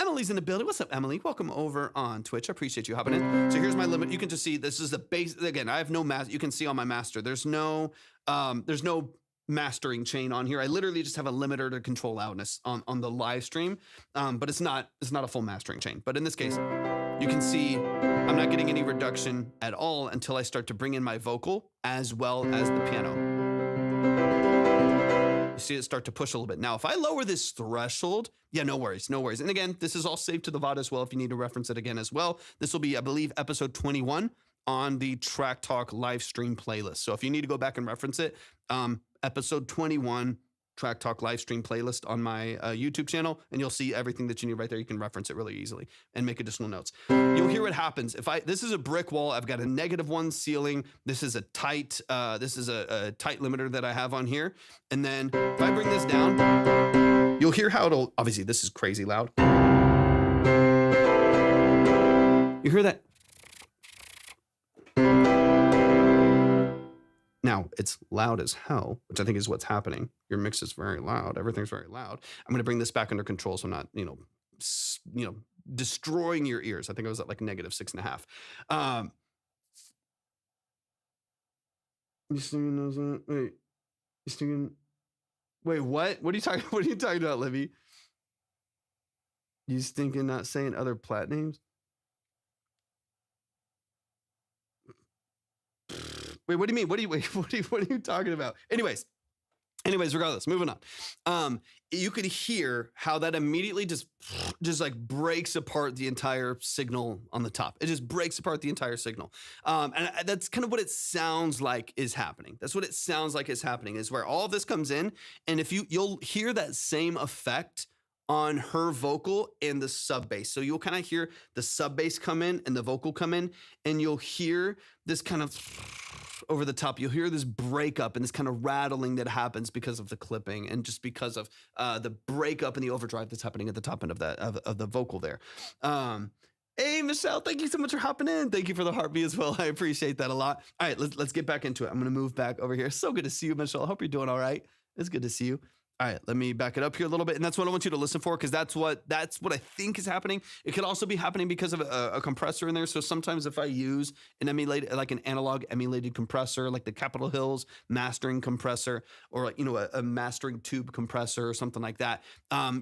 Emily's in the building. What's up, Emily? Welcome over on Twitch. I appreciate you hopping in. So here's my limit. You can just see this is the base. Again, I have no master. You can see on my master. There's no mastering chain on here. I literally just have a limiter to control loudness on the live stream. But it's not a full mastering chain. But in this case, you can see I'm not getting any reduction at all until I start to bring in my vocal as well as the piano. You see it start to push a little bit. Now, if I lower this threshold, yeah, no worries. And again, this is all saved to the VOD as well if you need to reference it again as well. This will be, I believe, episode 21 on the Track Talk live stream playlist. So if you need to go back and reference it, episode 21 Track Talk live stream playlist on my YouTube channel, and you'll see everything that you need right there. You can reference it really easily and make additional notes. You'll hear what happens. This is a brick wall. I've got a -1 ceiling. This is a tight limiter that I have on here. And then if I bring this down, you'll hear how it'll, obviously this is crazy loud. You hear that? Now, it's loud as hell, which I think is what's happening. Your mix is very loud. Everything's very loud. I'm going to bring this back under control so I'm not, destroying your ears. I think I was at like -6.5. You singing those? Wait, you singing? Wait, what? What are you talking about, Libby? You thinking not saying other plat names? Wait, what do you mean? What are you talking about? Anyways, Anyways, regardless, moving on. You could hear how that immediately just like breaks apart the entire signal on the top. It just breaks apart the entire signal. And that's kind of what it sounds like is happening. That's what it sounds like is happening, is where all of this comes in. And if you'll hear that same effect on her vocal and the sub bass. So you'll kind of hear the sub bass come in and the vocal come in, and you'll hear this kind of over the top. You'll hear this breakup and this kind of rattling that happens because of the clipping and just because of the breakup and the overdrive that's happening at the top end of that of the vocal there. Hey, Michelle, thank you so much for hopping in. Thank you for the heartbeat as well. I appreciate that a lot. All right, let's get back into it. I'm going to move back over here. So good to see you, Michelle. I hope you're doing all right. It's good to see you. All right, let me back it up here a little bit. And that's what I want you to listen for, because that's what I think is happening. It could also be happening because of a compressor in there. So sometimes if I use an emulated, like an analog emulated compressor, like the Capitol Hills mastering compressor, or like, a mastering tube compressor or something like that,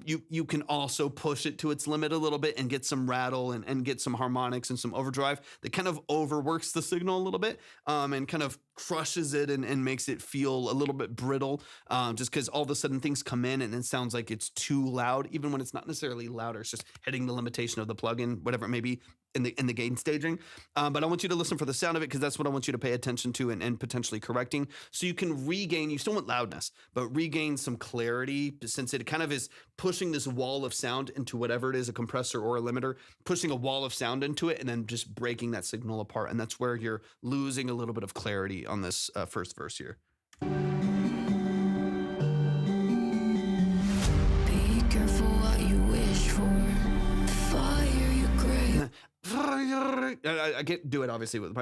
you can also push it to its limit a little bit and get some rattle and get some harmonics and some overdrive that kind of overworks the signal a little bit, and kind of crushes it and makes it feel a little bit brittle, just because all of a sudden things come in and it sounds like it's too loud, even when it's not necessarily louder. It's just hitting the limitation of the plugin, whatever it may be in the gain staging. But I want you to listen for the sound of it, because that's what I want you to pay attention to and potentially correcting, so you can regain, you still want loudness, but regain some clarity, since it kind of is pushing this wall of sound into whatever it is, a compressor or a limiter, pushing a wall of sound into it and then just breaking that signal apart. And that's where you're losing a little bit of clarity on this first verse here. Be careful what you wish for. Fire your grave. I can't do it obviously with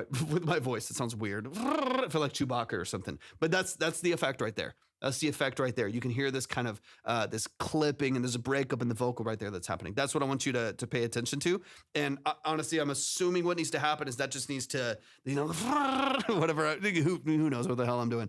my voice. It sounds weird. I feel like Chewbacca or something. But that's the effect right there. That's the effect right there. You can hear this kind of this clipping, and there's a breakup in the vocal right there that's happening. That's what I want you to pay attention to. And honestly, I'm assuming what needs to happen is that just needs to, whatever. Who knows what the hell I'm doing.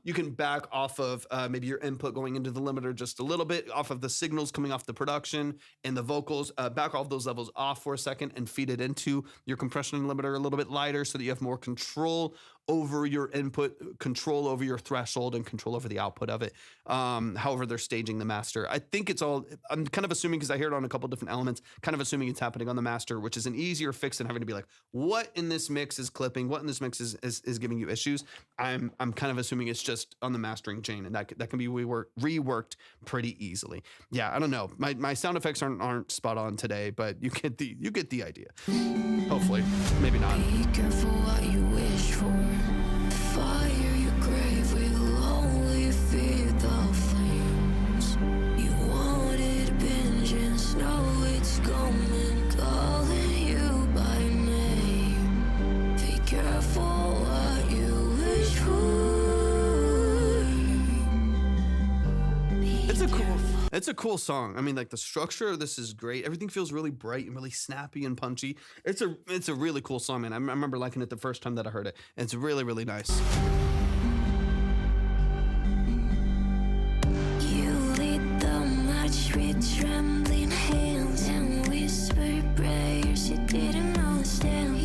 You can back off of maybe your input going into the limiter just a little bit, off of the signals coming off the production and the vocals. Back all those levels off for a second and feed it into your compression limiter a little bit lighter, so that you have more control over your input, control over your threshold, and control over the output of it. However they're staging the master. I think it's all, I'm kind of assuming, because I hear it on a couple different elements, kind of assuming it's happening on the master, which is an easier fix than having to be like, what in this mix is clipping? What in this mix is giving you issues? I'm kind of assuming it's just on the mastering chain, and that can be reworked pretty easily. Yeah, I don't know. My sound effects aren't spot on today, but you get the idea. Hopefully, maybe not. Be careful what you wish for. Fire your grave will only feed the flames. You wanted vengeance, now it's coming, calling you by name. Be careful what you wish for. It's a cool song. I mean, like, the structure of this is great. Everything feels really bright and really snappy and punchy. It's a really cool song, man. I remember liking it the first time that I heard it. It's really, really nice. You lit the match with trembling hands and whispered prayers you didn't understand.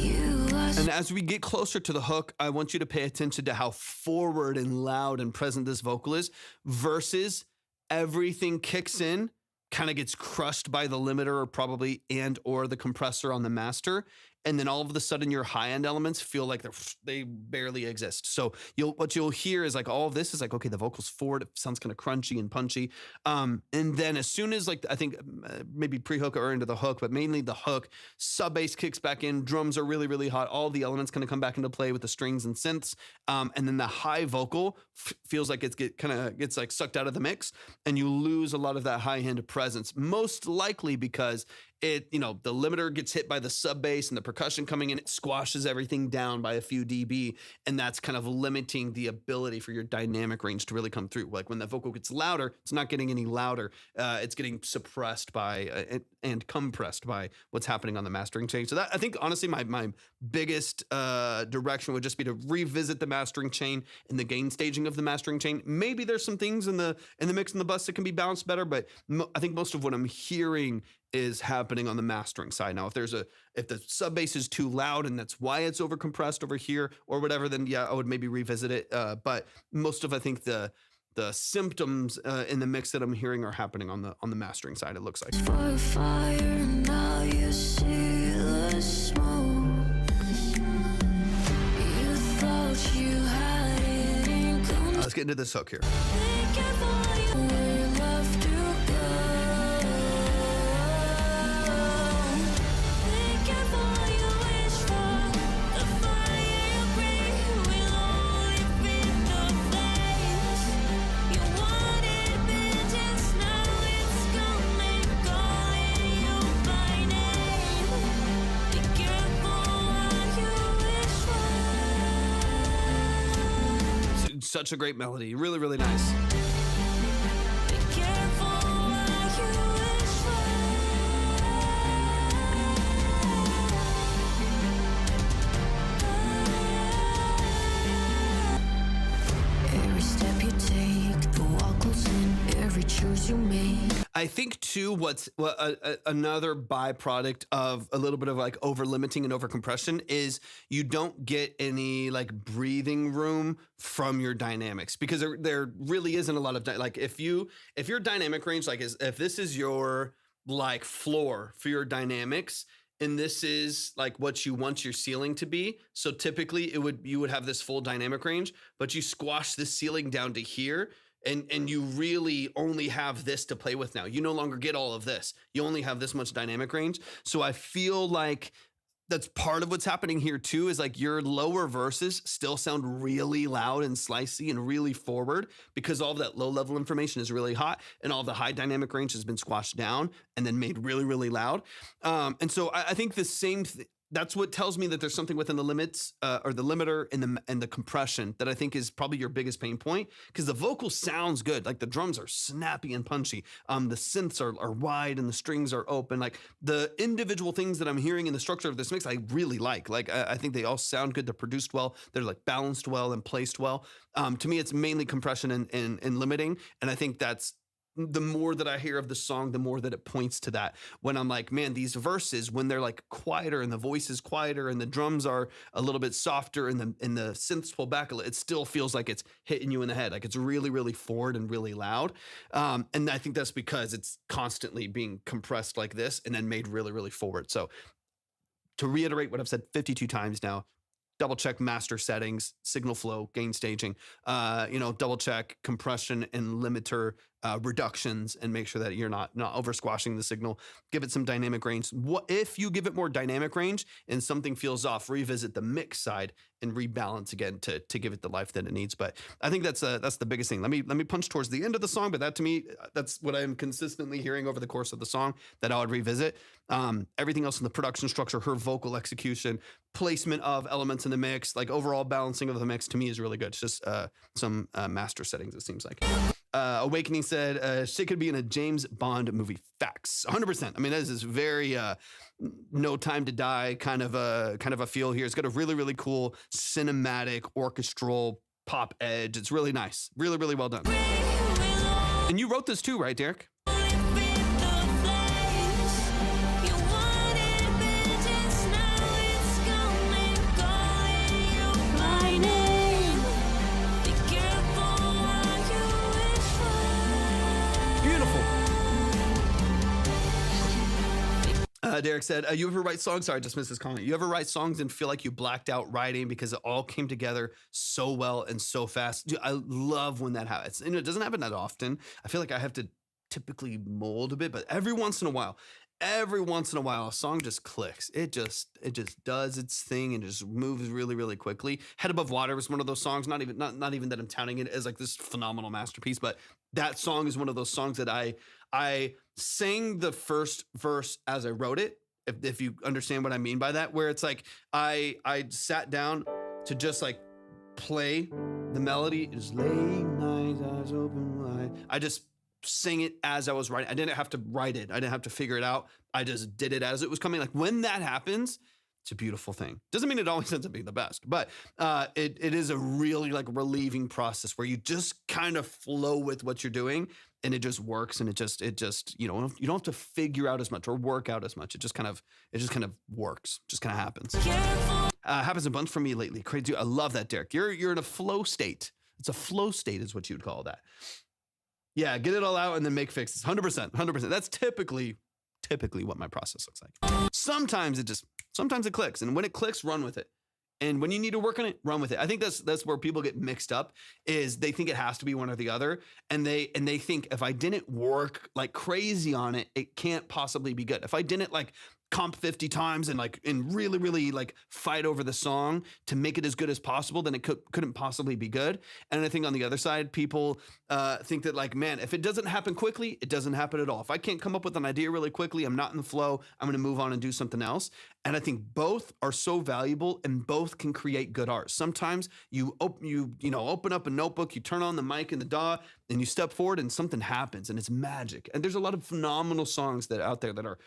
And as we get closer to the hook, I want you to pay attention to how forward and loud and present this vocal is, versus everything kicks in, kind of gets crushed by the limiter, or probably or the compressor on the master, and then all of a sudden your high-end elements feel like they barely exist. So what you'll hear is like all of this is like, okay, the vocal's forward, it sounds kind of crunchy and punchy, and then as soon as, like, I think maybe pre-hook or into the hook, but mainly the hook, sub bass kicks back in, drums are really, really hot, all the elements kind of come back into play with the strings and synths, and then the high vocal feels like gets like sucked out of the mix, and you lose a lot of that high-end presence, most likely because the limiter gets hit by the sub bass and the percussion coming in, it squashes everything down by a few dB, and that's kind of limiting the ability for your dynamic range to really come through. Like when the vocal gets louder, it's not getting any louder. It's getting suppressed by and compressed by what's happening on the mastering chain. So that, I think, honestly, my biggest direction would just be to revisit the mastering chain and the gain staging of the mastering chain. Maybe there's some things in the mix and the bus that can be balanced better, but I think most of what I'm hearing is happening on the mastering side. Now, if the sub bass is too loud and that's why it's over compressed over here or whatever, then yeah, I would maybe revisit it. But most of, I think, the the symptoms in the mix that I'm hearing are happening on the mastering side. It looks like. For fire, now you see the smoke. You thought you had it in control. Let's get into this hook here. Be careful where you love to go. Be careful what you wish for. The fire you breathe will only feed the flames. You wanted vengeance, now it's coming, calling you by name. Be careful what you wish for. Such a great melody. Really, really nice. Be careful what you wish for. Every step you take, the walk goes in. Every choice you make. I think too, another byproduct of a little bit of like over limiting and over compression is you don't get any like breathing room from your dynamics, because there really isn't a lot of like if your dynamic range, like if this is your like floor for your dynamics, and this is like what you want your ceiling to be. So typically you would have this full dynamic range, but you squash the ceiling down to here. And you really only have this to play with now. You no longer get all of this. You only have this much dynamic range. So I feel like that's part of what's happening here too, is like your lower verses still sound really loud and slicey and really forward, because all of that low level information is really hot and all the high dynamic range has been squashed down and then made really, really loud. And so I think the same that's what tells me that there's something within the limits or the limiter and the compression that I think is probably your biggest pain point, because the vocal sounds good. Like the drums are snappy and punchy. The synths are wide and the strings are open. Like the individual things that I'm hearing in the structure of this mix, I really like. Like I think they all sound good. They're produced well. They're like balanced well and placed well. To me, it's mainly compression and limiting. And I think that's, the more that I hear of the song, the more that it points to that. When I'm like, man, these verses, when they're like quieter and the voice is quieter and the drums are a little bit softer and the synths pull back a little, it still feels like it's hitting you in the head. Like it's really, really forward and really loud. And I think that's because it's constantly being compressed like this and then made really, really forward. So to reiterate what I've said 52 times now, double check master settings, signal flow, gain staging, double check compression and limiter reductions, and make sure that you're not over squashing the signal. Give it some dynamic range. What if you give it more dynamic range and something feels off, revisit the mix side and rebalance again to give it the life that it needs. But I think that's the biggest thing. Let me punch towards the end of the song, but that to me, that's what I'm consistently hearing over the course of the song that I would revisit. Everything else in the production structure, her vocal execution, placement of elements in the mix, like overall balancing of the mix to me is really good. It's just some master settings, it seems like. Awakening said, shit could be in a James Bond movie. Facts. 100%. I mean, this is very No Time to Die kind of a feel here. It's got a really, really cool cinematic orchestral pop edge. It's really nice. Really, really well done. And you wrote this too, right, Derek? Derek said, you ever write songs? Sorry, I just missed this comment. You ever write songs and feel like you blacked out writing because it all came together so well and so fast? Dude, I love when that happens. And it doesn't happen that often. I feel like I have to typically mold a bit, but every once in a while, a song just clicks. It just does its thing and just moves really, really quickly. Head Above Water was one of those songs. Not even that I'm touting it as like this phenomenal masterpiece, but that song is one of those songs that I sang the first verse as I wrote it. If you understand what I mean by that, where it's like I sat down to just like play the melody. Just late nights, eyes open wide. I just sang it as I was writing. I didn't have to write it. I didn't have to figure it out. I just did it as it was coming. Like when that happens, it's a beautiful thing. Doesn't mean it always ends up being the best, but it is a really like relieving process where you just kind of flow with what you're doing and it just works. And it just you don't have to figure out as much or work out as much. It just kind of works. Just kind of happens. Happens a bunch for me lately. Crazy. I love that, Derek. You're in a flow state. It's a flow state is what you would call that. Yeah, get it all out and then make fixes. 100%. That's typically what my process looks like. Sometimes it clicks. And when it clicks, run with it. And when you need to work on it, run with it. I think that's where people get mixed up, is they think it has to be one or the other. And they think if I didn't work like crazy on it, it can't possibly be good. If I didn't like comp 50 times and really, really like fight over the song to make it as good as possible, then it couldn't possibly be good. And I think on the other side, people think that like, man, if it doesn't happen quickly, it doesn't happen at all. If I can't come up with an idea really quickly, I'm not in the flow, I'm going to move on and do something else. And I think both are so valuable and both can create good art. Sometimes you open up a notebook, you turn on the mic and the DAW, and you step forward and something happens and it's magic. And there's a lot of phenomenal songs that out there that are,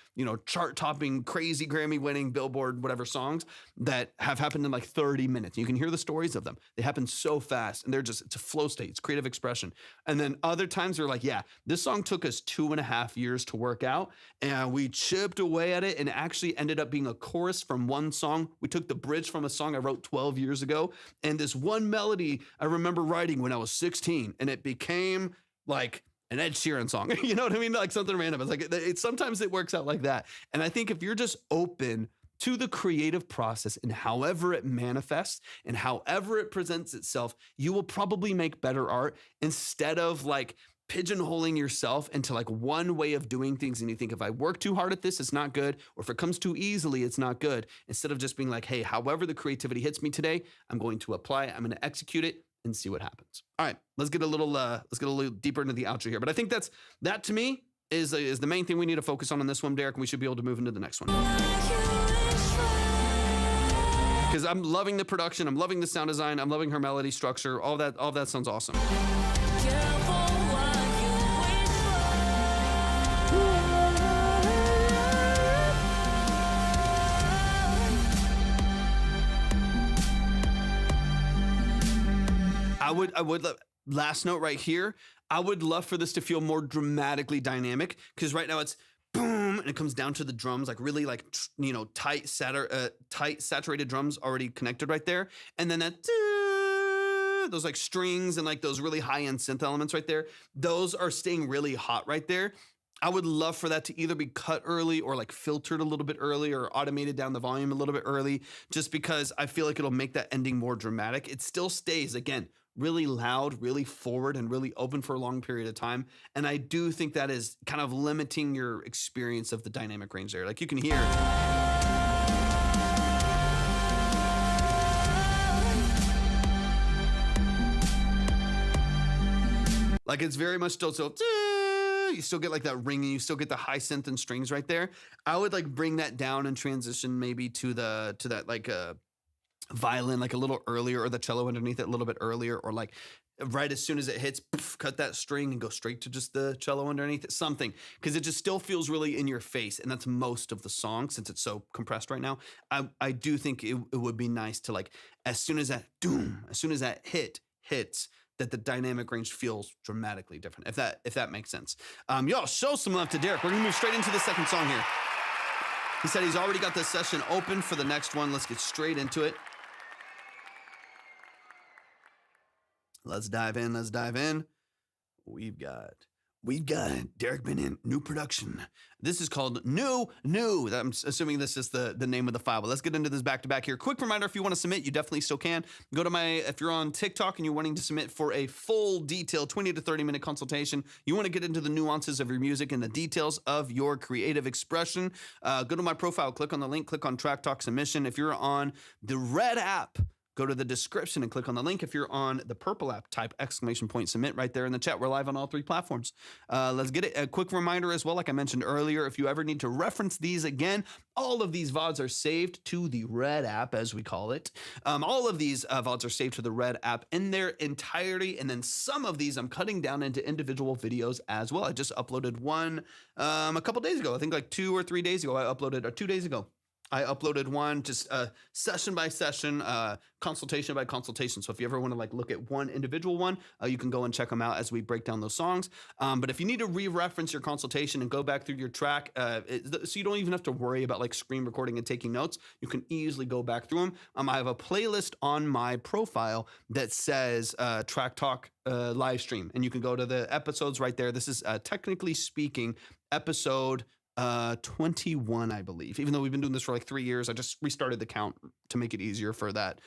chart topping, crazy Grammy winning, Billboard, whatever songs that have happened in like 30 minutes. You can hear the stories of them. They happen so fast and it's a flow state. It's creative expression. And then other times they're like, yeah, this song took us 2.5 years to work out and we chipped away at it and actually ended up being a chorus from one song. We took the bridge from a song I wrote 12 years ago. And this one melody I remember writing when I was 16 and it became like an Ed Sheeran song. You know what I mean? Like something random. It's like, sometimes it works out like that. And I think if you're just open to the creative process and however it manifests and however it presents itself, you will probably make better art instead of like pigeonholing yourself into like one way of doing things. And you think if I work too hard at this, it's not good. Or if it comes too easily, it's not good. Instead of just being like, hey, however the creativity hits me today, I'm going to apply it. I'm going to execute it and see what happens. All right, let's get a little deeper into the outro here. But I think that to me is the main thing we need to focus on this one, Derek, and we should be able to move into the next one. Because I'm loving the production, I'm loving the sound design, I'm loving her melody structure, all that sounds awesome. I would love, last note right here, I would love for this to feel more dramatically dynamic, because right now it's boom and it comes down to the drums, like really like, tight saturated drums already connected right there. And then that those like strings and like those really high end synth elements right there, those are staying really hot right there. I would love for that to either be cut early or like filtered a little bit early or automated down the volume a little bit early, just because I feel like it'll make that ending more dramatic. It still stays, again, really loud, really forward, and really open for a long period of time. And I do think that is kind of limiting your experience of the dynamic range there. Like you can hear. Like it's very much still so. You still get like that ringing, you still get the high synth and strings right there. I would like bring that down and transition maybe to that like violin like a little earlier, or the cello underneath it a little bit earlier, or like right as soon as it hits, poof, cut that string and go straight to just the cello underneath it, something, because it just still feels really in your face. And that's most of the song since it's so compressed right now. I do think it would be nice to like, as soon as that hits, that the dynamic range feels dramatically different, if that makes sense. Y'all show some love to Derek. We're gonna move straight into the second song here. He said he's already got the session open for the next one. Let's get straight into it. Let's dive in. We've got Derek Bennett, new production. This is called New. I'm assuming this is the name of the file, but let's get into this back to back here. Quick reminder, if you want to submit, you definitely still can. Go to if you're on TikTok and you're wanting to submit for a full detailed 20 to 30 minute consultation, you want to get into the nuances of your music and the details of your creative expression, go to my profile, click on the link, click on Track Talk Submission. If you're on the red app, go to the description and click on the link. If you're on the purple app, type !submit right there in the chat. We're live on all 3 platforms. Let's get it. A quick reminder as well, like I mentioned earlier, if you ever need to reference these again, all of these VODs are saved to the red app, as we call it. All of these VODs are saved to the red app in their entirety. And then some of these I'm cutting down into individual videos as well. I just uploaded one a couple days ago. I think like 2 or 3 days ago, I uploaded, or 2 days ago. I uploaded one just session by session, consultation by consultation. So if you ever want to like look at one individual one, you can go and check them out as we break down those songs. But if you need to re-reference your consultation and go back through your track, so you don't even have to worry about like screen recording and taking notes, you can easily go back through them. I have a playlist on my profile that says Track Talk live stream, and you can go to the episodes right there. This is technically speaking episode 21, I believe. Even though we've been doing this for like 3 years, I just restarted the count to make it easier for that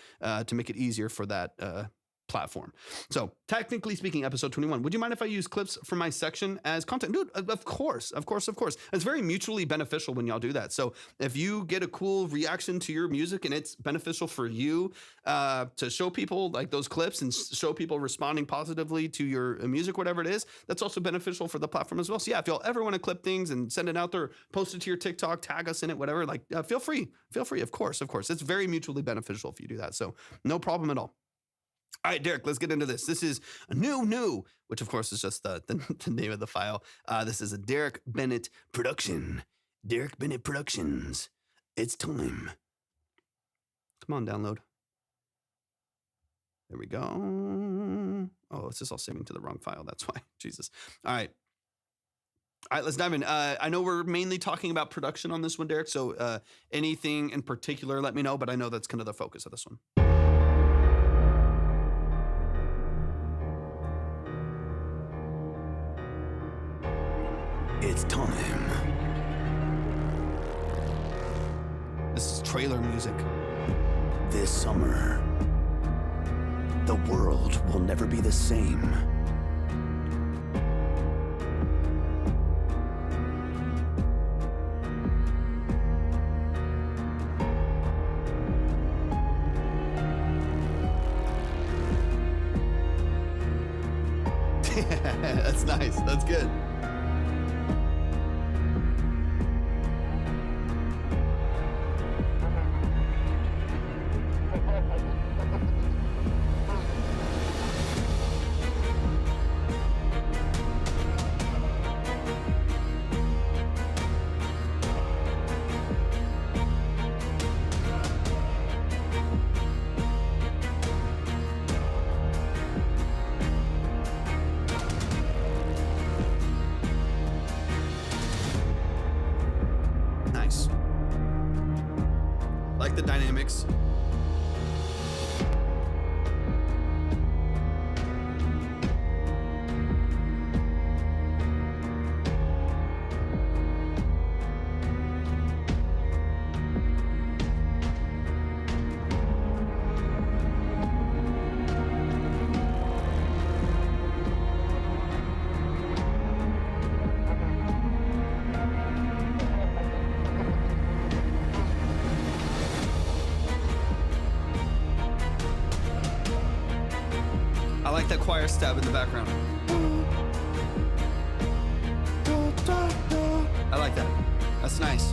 platform. So technically speaking, episode 21. Would you mind if I use clips from my section as content? Dude, of course. It's very mutually beneficial when y'all do that. So if you get a cool reaction to your music and it's beneficial for you to show people like those clips and show people responding positively to your music, whatever it is, that's also beneficial for the platform as well. So yeah, if y'all ever want to clip things and send it out there, post it to your TikTok, tag us in it, whatever, like feel free. Of course. It's very mutually beneficial if you do that. So no problem at all. All right, Derek, let's get into this. This is a new, which of course is just the name of the file. This is a Derek Bennett production. Derek Bennett Productions. It's time. Come on, download. There we go. Oh, it's just all saving to the wrong file. That's why. Jesus. All right, let's dive in. I know we're mainly talking about production on this one, Derek. So anything in particular, let me know. But I know that's kind of the focus of this one. It's time. This is trailer music. This summer, the world will never be the same. That's nice. That's good. Like the dynamics. I like that choir stab in the background. I like that. That's nice.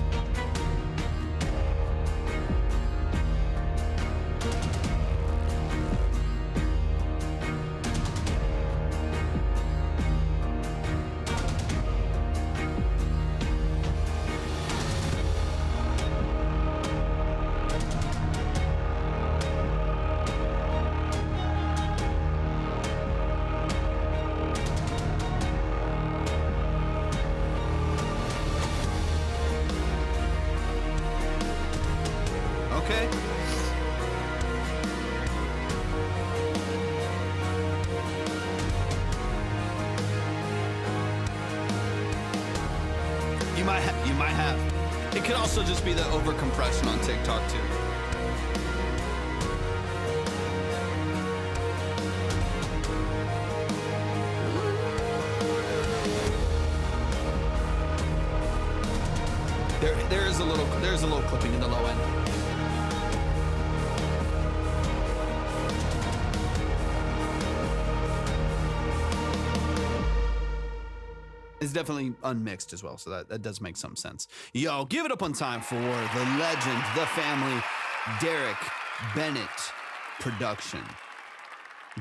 Okay. You might have. It could also just be the over compression on TikTok too. There's a little clipping in the low end. It's definitely unmixed as well, so that does make some sense. Yo, give it up on time for the legend, the family, Derek Bennett production.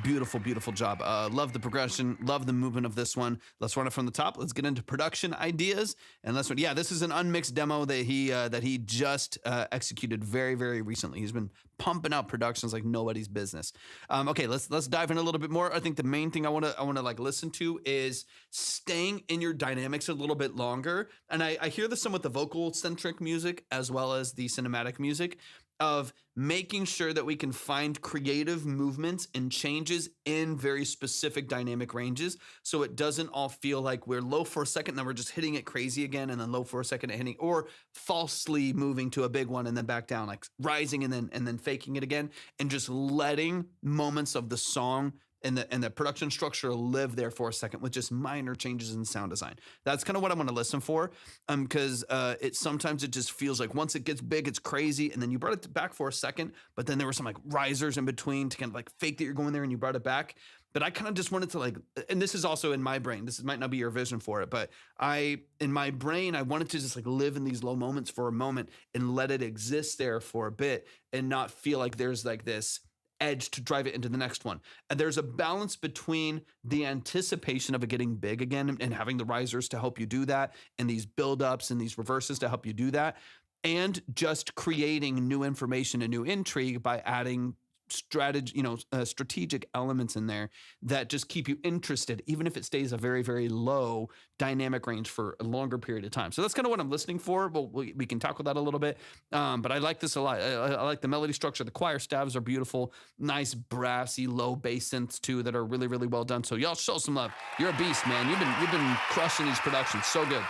Beautiful, beautiful job. Love the progression. Love the movement of this one. Let's run it from the top. Let's get into production ideas. And let's run. Yeah, this is an unmixed demo that he just executed very, very recently. He's been pumping out productions like nobody's business. Okay, let's dive in a little bit more. I think the main thing I want to like listen to is staying in your dynamics a little bit longer. And I hear this some with the vocal centric music as well as the cinematic music, of making sure that we can find creative movements and changes in very specific dynamic ranges, so it doesn't all feel like we're low for a second, then we're just hitting it crazy again, and then low for a second and hitting, or falsely moving to a big one and then back down, like rising and then faking it again, and just letting moments of the song and the production structure live there for a second with just minor changes in sound design. That's kind of what I want to listen for, because sometimes it just feels like once it gets big, it's crazy, and then you brought it back for a second, but then there were some like risers in between to kind of like fake that you're going there and you brought it back. But I kind of just wanted to like, and this is also in my brain, this might not be your vision for it, but in my brain, I wanted to just like live in these low moments for a moment and let it exist there for a bit and not feel like there's like this edge to drive it into the next one. And there's a balance between the anticipation of it getting big again and having the risers to help you do that, and these buildups and these reverses to help you do that, and just creating new information and new intrigue by adding strategic elements in there that just keep you interested, even if it stays a very, very low dynamic range for a longer period of time. So that's kind of what I'm listening for. Well, we can tackle that a little bit. But I like this a lot. I like the melody structure. The choir stabs are beautiful. Nice brassy low bass synths too that are really, really well done. So y'all show some love. You're a beast, man. You've been crushing these productions. So good.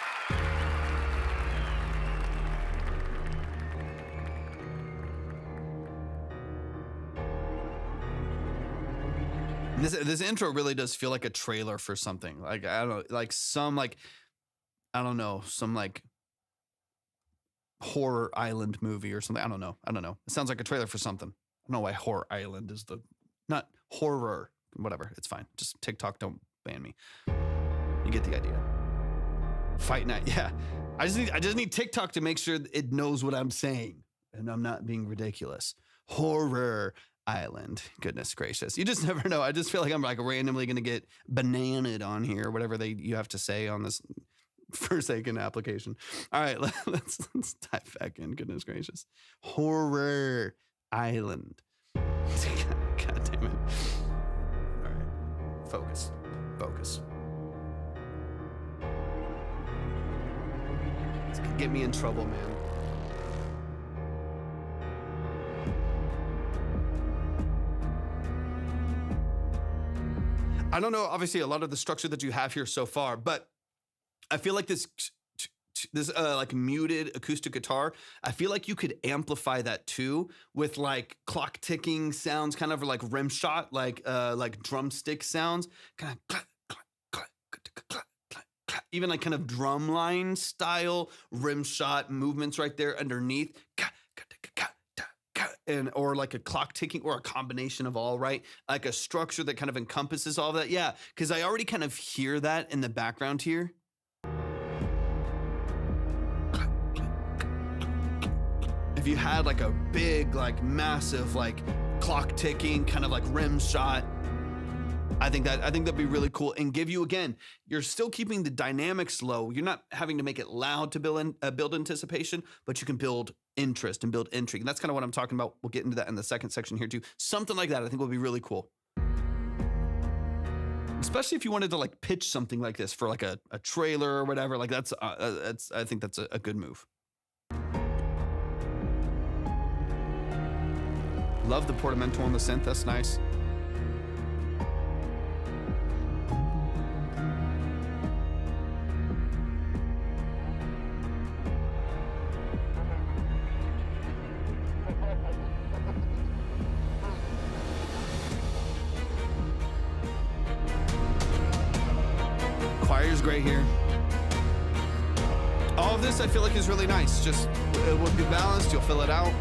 This intro really does feel like a trailer for something. Like, I don't know, like some like, I don't know, some like horror island movie or something. I don't know. It sounds like a trailer for something. I don't know why horror island is not horror, whatever. It's fine. Just TikTok, don't ban me. You get the idea. Fight night. Yeah. I just need TikTok to make sure it knows what I'm saying and I'm not being ridiculous. Horror island. Goodness gracious. You just never know. I just feel like I'm like randomly going to get bananaed on here, or whatever you have to say on this Forsaken application. All right, let's dive back in. Goodness gracious. Horror island. God damn it. All right. Focus. This could get me in trouble, man. I don't know, obviously, a lot of the structure that you have here so far, but I feel like this like muted acoustic guitar, I feel like you could amplify that too with like clock ticking sounds, kind of like rim shot, like drumstick sounds, kind of clack, clack, clack, clack, clack, clack, clack, even like kind of drumline style rim shot movements right there underneath. And or like a clock ticking, or a combination of all, right? Like a structure that kind of encompasses all of that. Yeah, because I already kind of hear that in the background here. If you had like a big, like massive, like clock ticking, kind of like rim shot, I think that'd be really cool, and give you, again, you're still keeping the dynamics low. You're not having to make it loud to build anticipation, but you can build interest and build intrigue. And that's kind of what I'm talking about. We'll get into that in the second section here too. Something like that I think would be really cool. Especially if you wanted to like pitch something like this for like a trailer or whatever. Like I think that's a good move. Love the portamento on the synth. That's nice. Choir's great here. All of this I feel like is really nice. Just, it would be balanced. You'll fill it out.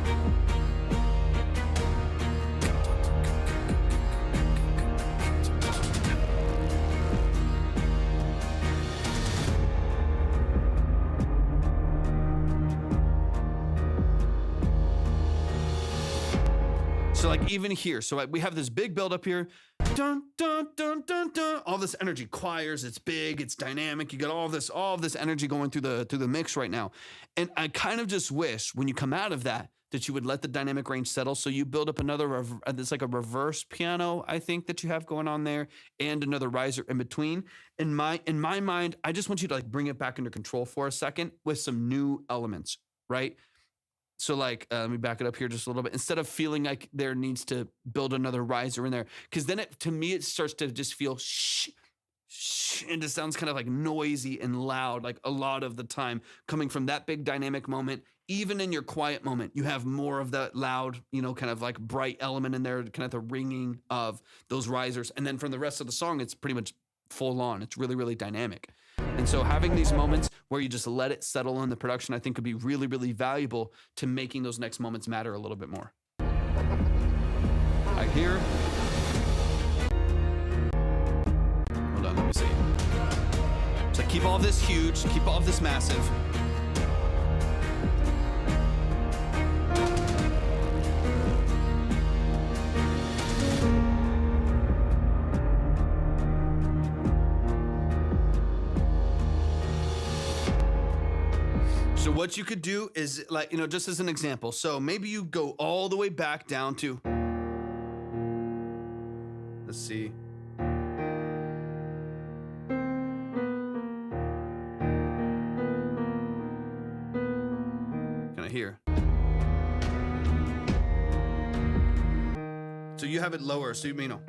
So like even here, so we have this big build up here, dun, dun, dun, dun, dun. All this energy, choirs, it's big, it's dynamic. You got all this energy going through the mix right now. And I kind of just wish when you come out of that you would let the dynamic range settle. So you build up another, it's like a reverse piano, I think, that you have going on there, and another riser in between. In my mind, I just want you to like bring it back under control for a second with some new elements, right? So like, let me back it up here just a little bit. Instead of feeling like there needs to build another riser in there, because then to me, it starts to just feel shh, and it sounds kind of like noisy and loud, like a lot of the time coming from that big dynamic moment. Even in your quiet moment, you have more of that loud, kind of like bright element in there, kind of the ringing of those risers. And then from the rest of the song, it's pretty much full on. It's really, really dynamic. And so having these moments where you just let it settle in the production, I think could be really, really valuable to making those next moments matter a little bit more. Right here. Hold on, let me see. So keep all this huge, keep all of this massive. So what you could do is like, just as an example. So maybe you go all the way back down to, let's see. Can I hear? So you have it lower, so you know.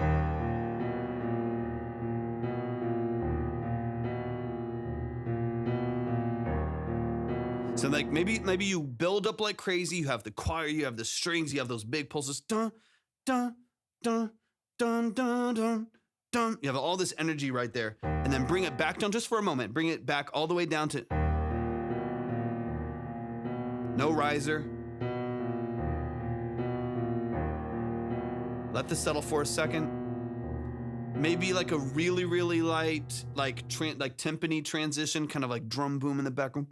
So like maybe you build up like crazy. You have the choir, you have the strings, you have those big pulses. Dun, dun, dun, dun, dun, dun, dun. You have all this energy right there. And then bring it back down just for a moment. Bring it back all the way down to no riser. Let this settle for a second. Maybe like a really, really light, like timpani transition, kind of like drum boom in the background,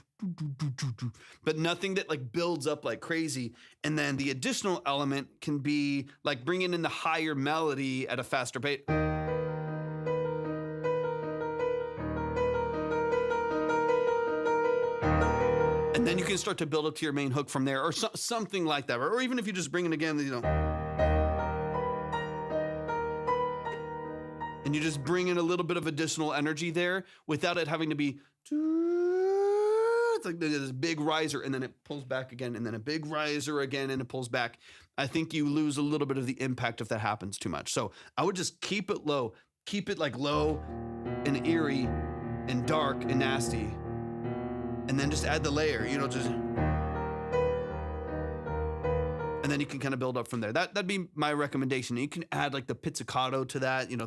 but nothing that like builds up like crazy. And then the additional element can be like bringing in the higher melody at a faster pace. And then you can start to build up to your main hook from there, or something like that. Or even if you just bring it again, and you just bring in a little bit of additional energy there without it having to be, it's like this big riser and then it pulls back again, and then a big riser again and it pulls back. I think you lose a little bit of the impact if that happens too much. So I would just keep it low, keep it like low and eerie and dark and nasty, and then just add the layer, and then you can kind of build up from there. That'd be my recommendation. You can add like the pizzicato to that, and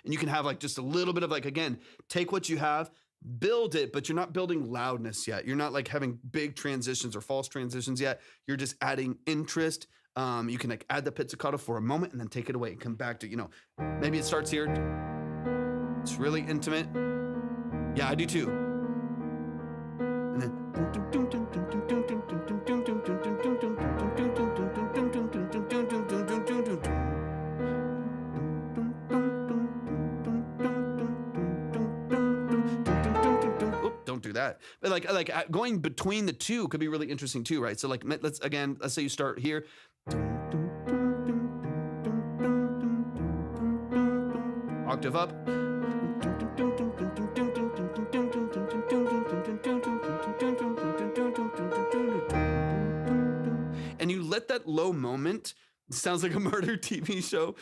you can have like just a little bit of like, again, take what you have, build it, but you're not building loudness yet. You're not like having big transitions or false transitions yet. You're just adding interest. You can like add the pizzicato for a moment and then take it away and come back to, maybe it starts here. It's really intimate. Yeah, I do too. And then don't do that. But like going between the two could be really interesting too, right? So like let's say you start here. Octave up. And you let that low moment, sounds like a murder TV show,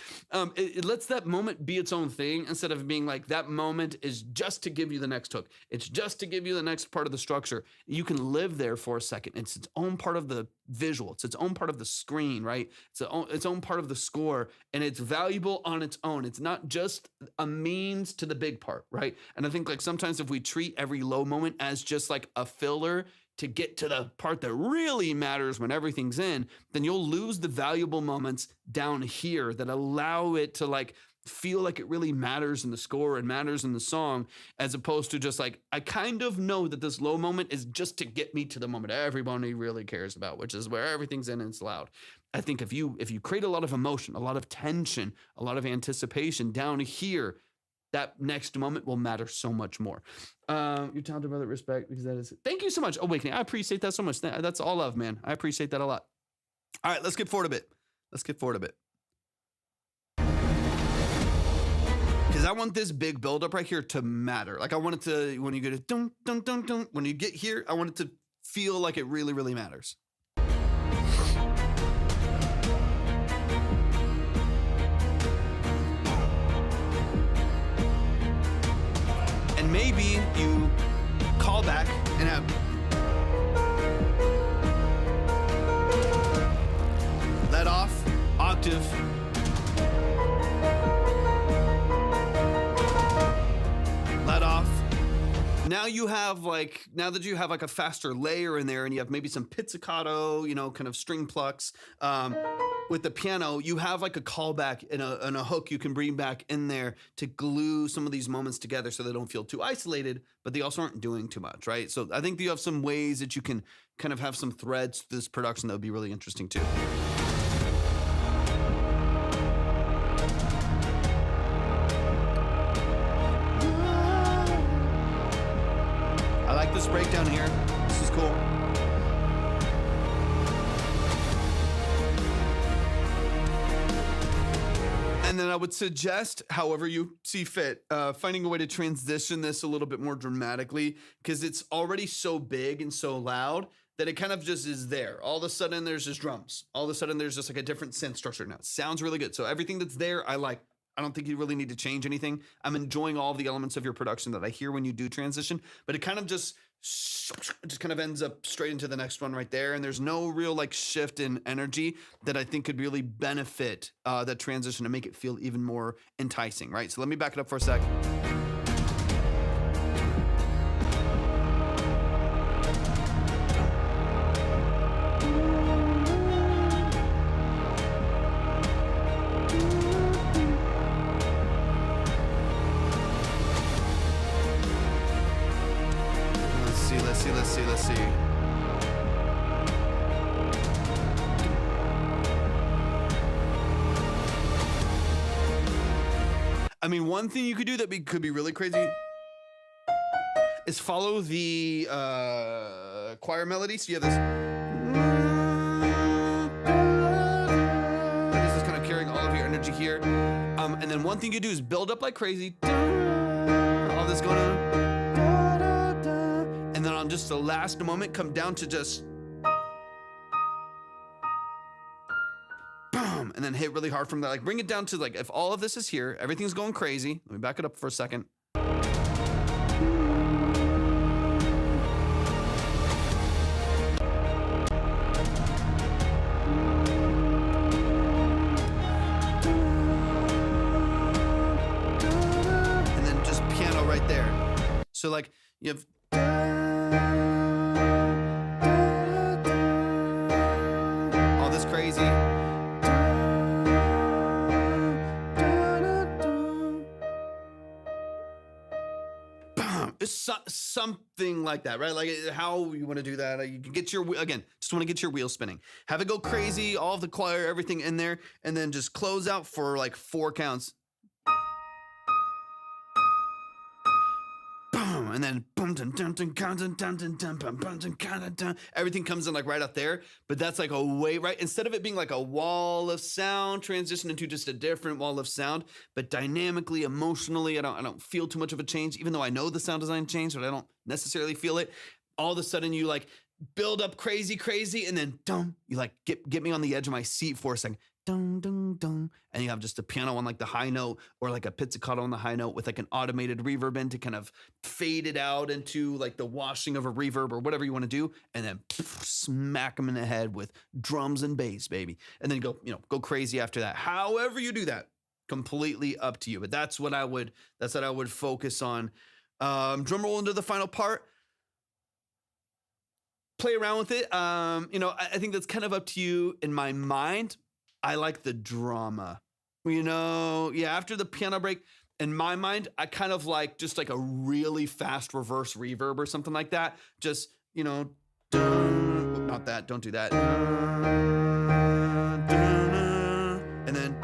it lets that moment be its own thing instead of being like that moment is just to give you the next hook. It's just to give you the next part of the structure. You can live there for a second. It's its own part of the visual. It's its own part of the screen, right? It's its own part of the score, and it's valuable on its own. It's not just a means to the big part, right? And I think like sometimes if we treat every low moment as just like a filler to get to the part that really matters when everything's in, then you'll lose the valuable moments down here that allow it to like feel like it really matters in the score and matters in the song, as opposed to just like, I kind of know that this low moment is just to get me to the moment everybody really cares about, which is where everything's in and it's loud. I think if you create a lot of emotion, a lot of tension, a lot of anticipation down here, that next moment will matter so much more. You're talented, brother. Respect, because that is. Thank you so much, Awakening. I appreciate that so much. That's all love, man. I appreciate that a lot. All right, let's get forward a bit. Because I want this big buildup right here to matter. Like I want it to, when you get it, dun, dun, dun, dun, when you get here, I want it to feel like it really, really matters. And maybe you call back and have let off, octave, let off. Now you have like, now that you have like a faster layer in there and you have maybe some pizzicato, you know, kind of string plucks, with the piano, you have like a callback and a hook you can bring back in there to glue some of these moments together so they don't feel too isolated, but they also aren't doing too much, right? So I think you have some ways that you can kind of have some threads to this production that would be really interesting too. I like this breakdown here. This is cool. And then I would suggest, however you see fit, finding a way to transition this a little bit more dramatically, because it's already so big and so loud that it kind of just is there. All of a sudden there's just drums. All of a sudden there's just like a different synth structure. Now it sounds really good. So everything that's there, I like. I don't think you really need to change anything. I'm enjoying all of the elements of your production that I hear when you do transition, but it kind of just kind of ends up straight into the next one right there. And there's no real like shift in energy that I think could really benefit that transition and make it feel even more enticing, right? So let me back it up for a sec. Let's see. I mean, one thing you could do that could be really crazy is follow the choir melody. So you have this. This is kind of carrying all of your energy here. And then one thing you do is build up like crazy. All this going on. And then on just the last moment, come down to just boom, and then hit really hard from that. Like bring it down to like, if all of this is here, everything's going crazy. Let me back it up for a second. And then just piano right there. So like you have all this crazy. It's something like that, right? Like how you want to do that. You can get your, again, just want to get your wheel spinning. Have it go crazy, all of the choir, everything in there, and then just close out for like 4 counts. And then everything comes in like right up there, but that's like a way, right? Instead of it being like a wall of sound transition into just a different wall of sound, but dynamically, emotionally, I don't feel too much of a change, even though I know the sound design changed, but I don't necessarily feel it. All of a sudden you like build up crazy, and then you like get me on the edge of my seat for a second. Dun, dun, dun. And you have just a piano on like the high note, or like a pizzicato on the high note with like an automated reverb in to kind of fade it out into like the washing of a reverb or whatever you want to do. And then smack them in the head with drums and bass, baby. And then go crazy after that. However you do that, completely up to you. But that's what I would focus on. Drum roll into the final part. Play around with it. I think that's kind of up to you. In my mind, I like the drama Yeah, after the piano break, in my mind, I kind of like just like a really fast reverse reverb or something like that. Just, not that, don't do that. And then,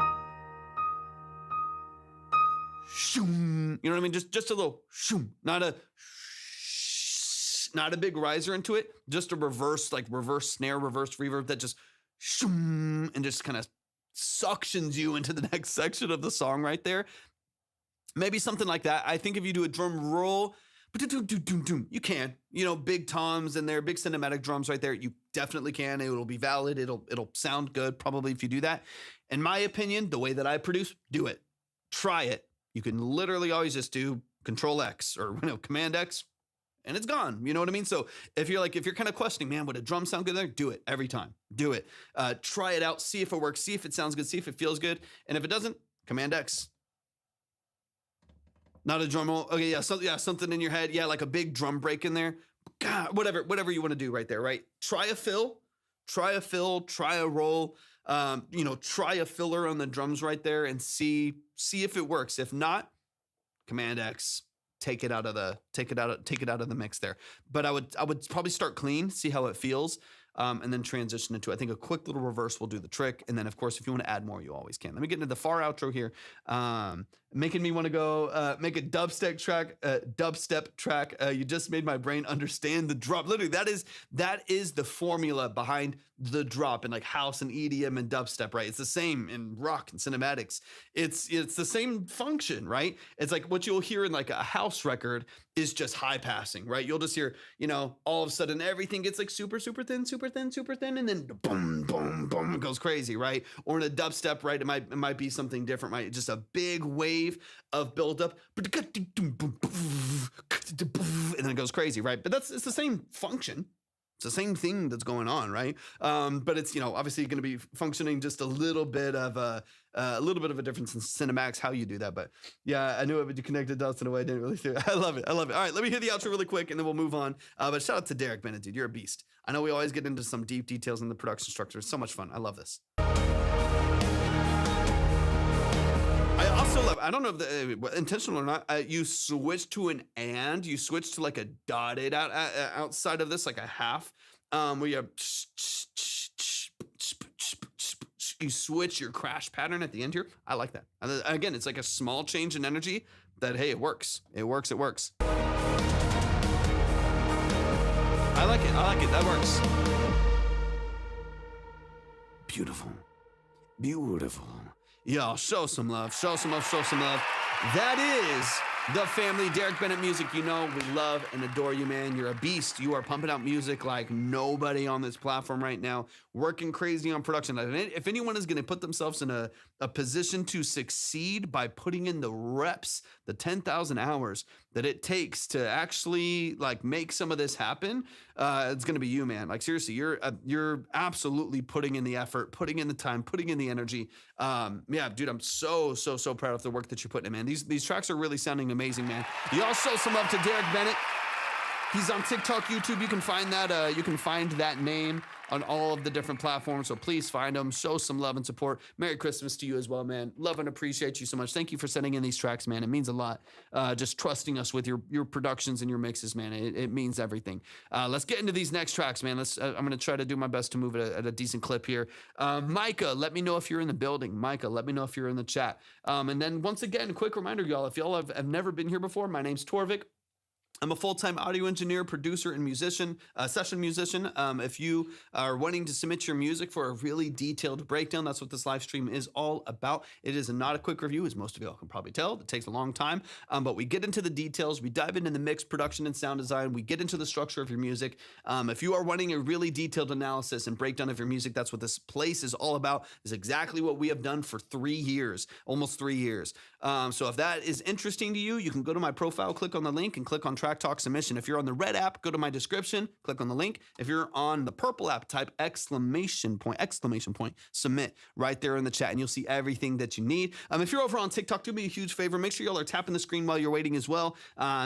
shoom, you know what I mean? Just a little shoom, not a big riser into it, just a reverse snare, reverse reverb that just shoom and just kind of suctions you into the next section of the song right there. Maybe something like that. I think if you do a drum roll, you can, big toms in there, big cinematic drums right there. You definitely can. It'll be valid. It'll sound good probably if you do that. In my opinion, the way that I produce, do it. Try it. You can literally always just do Control X or Command X and it's gone. You know what I mean? So if you're kind of questioning, man, would a drum sound good there? Do it every time. Do it. Try it out. See if it works. See if it sounds good. See if it feels good. And if it doesn't, Command X. Not a drum roll. Okay, yeah, something in your head. Yeah, like a big drum break in there. God, whatever you want to do right there, right? Try a fill, try a roll. Try a filler on the drums right there and see if it works. If not, Command X. Take it out of the mix there. But I would probably start clean, see how it feels, and then transition into, I think a quick little reverse will do the trick. And then of course, if you want to add more, you always can. Let me get into the far outro here. Making me want to go make a dubstep track. You just made my brain understand the drop. Literally, that is the formula behind the drop in like house and EDM and dubstep, right? It's the same in rock and cinematics. It's the same function, right? It's like what you'll hear in like a house record is just high passing, right? You'll just hear, all of a sudden everything gets like super, super thin, and then boom, boom, boom, it goes crazy, right? Or in a dubstep, right? It might be something different, right? Just a big wave of buildup, and then it goes crazy, right? But it's the same function. It's the same thing that's going on, right? But it's obviously going to be functioning just a little bit of a difference in cinematics how you do that. But yeah, I knew it, but you connected dots in a way I didn't really do. I love it. All right, let me hear the outro really quick, and then we'll move on. But shout out to Derek Bennett, dude. You're a beast. I know we always get into some deep details in the production structure. It's so much fun. I love this. I also love, I don't know if the intentional or not, you switch to an and, you switch to like a dotted outside of this, like a half, where you have, you switch your crash pattern at the end here. I like that. Again, it's like a small change in energy that, hey, it works. It works. I like it. That works. Beautiful. Y'all, show some love. That is the family, Derek Bennett Music. We love and adore you, man. You're a beast. You are pumping out music like nobody on this platform right now, working crazy on production. If anyone is going to put themselves in a position to succeed by putting in the reps, the 10,000 hours that it takes to actually like make some of this happen, it's going to be you, man. Like seriously, you're absolutely putting in the effort, putting in the time, putting in the energy. Yeah, dude, I'm so proud of the work that you're putting in, man. These tracks are really sounding amazing, man. Y'all show some love to Derek Bennett. He's on TikTok, YouTube. You can find that name on all of the different platforms. So please find him, show some love and support. Merry Christmas to you as well, man. Love and appreciate you so much. Thank you for sending in these tracks, man. It means a lot. Just trusting us with your productions and your mixes, man. It means everything. Let's get into these next tracks, man. I'm going to try to do my best to move it at a decent clip here. Micah, let me know if you're in the building. Micah, let me know if you're in the chat. And then once again, quick reminder, y'all, if y'all have never been here before, my name's Torvik. I'm a full-time audio engineer, producer, and musician, session musician. If you are wanting to submit your music for a really detailed breakdown, that's what this live stream is all about. It is not a quick review, as most of y'all can probably tell. It takes a long time, but we get into the details. We dive into the mix, production, and sound design. We get into the structure of your music. If you are wanting a really detailed analysis and breakdown of your music, that's what this place is all about. Is exactly what we have done for 3 years, almost 3 years. So if that is interesting to you, you can go to my profile, click on the link, and click on track track talk submission. If you're on the red app, go to my description, click on the link. If you're on the purple app, type exclamation point, submit right there in the chat, and you'll see everything that you need. If you're over on TikTok, do me a huge favor. Make sure y'all are tapping the screen while you're waiting as well,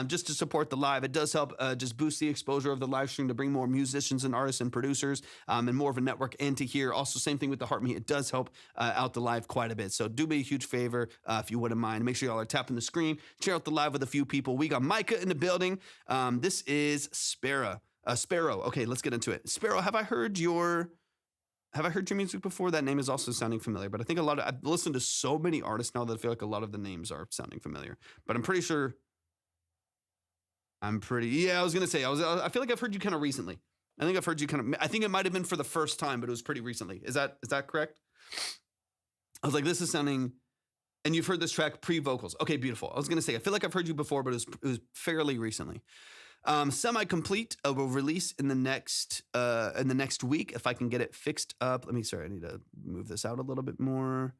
just to support the live. It does help just boost the exposure of the live stream to bring more musicians and artists and producers and more of a network into here. Also, same thing with the Heart Me. It does help out the live quite a bit. So do me a huge favor if you wouldn't mind. Make sure y'all are tapping the screen. Share out the live with a few people. We got Micah in the building. This is Sparrow. Okay, let's get into it. Sparrow, have I heard your music before? That name is also sounding familiar, but I think I've listened to so many artists now that I feel like a lot of the names are sounding familiar, but I'm pretty sure. I was going to say, I feel like I've heard you kind of recently. I think I've heard you I think it might've been for the first time, but it was pretty recently. Is that correct? I was like, this is sounding, and you've heard this track pre-vocals. Okay, beautiful. I was going to say, I feel like I've heard you before, but it was fairly recently. Semi-complete will release in the next week if I can get it fixed up. I need to move this out a little bit more.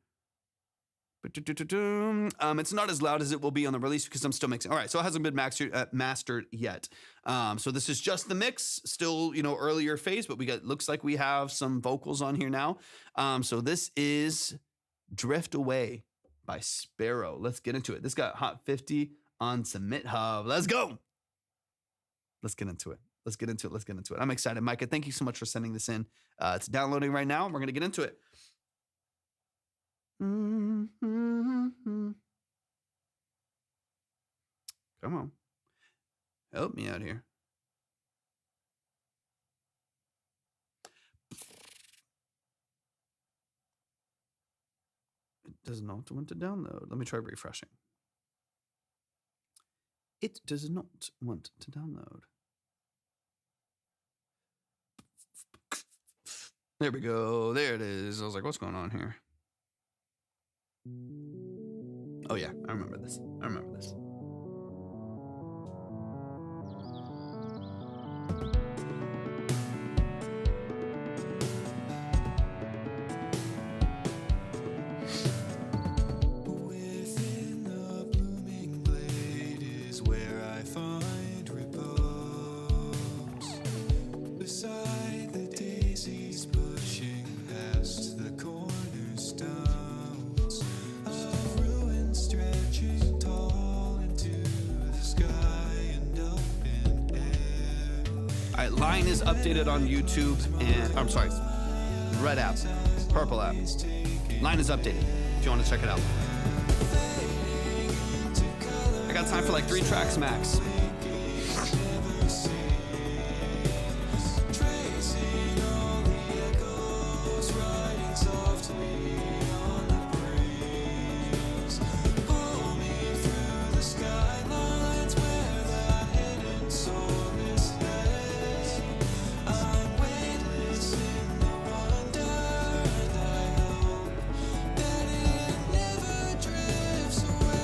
It's not as loud as it will be on the release because I'm still mixing. All right, so it hasn't been mastered yet. So this is just the mix, still, earlier phase, but looks like we have some vocals on here now. So this is Drift Away by Sparrow. Let's get into it. This got Hot 50 on Submit Hub. Let's go. Let's get into it. I'm excited. Micah, thank you so much for sending this in. It's downloading right now, and we're going to get into it. Mm-hmm. Come on. Help me out here. It does not want to download. Let me try refreshing. It does not want to download. There we go. There it is. I was like, what's going on here? Oh yeah, I remember this. Within the blooming blade is where I find repose. Beside the daisies pushing past the cornerstones of ruin stretching tall into the sky and up in air. All right, line is updated on YouTube and I'm sorry, red app, purple app. Line is updated if you want to check it out. I got time for like 3 tracks max. Tracing all the echoes, riding softly on the breeze. Pull me through the skylines where the hidden soul is led. I'm weightless in the wonder, and I hope that it never drifts away.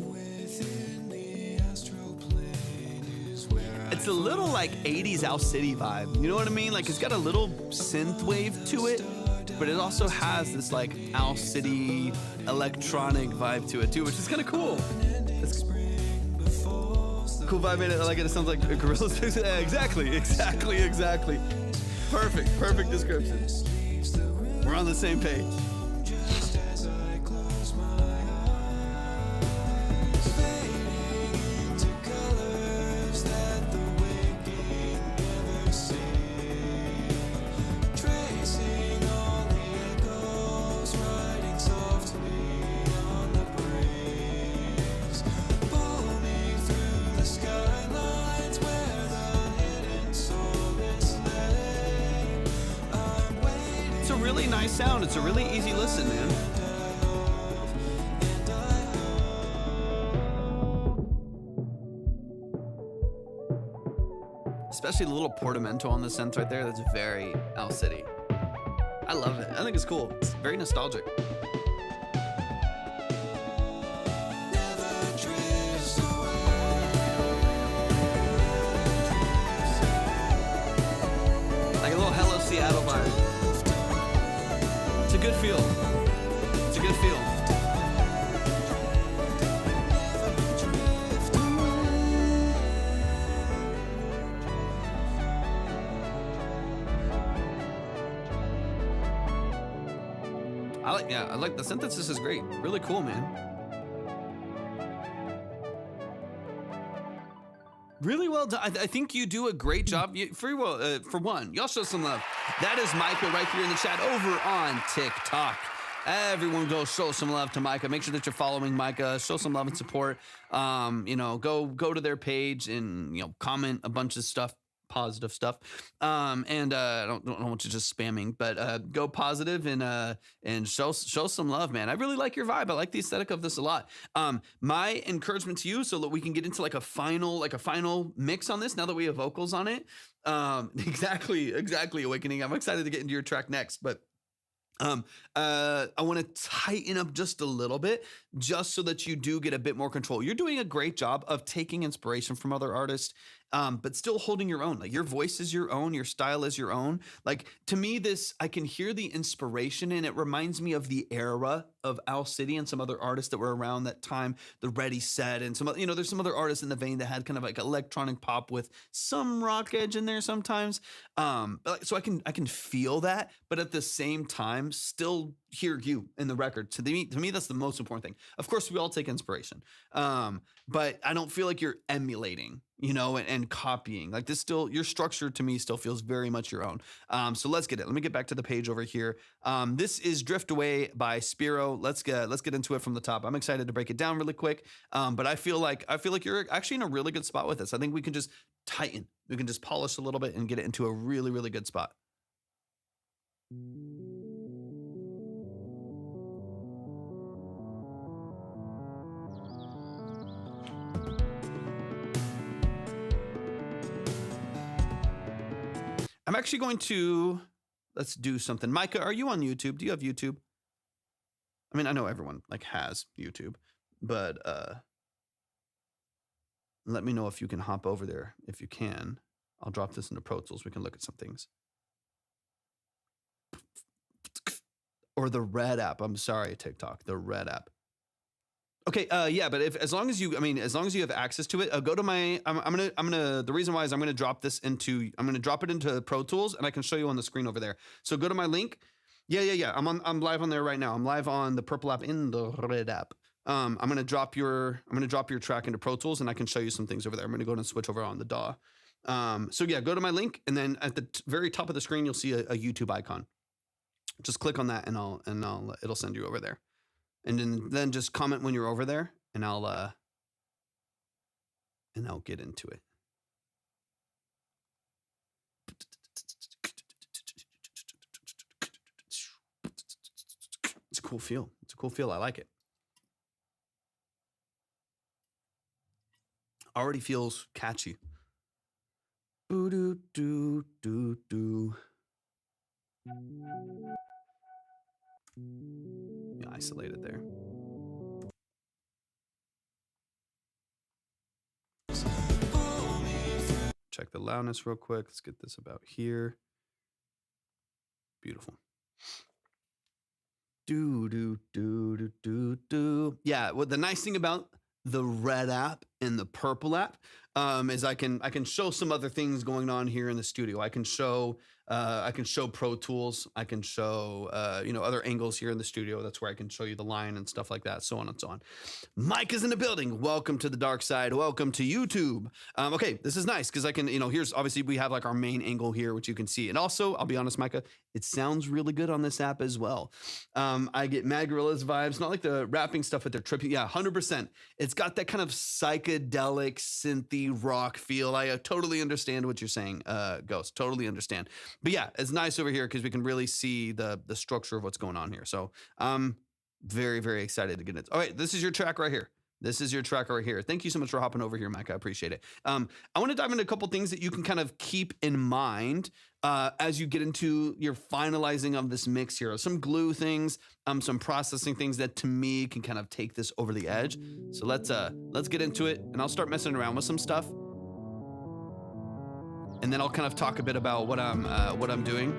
Within the astral plane is where It's a little like 80s Owl City vibe. You know what I mean? Like it's got a little synth wave to it, but it also has this like Owl City electronic vibe to it too, which is kind of cool. It's cool vibe in it. Like it sounds like a gorilla. Exactly. Perfect description. We're on the same page. just as I close my eyes, fading into colors that the waking never see. Tracing all the echoes, riding softly on the breeze. Pull me through the skylines where the hidden soul is led. I'm waiting. It's a really nice sound. It's a really easy listen, man. Especially the little portamento on the synth right there. That's very Owl City. I love it. I think it's cool. It's very nostalgic. Never drifts away. Seattle vibe. It's a good feel. It's a good feel. I like the synthesis is great. Really cool, man. Really well done. I think you do a great job. For one, y'all show some love. That is Micah right here in the chat over on TikTok. Everyone go show some love to Micah. Make sure that you're following Micah. Show some love and support. Go to their page and comment a bunch of stuff. Positive stuff. I don't want you just spamming, but go positive and show some love, man. I really like your vibe. I like the aesthetic of this a lot. My encouragement to you, so that we can get into like a final mix on this now that we have vocals on it. Exactly, Awakening. I'm excited to get into your track next, but I want to tighten up just a little bit, just so that you do get a bit more control. You're doing a great job of taking inspiration from other artists, but still holding your own. Like, your voice is your own, your style is your own. Like, to me, I can hear the inspiration, and it reminds me of the era of Owl City and some other artists that were around that time, the Ready Set, and there's some other artists in the vein that had kind of like electronic pop with some rock edge in there sometimes. So I can feel that, but at the same time, still hear you in the record. To me, that's the most important thing. Of course, we all take inspiration, but I don't feel like you're emulating, and copying. Like, this still, your structure to me still feels very much your own. So let's get it. Let me get back to the page over here. This is Drift Away by Spiro. Let's get into it from the top. I'm excited to break it down really quick. But I feel like you're actually in a really good spot with this. I think we can just tighten. We can just polish a little bit and get it into a really, really good spot. I'm actually going to, let's do something. Micah, are you on YouTube? Do you have YouTube? I mean, I know everyone has YouTube, but let me know if you can hop over there. If you can, I'll drop this into Pro Tools. We can look at some things. Or the Red app. I'm sorry, TikTok, the Red app. Okay, yeah, but as long as you have access to it, go to my. The reason why is I'm gonna drop it into Pro Tools, and I can show you on the screen over there. So go to my link. Yeah. I'm live on there right now. I'm live on the purple app in the Red app. I'm gonna drop your track into Pro Tools, and I can show you some things over there. I'm gonna go and switch over on the DAW. So yeah, go to my link, and then at the very top of the screen, you'll see a YouTube icon. Just click on that, and it'll send you over there. And then just comment when you're over there, and I'll get into it. It's a cool feel. I like it. Already feels catchy. Boo doo doo doo doo. Yeah, isolated there. Check the loudness real quick. Let's get this about here. Beautiful. Do. Yeah, what the nice thing about the Red app and the Purple app is I can show some other things going on here in the studio. I can show Pro Tools. I can show other angles here in the studio. That's where I can show you the line and stuff like that, so on and so on. Mike is in the building. Welcome to the dark side. Welcome to YouTube. Okay, this is nice because I can, here's obviously we have like our main angle here, which you can see. And also, I'll be honest, Micah, it sounds really good on this app as well. I get Mad Gorillas vibes, not like the rapping stuff, but they're trippy. Yeah, 100%. It's got that kind of psychedelic, synthy rock feel. I totally understand what you're saying, Ghost. Totally understand. But yeah, it's nice over here because we can really see the structure of what's going on here. So I'm very, very excited to get it. All right, this is your track right here. Thank you so much for hopping over here, Mike. I appreciate it. I want to dive into a couple things that you can kind of keep in mind as you get into your finalizing of this mix here. Some glue things, some processing things that to me can kind of take this over the edge. So let's get into it, and I'll start messing around with some stuff. And then I'll kind of talk a bit about what I'm doing.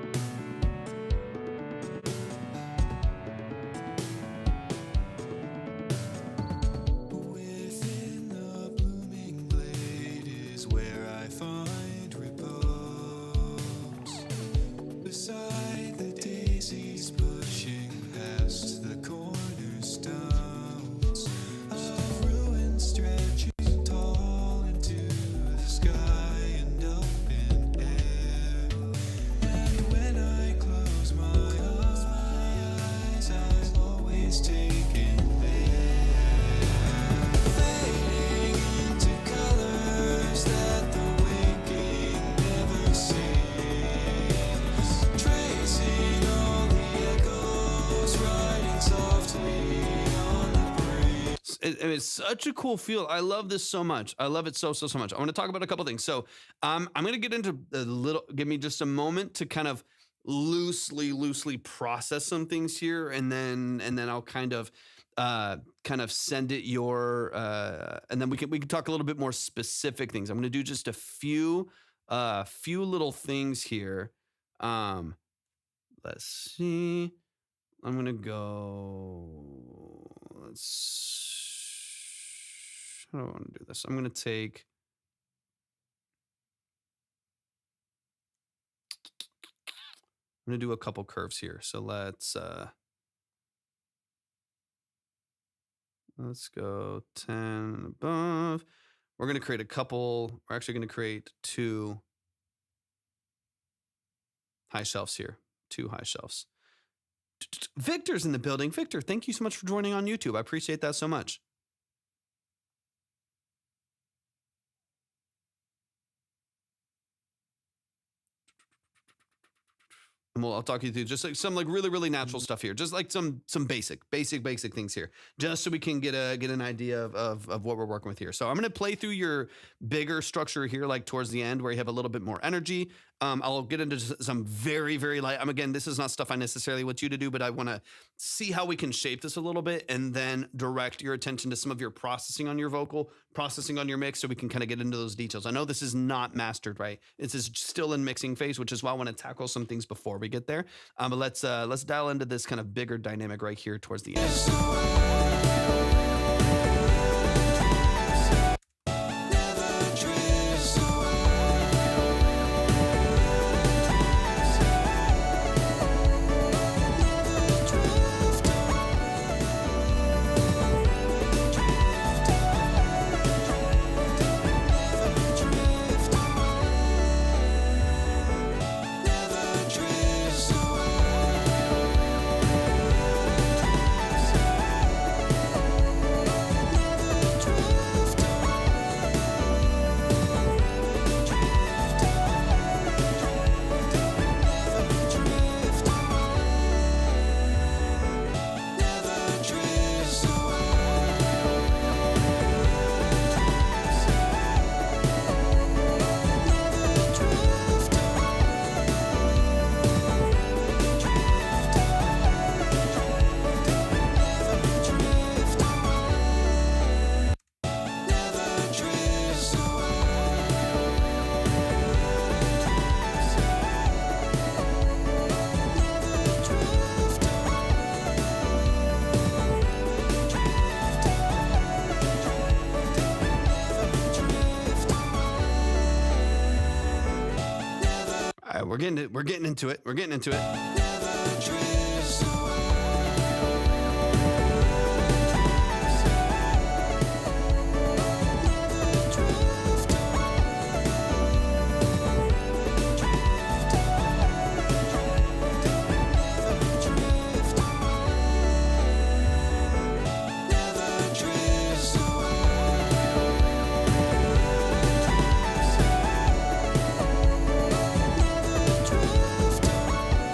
it's such a cool feel. I love this so much. I love it so much. I want to talk about a couple things. So I'm going to get into a little, give me just a moment to kind of loosely process some things here. And then I'll kind of send it your, and then we can talk a little bit more specific things. I'm going to do just a few little things here. Let's see. I'm going to go, how do I want to do this? I'm going to do a couple curves here. So let's go 10 and above. We're going to create we're actually going to create 2 high shelves here. 2 high shelves. Victor's in the building. Victor, thank you so much for joining on YouTube. I appreciate that so much. And I'll talk you through just like some really natural stuff here, just like some basic things here, just so we can get an idea of what we're working with here. So I'm going to play through your bigger structure here, like towards the end where you have a little bit more energy. I'll get into some very light. Again, this is not stuff I necessarily want you to do, but I want to see how we can shape this a little bit and then direct your attention to some of your processing on your vocal, processing on your mix, so we can kind of get into those details. I know this is not mastered, right? This is still in mixing phase, which is why I want to tackle some things before we get there. But let's dial into this kind of bigger dynamic right here towards the end. We're getting into it. We're getting into it.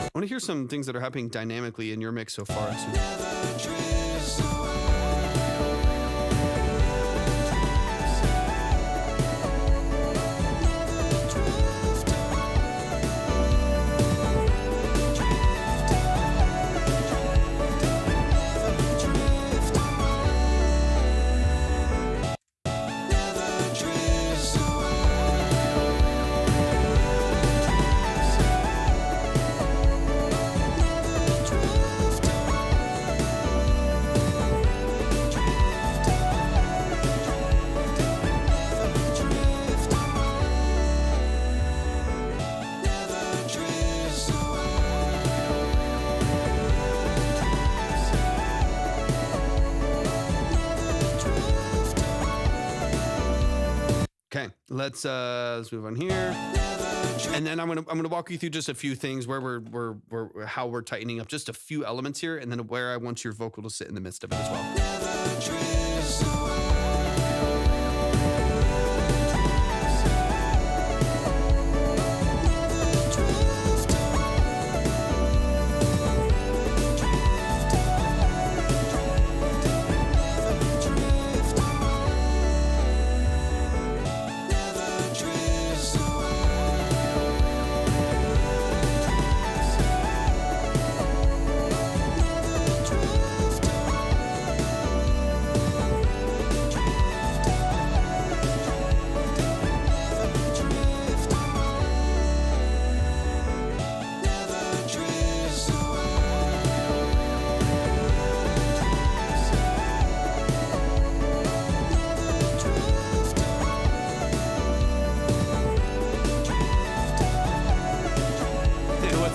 I want to hear some things that are happening dynamically in your mix so far. Okay, let's move on here, and then I'm gonna walk you through just a few things where we're how we're tightening up just a few elements here, and then where I want your vocal to sit in the midst of it as well.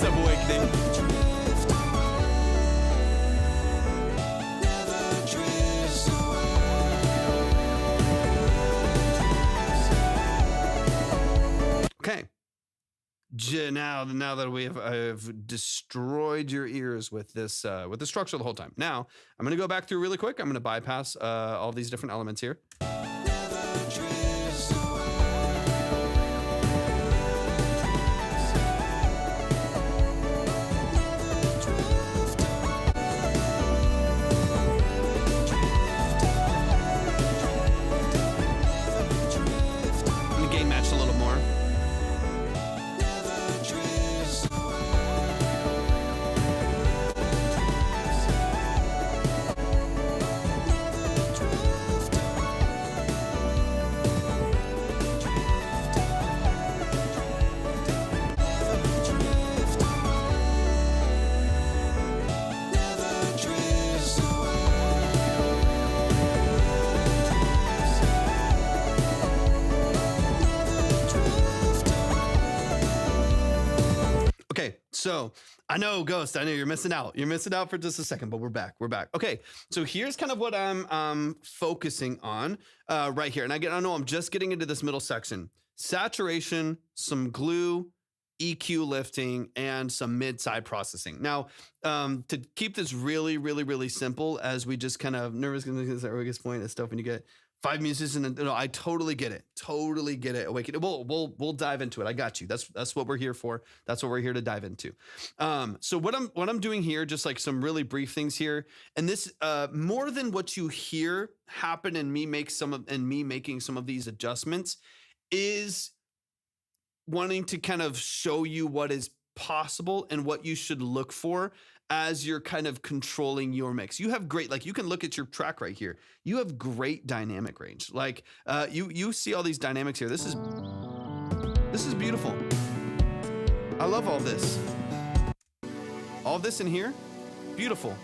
What's up, Awakening? Okay. Now that I've destroyed your ears with this with the structure the whole time. Now I'm gonna go back through really quick. I'm gonna bypass all these different elements here. I'm gonna gain match a little more. Okay, so I know, Ghost, I know you're missing out. You're missing out for just a second, but we're back. We're back. Okay, so here's kind of what I'm focusing on right here. And I know I'm just getting into this middle section. Saturation, some glue, EQ lifting, and some mid-side processing. Now, to keep this really, really, really simple, as we just kind of nervous point of stuff when you get 5 musicians, and I totally get it. Totally get it. Awaken. We'll dive into it. I got you. That's what we're here for. That's what we're here to dive into. So what I'm doing here, just like some really brief things here, and this more than what you hear happen and me making some of these adjustments is wanting to kind of show you what is possible and what you should look for as you're kind of controlling your mix. You have great, like you can look at your track right here. You have great dynamic range. Like you see all these dynamics here. This is beautiful. I love all this. All this in here, beautiful.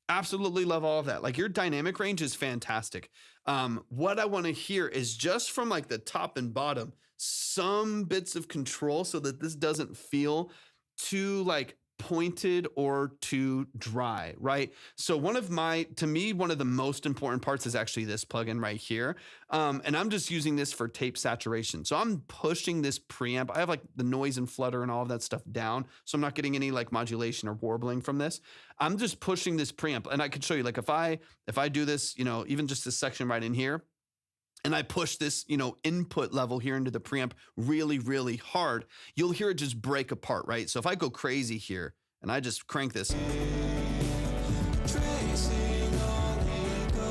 Absolutely love all of that. Like your dynamic range is fantastic. What I want to hear is just from like the top and bottom, some bits of control so that this doesn't feel too like pointed or too dry, right? So to me, one of the most important parts is actually this plugin right here. And I'm just using this for tape saturation. So I'm pushing this preamp. I have like the noise and flutter and all of that stuff down. So I'm not getting any like modulation or warbling from this. I'm just pushing this preamp. And I could show you, like if I do this, even just this section right in here, and I push this, input level here into the preamp really, really hard, you'll hear it just break apart, right? So if I go crazy here and I just crank this,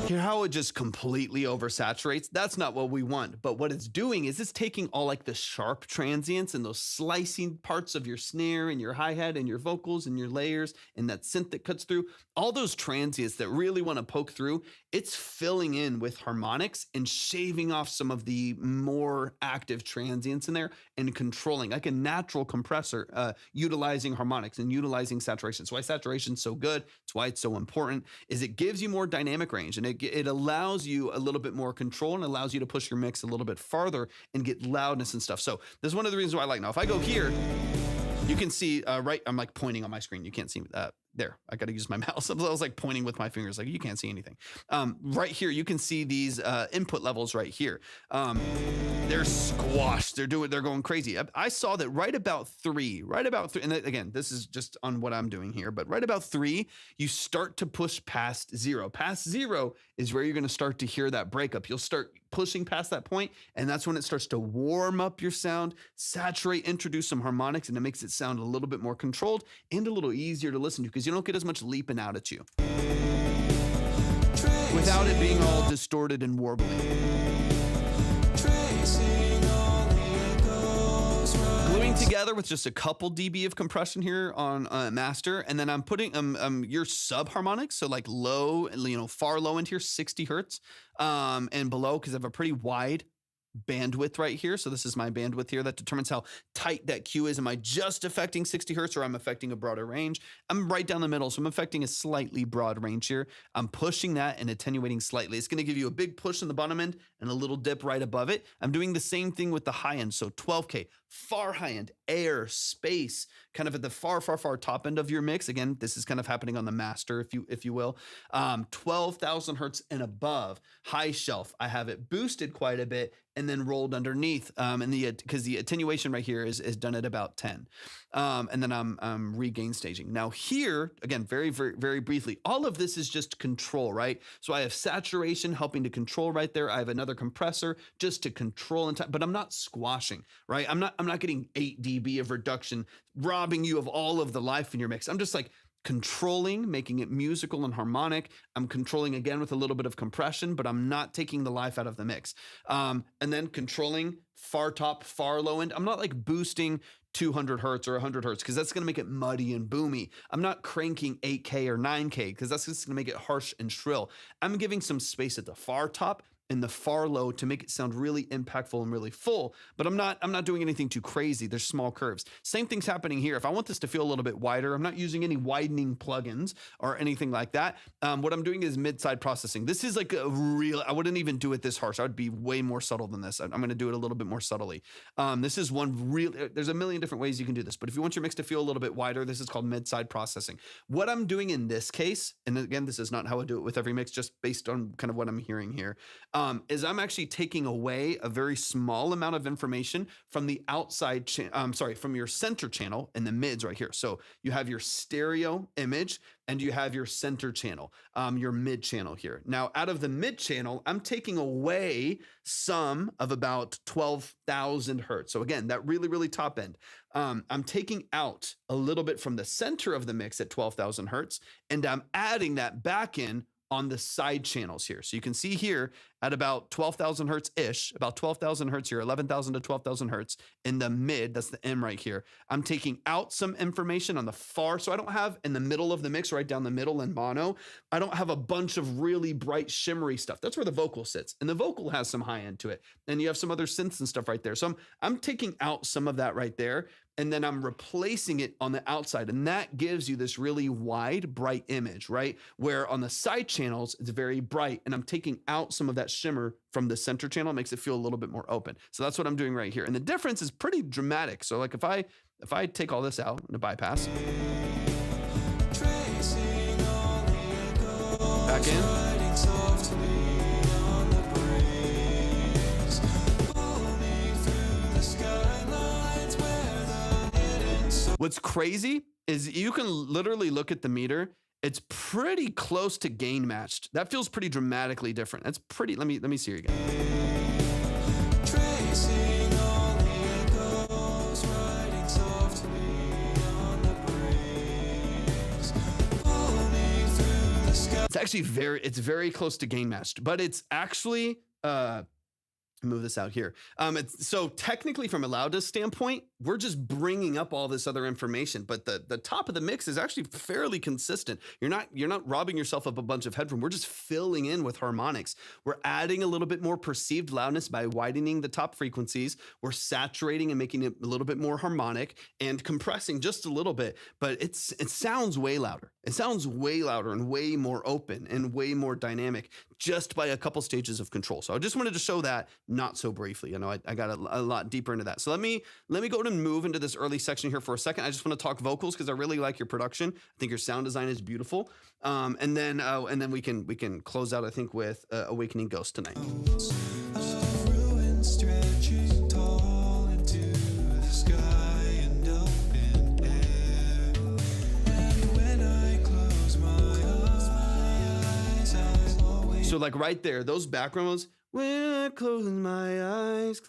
hear how it just completely oversaturates? That's not what we want. But what it's doing is it's taking all like the sharp transients and those slicing parts of your snare and your hi-hat and your vocals and your layers and that synth that cuts through, all those transients that really want to poke through, it's filling in with harmonics and shaving off some of the more active transients in there and controlling like a natural compressor, utilizing harmonics and utilizing saturation. That's why saturation's so good. It's why it's so important, is it gives you more dynamic range and it allows you a little bit more control and allows you to push your mix a little bit farther and get loudness and stuff. So this is one of the reasons why I like. Now, if I go here, you can see, right, I'm like pointing on my screen. You can't see there. I got to use my mouse. I was like pointing with my fingers, like you can't see anything. Right here, you can see these input levels right here. They're squashed. They're going crazy. I saw that right about three, and again, this is just on what I'm doing here, but right about 3, you start to push past 0. Past 0 is where you're going to start to hear that breakup. You'll start pushing past that point, and that's when it starts to warm up your sound, saturate, introduce some harmonics, and it makes it sound a little bit more controlled and a little easier to listen to because you don't get as much leaping out at you without it being all distorted and warbly. Gluing together with just a couple dB of compression here on master, and then I'm putting your sub harmonics, so like low, far low into here, 60 hertz and below, because I have a pretty wide bandwidth right here. So this is my bandwidth here that determines how tight that cue is. Am I just affecting 60 hertz or I'm affecting a broader range? I'm right down the middle. So I'm affecting a slightly broad range here. I'm pushing that and attenuating slightly. It's going to give you a big push on the bottom end and a little dip right above it. I'm doing the same thing with the high end. So 12K, far high end, air, space, kind of at the far top end of your mix. Again, this is kind of happening on the master, if you will. 12,000 hertz and above, high shelf. I have it boosted quite a bit and then rolled underneath. And because the attenuation right here is done at about 10. And then I'm regain staging. Now here, again, very briefly, all of this is just control, right? So I have saturation helping to control right there. I have another compressor just to control and but I'm not squashing, right? I'm not getting 8 dB of reduction, robbing you of all of the life in your mix. I'm just like controlling, making it musical and harmonic. I'm controlling again with a little bit of compression, but I'm not taking the life out of the mix. And then controlling far top, far low end. I'm not like boosting 200 hertz or 100 hertz because that's going to make it muddy and boomy. I'm not cranking 8K or 9K because that's just going to make it harsh and shrill. I'm giving some space at the far top and the far low to make it sound really impactful and really full, but I'm not doing anything too crazy. There's small curves. Same thing's happening here. If I want this to feel a little bit wider, I'm not using any widening plugins or anything like that. What I'm doing is mid-side processing. This is like a real, I wouldn't even do it this harsh. I would be way more subtle than this. I'm gonna do it a little bit more subtly. This is one real, there's a million different ways you can do this, but if you want your mix to feel a little bit wider, this is called mid-side processing. What I'm doing in this case, and again, this is not how I do it with every mix, just based on kind of what I'm hearing here, is I'm actually taking away a very small amount of information from the outside, from your center channel in the mids right here. So you have your stereo image and you have your center channel, your mid channel here. Now, out of the mid channel, I'm taking away some of about 12,000 hertz. So again, that really top end. I'm taking out a little bit from the center of the mix at 12,000 hertz, and I'm adding that back in on the side channels here. So you can see here at about 12,000 hertz-ish, about 12,000 hertz here, 11,000 to 12,000 hertz in the mid, that's the M right here. I'm taking out some information on the far, so I don't have in the middle of the mix, right down the middle in mono, I don't have a bunch of really bright shimmery stuff. That's where the vocal sits. And the vocal has some high end to it. And you have some other synths and stuff right there. So I'm taking out some of that right there. And then I'm replacing it on the outside. And that gives you this really wide, bright image, right? Where on the side channels, it's very bright. And I'm taking out some of that shimmer from the center channel. It makes it feel a little bit more open. So that's what I'm doing right here. And the difference is pretty dramatic. So like if I take all this out in a bypass, back in. What's crazy is you can literally look at the meter. It's pretty close to gain matched. That feels pretty dramatically different. That's pretty, let me see here again. It's actually very close to gain matched, but it's actually, move this out here. So technically from a loudness standpoint, we're just bringing up all this other information, but the top of the mix is actually fairly consistent. You're not robbing yourself of a bunch of headroom. We're just filling in with harmonics. We're adding a little bit more perceived loudness by widening the top frequencies. We're saturating and making it a little bit more harmonic and compressing just a little bit, but it sounds way louder. It sounds way louder and way more open and way more dynamic just by a couple stages of control. So I just wanted to show that not so briefly. I know I got a lot deeper into that. So let me go and move into this early section here for a second. I just want to talk vocals because I really like your production. I think your sound design is beautiful. And then we can close out, I think, with Awakening Ghost tonight. Ruin stretching tall into the sky and up in air. And when I close my eyes, I always So like right there, those backgrounds, when I close my eyes,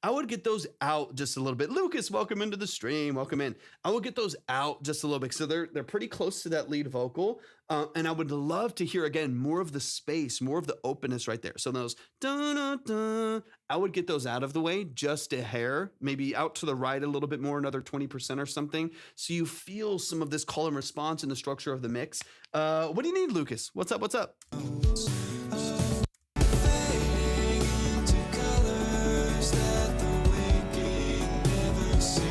I would get those out just a little bit. Lucas, welcome into the stream. Welcome in. I would get those out just a little bit. So they're pretty close to that lead vocal. And I would love to hear, again, more of the space, more of the openness right there. So those, dun-dun-dun, I would get those out of the way just a hair, maybe out to the right a little bit more, another 20% or something. So you feel some of this call and response in the structure of the mix. What do you need, Lucas? What's up? What's up? fading into color. that the waking never sees,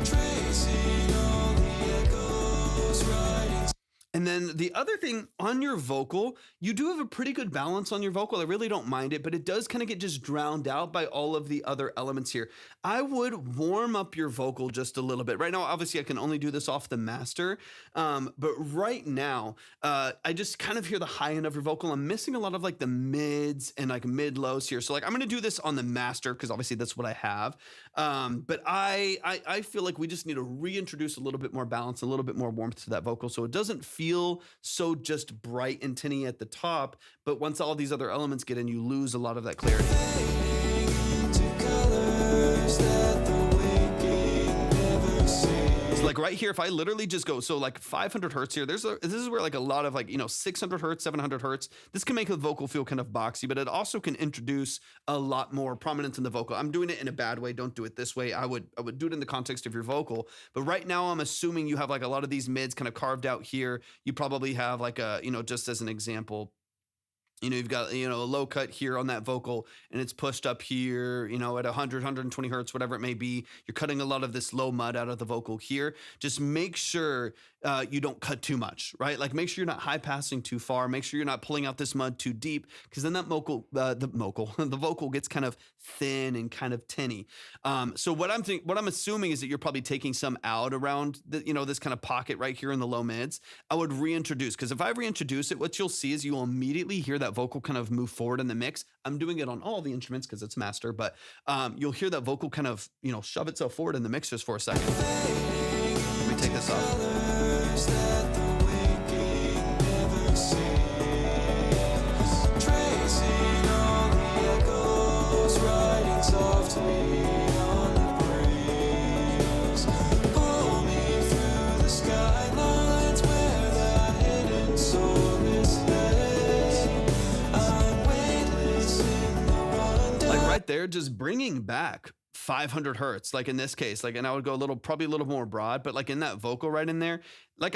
tracing all the echoes, writing. And then the other thing on your vocal, you do have a pretty good balance on your vocal. I really don't mind it, but it does kind of get just drowned out by all of the other elements here. I would warm up your vocal just a little bit. Right now, obviously, I can only do this off the master, but right now, I just kind of hear the high end of your vocal. I'm missing a lot of like the mids and like mid lows here. So like I'm going to do this on the master because obviously that's what I have. But I feel like we just need to reintroduce a little bit more balance, a little bit more warmth to that vocal, so it doesn't feel so just bright and tinny at the top, but once all these other elements get in, you lose a lot of that clarity. So like right here, if I literally just go, so like 500 hertz here, this is where like a lot of like, 600 hertz, 700 hertz, this can make the vocal feel kind of boxy, but it also can introduce a lot more prominence in the vocal. I'm doing it in a bad way. Don't do it this way. I would do it in the context of your vocal, but right now I'm assuming you have like a lot of these mids kind of carved out here. You probably have like a, just as an example, you've got, a low cut here on that vocal and it's pushed up here, at 100, 120 hertz, whatever it may be. You're cutting a lot of this low mud out of the vocal here. Just make sure you don't cut too much, right? Like make sure you're not high passing too far. Make sure you're not pulling out this mud too deep, because then that the vocal gets kind of thin and kind of tinny. So what I'm assuming is that you're probably taking some out around this kind of pocket right here in the low mids. I would reintroduce, because if I reintroduce it, what you'll see is you'll immediately hear that vocal kind of move forward in the mix. I'm doing it on all the instruments because it's master, but you'll hear that vocal kind of, shove itself forward in the mix just for a second. Let me take this off. There, just bringing back 500 hertz, like in this case, like, and I would go probably a little more broad, but like in that vocal right in there, like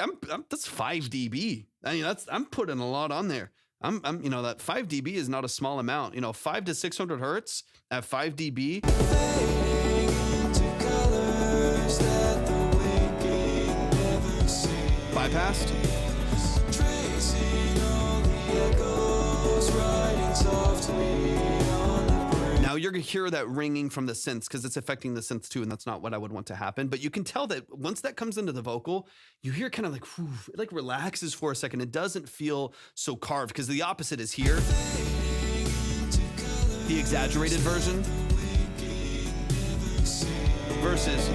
that's 5 dB. I mean, I'm putting a lot on there. I'm that 5 dB is not a small amount. 5 to 600 hertz at 5 dB. Bypassed. Now you're gonna hear that ringing from the synths because it's affecting the synths too, and that's not what I would want to happen. But you can tell that once that comes into the vocal, you hear kind of like, whew, it like relaxes for a second. It doesn't feel so carved, because the opposite is here. The exaggerated version versus,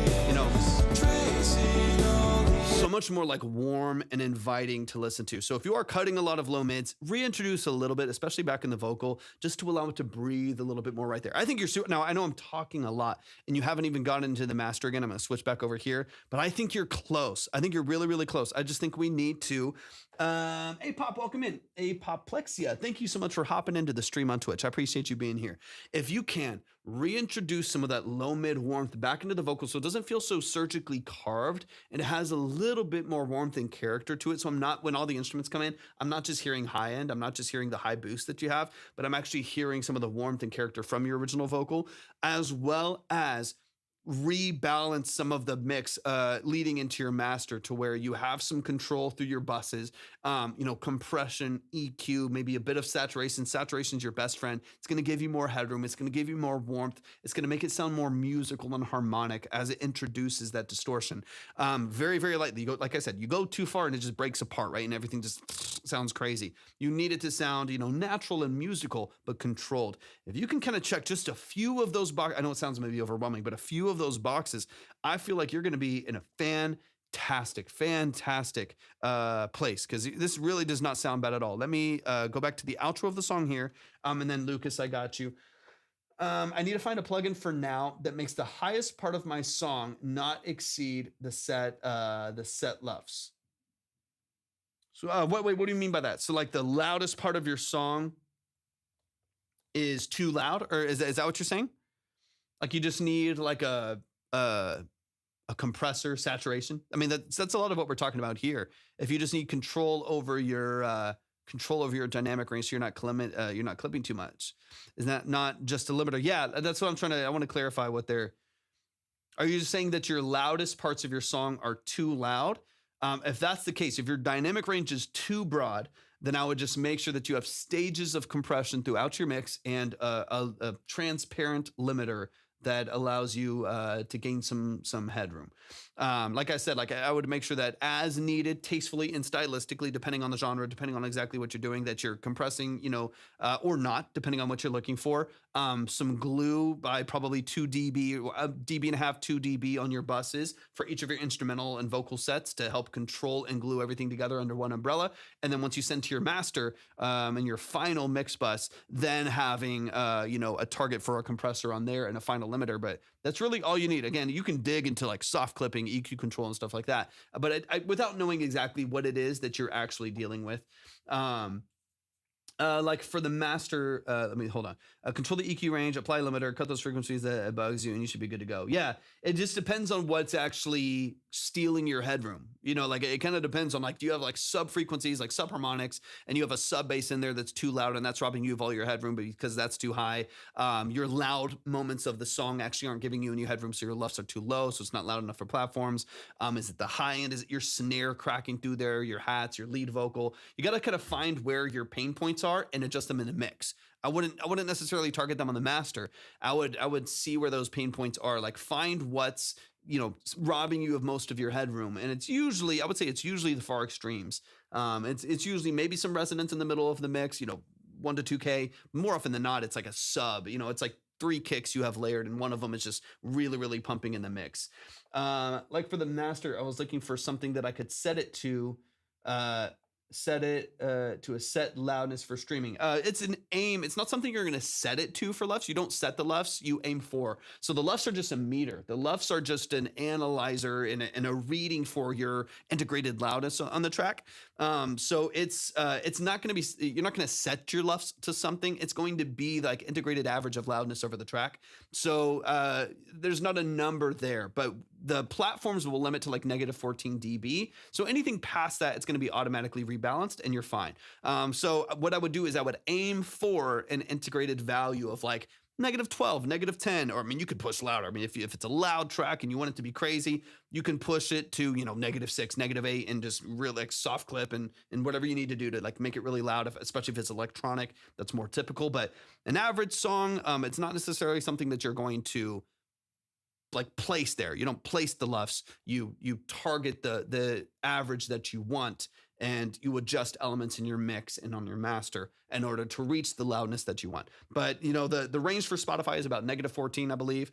so much more like warm and inviting to listen to. So if you are cutting a lot of low mids, reintroduce a little bit, especially back in the vocal, just to allow it to breathe a little bit more right there. I think you're now I know I'm talking a lot and you haven't even gotten into the master again. I'm going to switch back over here, but I think you're close. I think you're really, really close. I just think we need to, Apop, welcome in. Apoplexia, thank you so much for hopping into the stream on Twitch. I appreciate you being here. If you can, reintroduce some of that low mid warmth back into the vocal so it doesn't feel so surgically carved and it has a little bit more warmth and character to it. So I'm not, when all the instruments come in, I'm not just hearing high end, I'm not just hearing the high boost that you have, but I'm actually hearing some of the warmth and character from your original vocal, as well as rebalance some of the mix leading into your master to where you have some control through your buses, compression, EQ, maybe a bit of saturation. Saturation's your best friend. It's going to give you more headroom. It's going to give you more warmth. It's going to make it sound more musical and harmonic as it introduces that distortion. Very, very lightly. You go, like I said, you go too far and it just breaks apart, right? And everything just sounds crazy. You need it to sound, natural and musical, but controlled. If you can kind of check just a few of those boxes, I know it sounds maybe overwhelming, but a few of those boxes, I feel like you're going to be in a fantastic place, because this really does not sound bad at all. Let me go back to the outro of the song here, and then Lucas, I got you. I need to find a plugin for now that makes the highest part of my song not exceed the set lefts. So what do you mean by that? So like the loudest part of your song is too loud, or is that what you're saying? Like you just need like a compressor saturation. I mean, that's a lot of what we're talking about here. If you just need control over your control over your dynamic range, so you're not clipping too much. Is that not just a limiter? Yeah, that's what I want to clarify what they're. Are you just saying that your loudest parts of your song are too loud? If that's the case, if your dynamic range is too broad, then I would just make sure that you have stages of compression throughout your mix and a transparent limiter that allows you to gain some headroom. Like I said, like I would make sure that as needed, tastefully and stylistically, depending on the genre, depending on exactly what you're doing, that you're compressing, or not, depending on what you're looking for. Some glue by probably 2 dB, a dB and a half, 2 dB on your buses for each of your instrumental and vocal sets to help control and glue everything together under one umbrella. And then once you send to your master and your final mix bus, then having a target for a compressor on there and a final limiter. But that's really all you need. Again, you can dig into like soft clipping, EQ control, and stuff like that. But without knowing exactly what it is that you're actually dealing with. Like for the master, let me hold on. Control the EQ range, apply limiter, cut those frequencies that bugs you, and you should be good to go. Yeah, it just depends on what's actually stealing your headroom. Like it kind of depends on, like, do you have like sub frequencies, like subharmonics, and you have a sub bass in there that's too loud and that's robbing you of all your headroom because that's too high. Your loud moments of the song actually aren't giving you any headroom, so your LUFs are too low, so it's not loud enough for platforms. Is it the high end? Is it your snare cracking through there, your hats, your lead vocal? You got to kind of find where your pain points are and adjust them in the mix. I wouldn't necessarily target them on the master. I would see where those pain points are, like find what's robbing you of most of your headroom. And it's usually, I would say it's usually the far extremes. It's usually maybe some resonance in the middle of the mix, 1 to 2K. More often than not, it's like a sub, it's like 3 kicks you have layered and one of them is just really, really pumping in the mix. Like for the master, I was looking for something that I could set it to a set loudness for streaming. It's an aim. It's not something you're going to set it to for LUFs. You don't set the LUFs, you aim for. So the LUFs are just a meter. The LUFs are just an analyzer and a reading for your integrated loudness on the track. So it's not going to be, you're not going to set your LUFs to something. It's going to be like integrated average of loudness over the track. So there's not a number there, but the platforms will limit to like -14 dB. So anything past that, it's going to be automatically rebalanced and you're fine. So what I would do is I would aim for an integrated value of like -12, -10, or I mean, you could push louder. I mean, if it's a loud track and you want it to be crazy, you can push it to, -6, -8, and just really like soft clip and whatever you need to do to like make it really loud, especially if it's electronic, that's more typical. But an average song, it's not necessarily something that you're going to like place there. You don't place the LUFs, you target the average that you want, and you adjust elements in your mix and on your master in order to reach the loudness that you want. But the range for Spotify is about -14, I believe.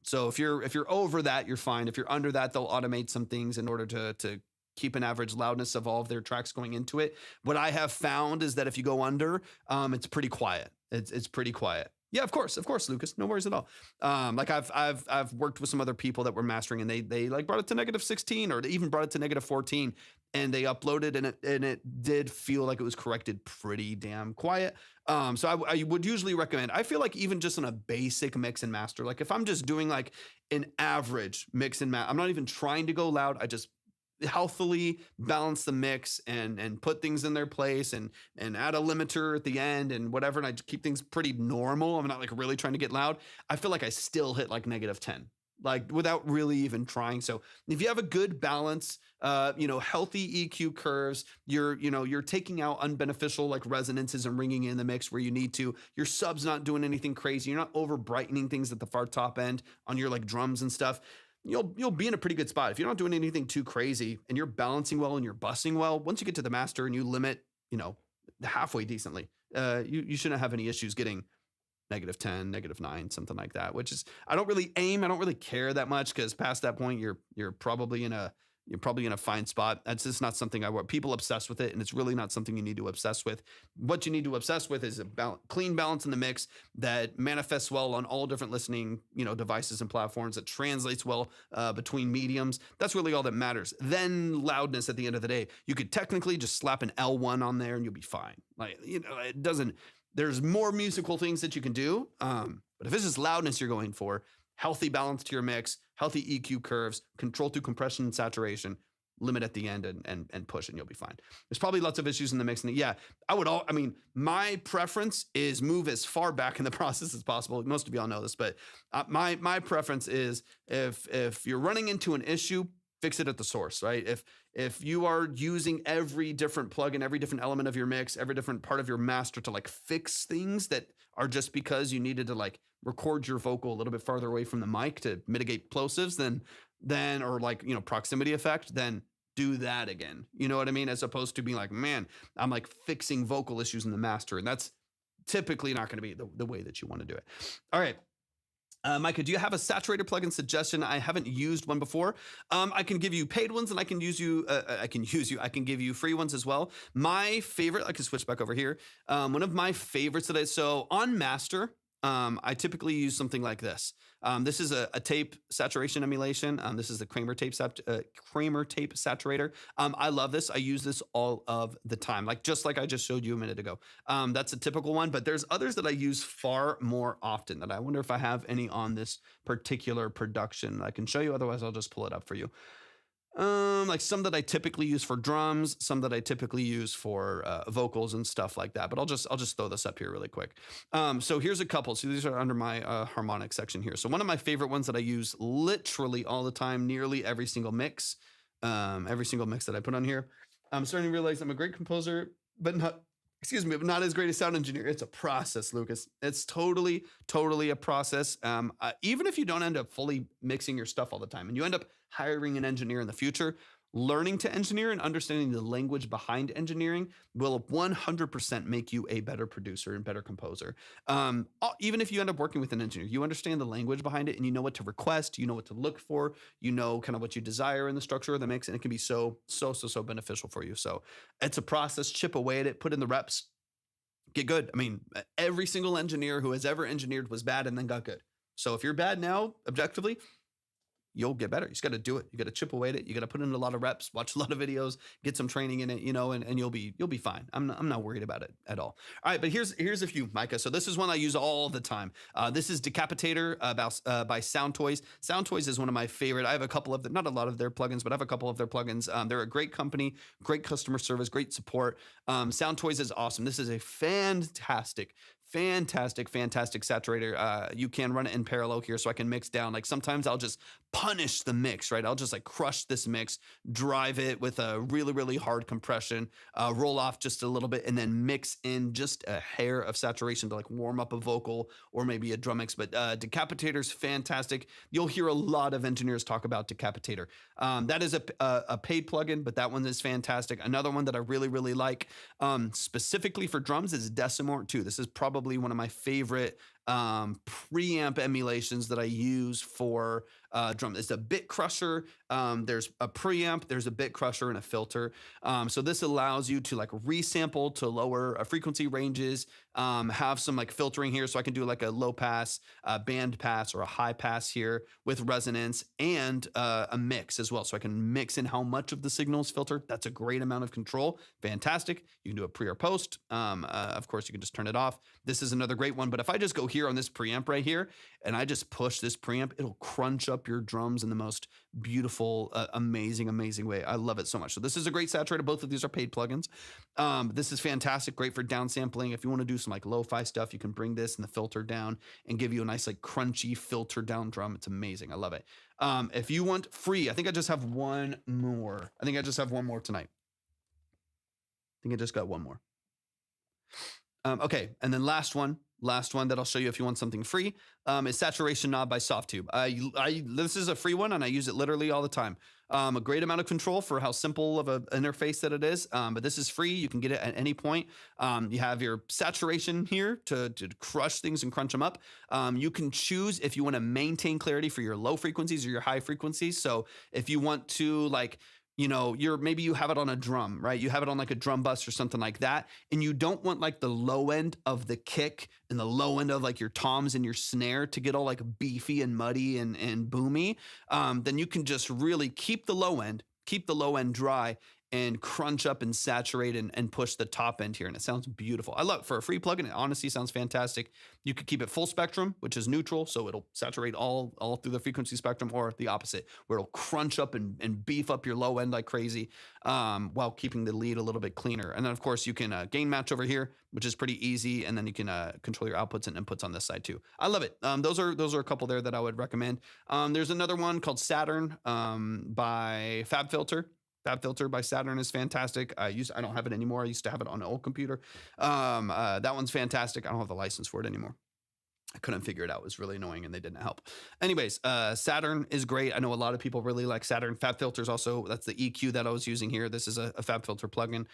So if you're over that, you're fine. If you're under that, they'll automate some things in order to keep an average loudness of all of their tracks going into it. What I have found is that if you go under, it's pretty quiet. It's pretty quiet. Yeah, of course, Lucas. No worries at all. Like I've worked with some other people that were mastering, and they like brought it to -16, or they even brought it to -14, and they uploaded, and it did feel like it was corrected pretty damn quiet. So I would usually recommend. I feel like even just on a basic mix and master, like if I'm just doing like an average mix and I'm not even trying to go loud. I just healthily balance the mix and put things in their place and add a limiter at the end and whatever, and I keep things pretty normal. I'm not like really trying to get loud. I feel like I still hit like -10, like without really even trying. So if you have a good balance, healthy EQ curves, you're taking out unbeneficial like resonances and ringing in the mix where you need to. Your sub's not doing anything crazy. You're not over brightening things at the far top end on your like drums and stuff. You'll be in a pretty good spot. If you're not doing anything too crazy and you're balancing well and you're bussing well, once you get to the master and you limit, halfway decently, you shouldn't have any issues getting -10, -9, something like that, which is, I don't really care that much, because past that point, you're probably in a fine spot. That's just not something I want. People obsess with it, and it's really not something you need to obsess with. What you need to obsess with is a clean balance in the mix that manifests well on all different listening, devices and platforms, that translates well between mediums. That's really all that matters. Then loudness at the end of the day. You could technically just slap an L1 on there and you'll be fine. Like, it doesn't, there's more musical things that you can do. But if it's just loudness you're going for, healthy balance to your mix, healthy EQ curves, control through compression and saturation, limit at the end and push, and you'll be fine. There's probably lots of issues in the mix. And yeah, my preference is move as far back in the process as possible. Most of y'all know this, but my preference is if you're running into an issue, fix it at the source, right? If you are using every different plugin, every different element of your mix, every different part of your master to like fix things that are just because you needed to like record your vocal a little bit farther away from the mic to mitigate plosives, then or like, you know, proximity effect, then do that again. You know what I mean? As opposed to being like, man, I'm like fixing vocal issues in the master. And that's typically not going to be the way that you want to do it. All right. Micah, do you have a saturator plugin suggestion? I haven't used one before. I can give you paid ones, and I can give you free ones as well. My favorite, I can switch back over here. One of my favorites today. So on master, I typically use something like this. This is a tape saturation emulation. This is the Kramer tape saturator. I love this. I use this all of the time, just like I just showed you a minute ago. That's a typical one, but there's others that I use far more often that I wonder if I have any on this particular production I can show you. Otherwise, I'll just pull it up for you. Like some that I typically use for drums, some that I typically use for vocals and stuff like that. But I'll just throw this up here really quick. So here's a couple. So these are under my harmonic section here. So one of my favorite ones that I use literally all the time, nearly every single mix that I put on here. I'm starting to realize I'm a great composer, but not as great a sound engineer. It's a process, Lucas. It's totally a process. Even if you don't end up fully mixing your stuff all the time and you end up hiring an engineer in the future, learning to engineer and understanding the language behind engineering will 100% make you a better producer and better composer. Even if you end up working with an engineer, you understand the language behind it and you know what to request, you know what to look for, you know kind of what you desire in the structure of the mix, and it can be so beneficial for you. So it's a process. Chip away at it, put in the reps, get good. I mean, every single engineer who has ever engineered was bad and then got good. So if you're bad now, objectively, you'll get better. You just got to do it. You got to chip away at it. You got to put in a lot of reps, watch a lot of videos, get some training in it, you know, and you'll be fine. I'm not worried about it at all. All right, but here's a few, Micah. So this is one I use all the time. This is Decapitator by Sound Toys. Sound Toys is one of my favorite. I have a couple of them, not a lot of their plugins, but I have a couple of their plugins. They're a great company, great customer service, great support. Sound Toys is awesome. This is a fantastic saturator. You can run it in parallel here, so I can mix down. Like sometimes I'll just punish the mix, right? I'll just like crush this mix, drive it with a really hard compression, roll off just a little bit, and then mix in just a hair of saturation to like warm up a vocal or maybe a drum mix. But Decapitator's fantastic. You'll hear a lot of engineers talk about Decapitator. That is a paid plugin, but that one is fantastic. Another one that I really like, specifically for drums, is Decimort 2. This is probably one of my favorite preamp emulations that I use for drum. It's a bit crusher. There's a preamp, there's a bit crusher, and a filter. So this allows you to like resample to lower frequency ranges, have some like filtering here. So I can do like a low pass, band pass, or a high pass here with resonance, and a mix as well. So I can mix in how much of the signal is filtered. That's a great amount of control. Fantastic. You can do a pre or post. Of course, you can just turn it off. This is another great one. But if I just go here on this preamp right here, and I just push this preamp, it'll crunch up your drums in the most beautiful, amazing way. I love it so much. So this is a great saturator. Both of these are paid plugins. This is fantastic. Great for downsampling. If you want to do some like lo-fi stuff, you can bring this and the filter down and give you a nice like crunchy filter down drum. It's amazing. I love it. If you want free, I think I just have one more. Tonight. I think I just got one more. Okay, and then last one that I'll show you if you want something free is Saturation Knob by Softtube. This is a free one, and I use it literally all the time. A great amount of control for how simple of an interface that it is, but this is free. You can get it at any point. You have your saturation here to crush things and crunch them up. You can choose if you want to maintain clarity for your low frequencies or your high frequencies. So if you want to like, you know, maybe you have it on a drum, right? You have it on like a drum bus or something like that. And you don't want like the low end of the kick and the low end of like your toms and your snare to get all like beefy and muddy and boomy. Then you can just really keep the low end dry and crunch up and saturate and push the top end here. And it sounds beautiful. I love, for a free plugin, it honestly sounds fantastic. You could keep it full spectrum, which is neutral, so it'll saturate all through the frequency spectrum, or the opposite, where it'll crunch up and beef up your low end like crazy, while keeping the lead a little bit cleaner. And then of course you can gain match over here, which is pretty easy. And then you can control your outputs and inputs on this side too. I love it. Those are a couple there that I would recommend. There's another one called Saturn by FabFilter. FabFilter by Saturn is fantastic. I don't have it anymore. I used to have it on an old computer. That one's fantastic. I don't have the license for it anymore. I couldn't figure it out. It was really annoying and they didn't help. Anyways, Saturn is great. I know a lot of people really like Saturn. FabFilter's also, that's the EQ that I was using here. This is a FabFilter plugin.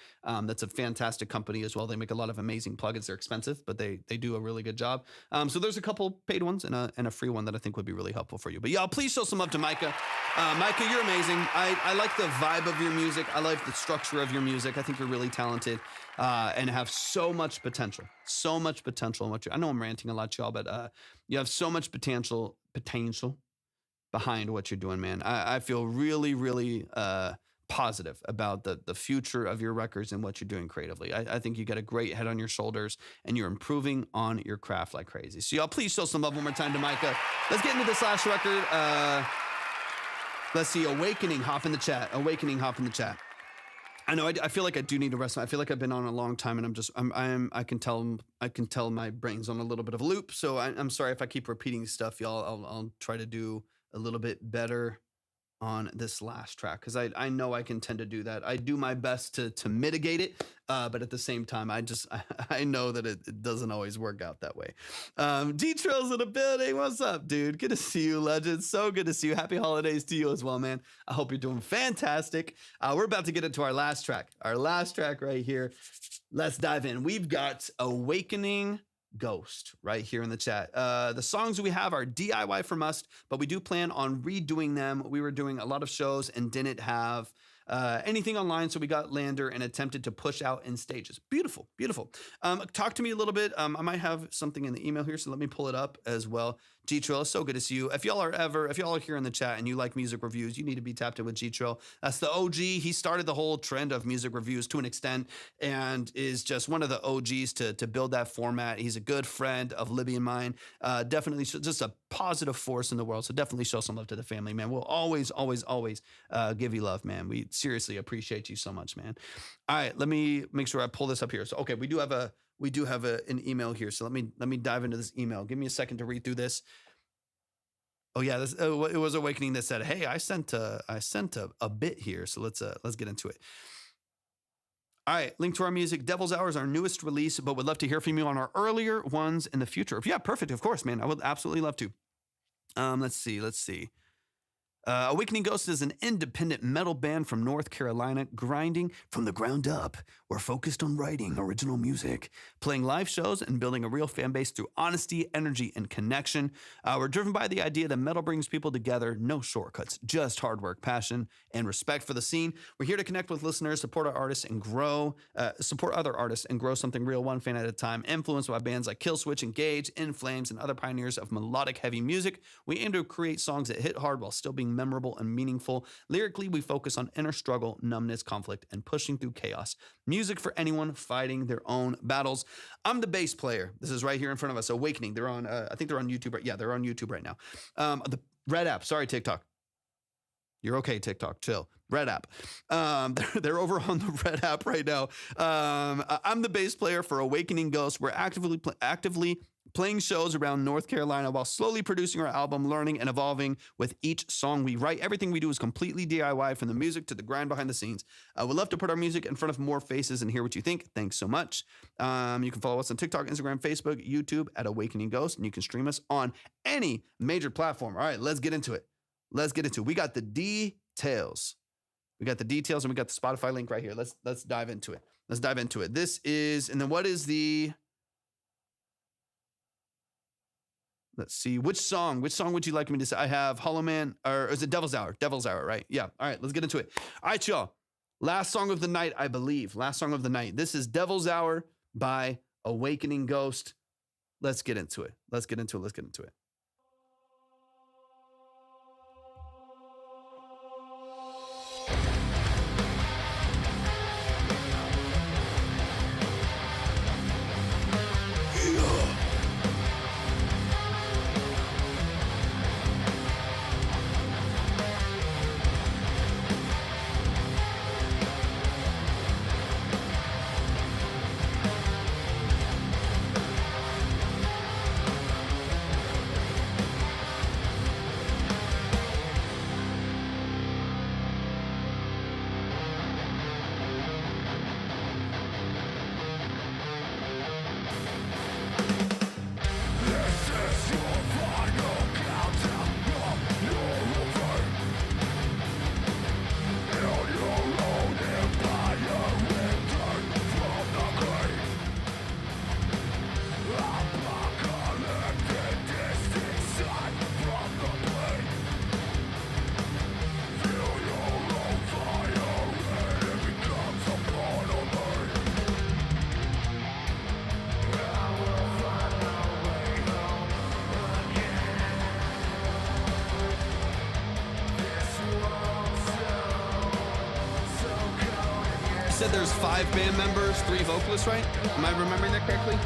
That's a fantastic company as well. They make a lot of amazing plugins. They're expensive, but they do a really good job. So there's a couple paid ones and a free one that I think would be really helpful for you. But y'all, please show some love to Micah. Micah, you're amazing. I like the vibe of your music. I like the structure of your music. I think you're really talented and have so much potential. So much potential in what I know I'm ranting a lot, y'all, but you have so much potential behind what you're doing, man. I feel really, really positive about the future of your records and what you're doing creatively. I think you got a great head on your shoulders and you're improving on your craft like crazy. So y'all, please show some love one more time to Micah. Let's get into this last record. Let's see, Awakening, hop in the chat. Awakening, hop in the chat. I know. I feel like I do need to rest. I feel like I've been on a long time, and I can tell my brain's on a little bit of a loop. So I'm sorry if I keep repeating stuff, y'all. I'll try to do a little bit better on this last track, because I know I can tend to do that. I do my best to mitigate it, but at the same time, I know that it doesn't always work out that way. D-Trill's in the building. What's up, dude? Good to see you, legend. So good to see you. Happy holidays to you as well, man. I hope you're doing fantastic. We're about to get into our last track. Our last track right here. Let's dive in. We've got Awakening Ghost right here in the chat. The songs we have are DIY from us, but we do plan on redoing them. We were doing a lot of shows and didn't have anything online, so we got Lander and attempted to push out in stages. Beautiful, beautiful. Talk to me a little bit. I might have something in the email here, so let me pull it up as well. G-Trill, so good to see you. If y'all are here in the chat and you like music reviews, you need to be tapped in with G-Trill. That's the OG. He started the whole trend of music reviews to an extent and is just one of the OGs to build that format. He's a good friend of Libby and mine. Definitely just a positive force in the world. So definitely show some love to the family, man. We'll always give you love, man. We seriously appreciate you so much, man. All right, let me make sure I pull this up here. So, okay, we do have an email here. So let me dive into this email. Give me a second to read through this. Oh yeah, it was Awakening that said, "Hey, I sent a bit here, so let's get into it." All right, link to our music. Devil's Hour is our newest release, but would love to hear from you on our earlier ones in the future. Yeah, perfect. Of course, man. I would absolutely love to. Let's see. Awakening Ghost is an independent metal band from North Carolina, grinding from the ground up. We're focused on writing original music, playing live shows, and building a real fan base through honesty, energy, and connection. We're driven by the idea that metal brings people together, no shortcuts, just hard work, passion, and respect for the scene. We're here to connect with listeners, support our artists, and support other artists and grow something real, one fan at a time. Influenced by bands like Killswitch, Engage, In Flames, and other pioneers of melodic heavy music, we aim to create songs that hit hard while still being memorable and meaningful. Lyrically, we focus on inner struggle, numbness, conflict, and pushing through chaos. Music for anyone fighting their own battles. I'm the bass player. This is right here in front of us. Awakening. They're on. I think they're on YouTube. Yeah, they're on YouTube right now. The Red App. Sorry, TikTok. You're okay, TikTok. Chill. Red App. They're over on the Red App right now. I'm the bass player for Awakening Ghost. We're actively playing shows around North Carolina while slowly producing our album, learning and evolving with each song we write. Everything we do is completely DIY, from the music to the grind behind the scenes. We'd love to put our music in front of more faces and hear what you think. Thanks so much. You can follow us on TikTok, Instagram, Facebook, YouTube at Awakening Ghost, and you can stream us on any major platform. All right, let's get into it. We got the details. And we got the Spotify link right here. Let's dive into it. This is, and then what is the... Let's see. Which song would you like me to say? I have Hollow Man, or is it Devil's Hour? Devil's Hour, right? Yeah. All right, let's get into it. All right, y'all. Last song of the night, I believe. This is Devil's Hour by Awakening Ghost. Let's get into it. said there's 5 band members, 3 vocalists, right? Am I remembering that correctly?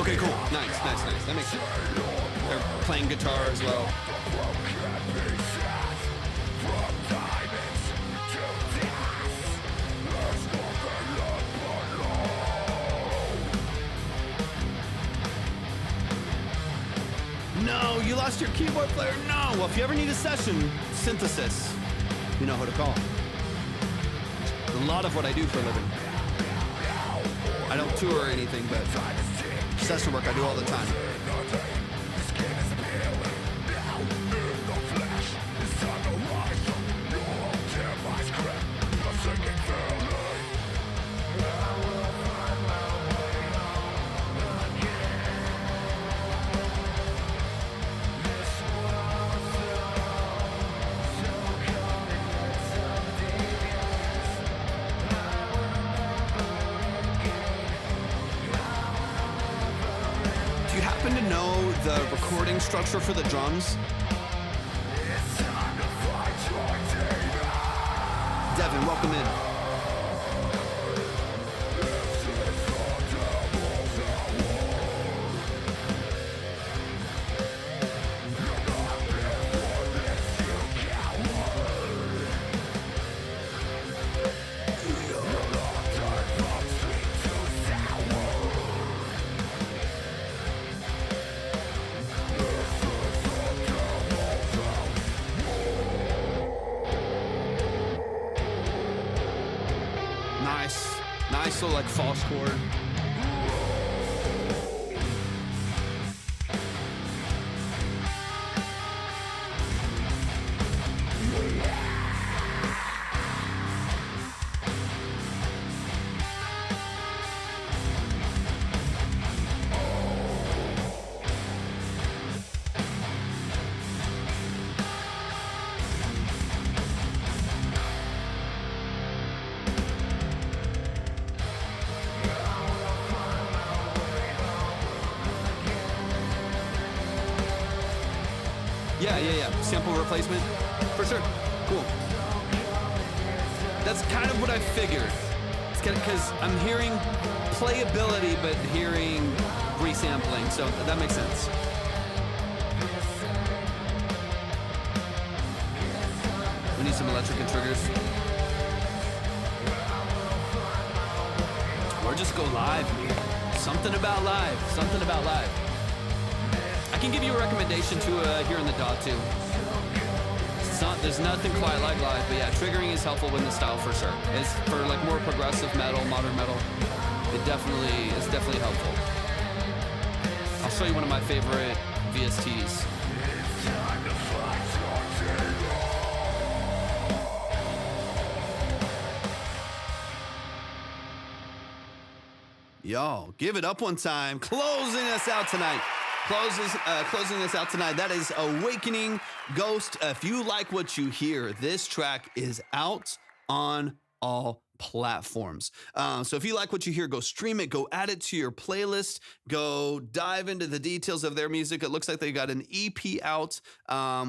Okay, cool. Nice. That makes sense. They're playing guitar as well. No, you lost your keyboard player. No. Well, if you ever need a session synthesis, you know who to call. A lot of what I do for a living. I don't tour or anything, but session work I do all the time. Do you happen to know the recording structure for the drums? Devin, welcome in. Nice little like false chord. Yeah. Sample replacement. For sure. Cool. That's kind of what I figured. It's kind of because I'm hearing playability, but hearing resampling, so that makes sense. We need some electric and triggers. Or just go live, man. Something about live. I can give you a recommendation to here in the dot too. There's nothing quite like live, but yeah, triggering is helpful in the style for sure. It's for like more progressive metal, modern metal. It's definitely helpful. I'll show you one of my favorite VSTs. Yo, give it up one time. Closing us out tonight. Closing us out tonight. That is Awakening Ghost. If you like what you hear, this track is out on all platforms. So if you like what you hear, go stream it, go add it to your playlist, go dive into the details of their music. It looks like they got an EP out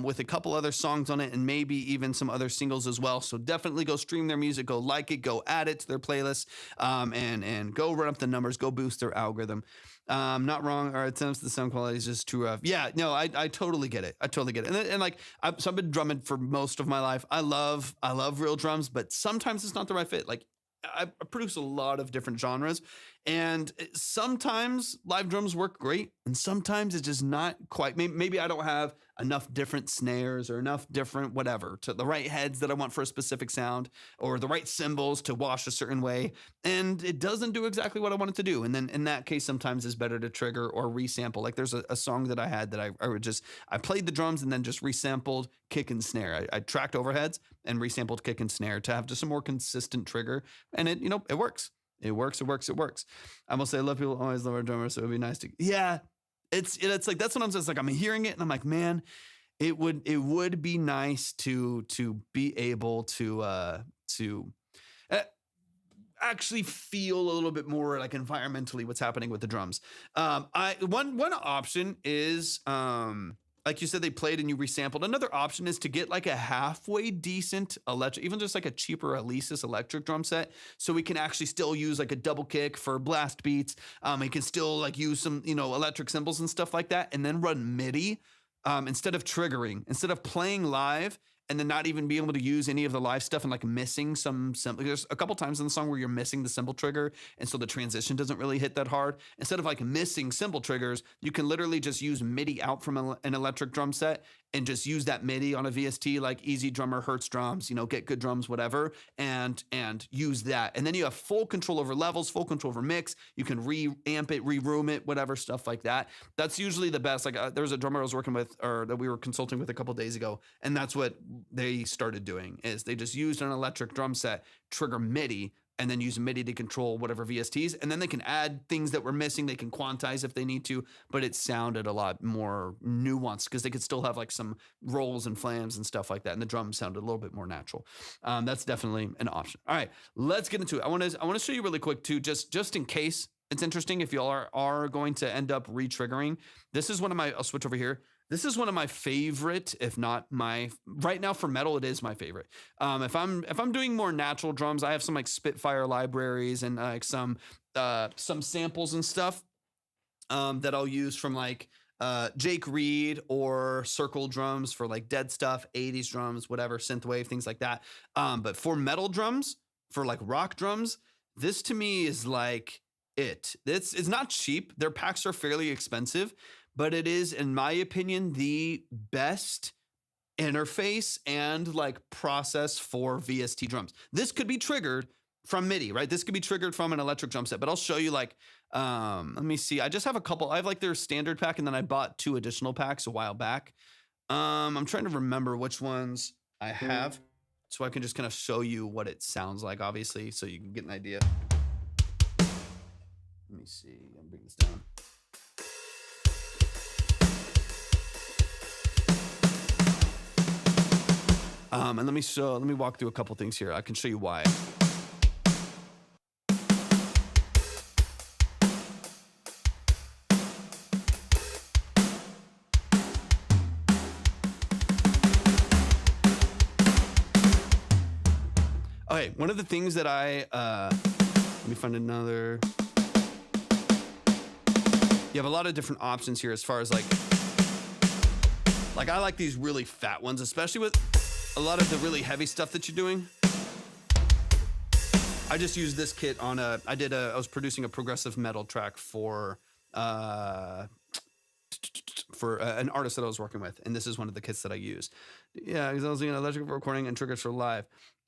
with a couple other songs on it and maybe even some other singles as well. So definitely go stream their music, go like it, go add it to their playlist, and go run up the numbers, go boost their algorithm. Not wrong. Our attempts, the sound quality is just too rough. Yeah, no, I totally get it. And like, so I've been drumming for most of my life. I love real drums, but sometimes it's not the right fit. Like I produce a lot of different genres, And sometimes live drums work great, and sometimes it's just not quite. Maybe I don't have enough different snares or enough different whatever to the right heads that I want for a specific sound, or the right cymbals to wash a certain way, and it doesn't do exactly what I want it to do. And then in that case, sometimes it's better to trigger or resample. Like there's a song that I had that I played the drums and then just resampled kick and snare. I tracked overheads and resampled kick and snare to have just a more consistent trigger, and it works. It works. I will say, I love people always love our drummers, so it would be nice to. Yeah, it's like that's what I'm just like. I'm hearing it and I'm like, man, it would be nice to be able to uh, actually feel a little bit more like environmentally what's happening with the drums. One option is like you said, they played and you resampled. Another option is to get like a halfway decent electric, even just like a cheaper Alesis electric drum set, so we can actually still use like a double kick for blast beats. We can still like use some, electric cymbals and stuff like that, and then run MIDI instead of triggering, instead of playing live and then not even be able to use any of the live stuff and like missing some cymbal. There's a couple times in the song where you're missing the cymbal trigger, and so the transition doesn't really hit that hard. Instead of like missing cymbal triggers, you can literally just use MIDI out from an electric drum set and just use that MIDI on a VST, like Easy Drummer, Hertz drums, Get Good drums, whatever, and use that. And then you have full control over levels, full control over mix. You can re-amp it, re-room it, whatever, stuff like that. That's usually the best. Like there was a drummer I was working with, or that we were consulting with a couple days ago, and that's what they started doing, is they just used an electric drum set, trigger MIDI, and then use MIDI to control whatever VSTs. And then they can add things that were missing. They can quantize if they need to, but it sounded a lot more nuanced because they could still have like some rolls and flams and stuff like that. And the drums sounded a little bit more natural. That's definitely an option. All right, let's get into it. I want to show you really quick too, just in case it's interesting, if y'all are going to end up re-triggering. This is I'll switch over here. This is one of my favorite, if not right now for metal, it is my favorite. If I'm doing more natural drums, I have some like Spitfire libraries and like some samples and stuff that I'll use from like Jake Reed or Circle drums for like dead stuff, 80s drums, whatever, synthwave, things like that. But for metal drums, for like rock drums, this to me is like it's not cheap. Their packs are fairly expensive, but it is, in my opinion, the best interface and like process for VST drums. This could be triggered from MIDI, right? This could be triggered from an electric drum set, but I'll show you like, let me see. I just have a couple. I have like their standard pack, and then I bought 2 additional packs a while back. I'm trying to remember which ones I have, so I can just kind of show you what it sounds like, obviously, so you can get an idea. Let me see. I'm gonna bring this down. And let me walk through a couple things here. I can show you why. Okay, one of the things that let me find another. You have a lot of different options here as far as like I like these really fat ones, especially with a lot of the really heavy stuff that you're doing. I just used this kit on I was producing a progressive metal track for an artist that I was working with, and this is one of the kits that I use. Yeah, because I was doing electrical recording and triggers for live.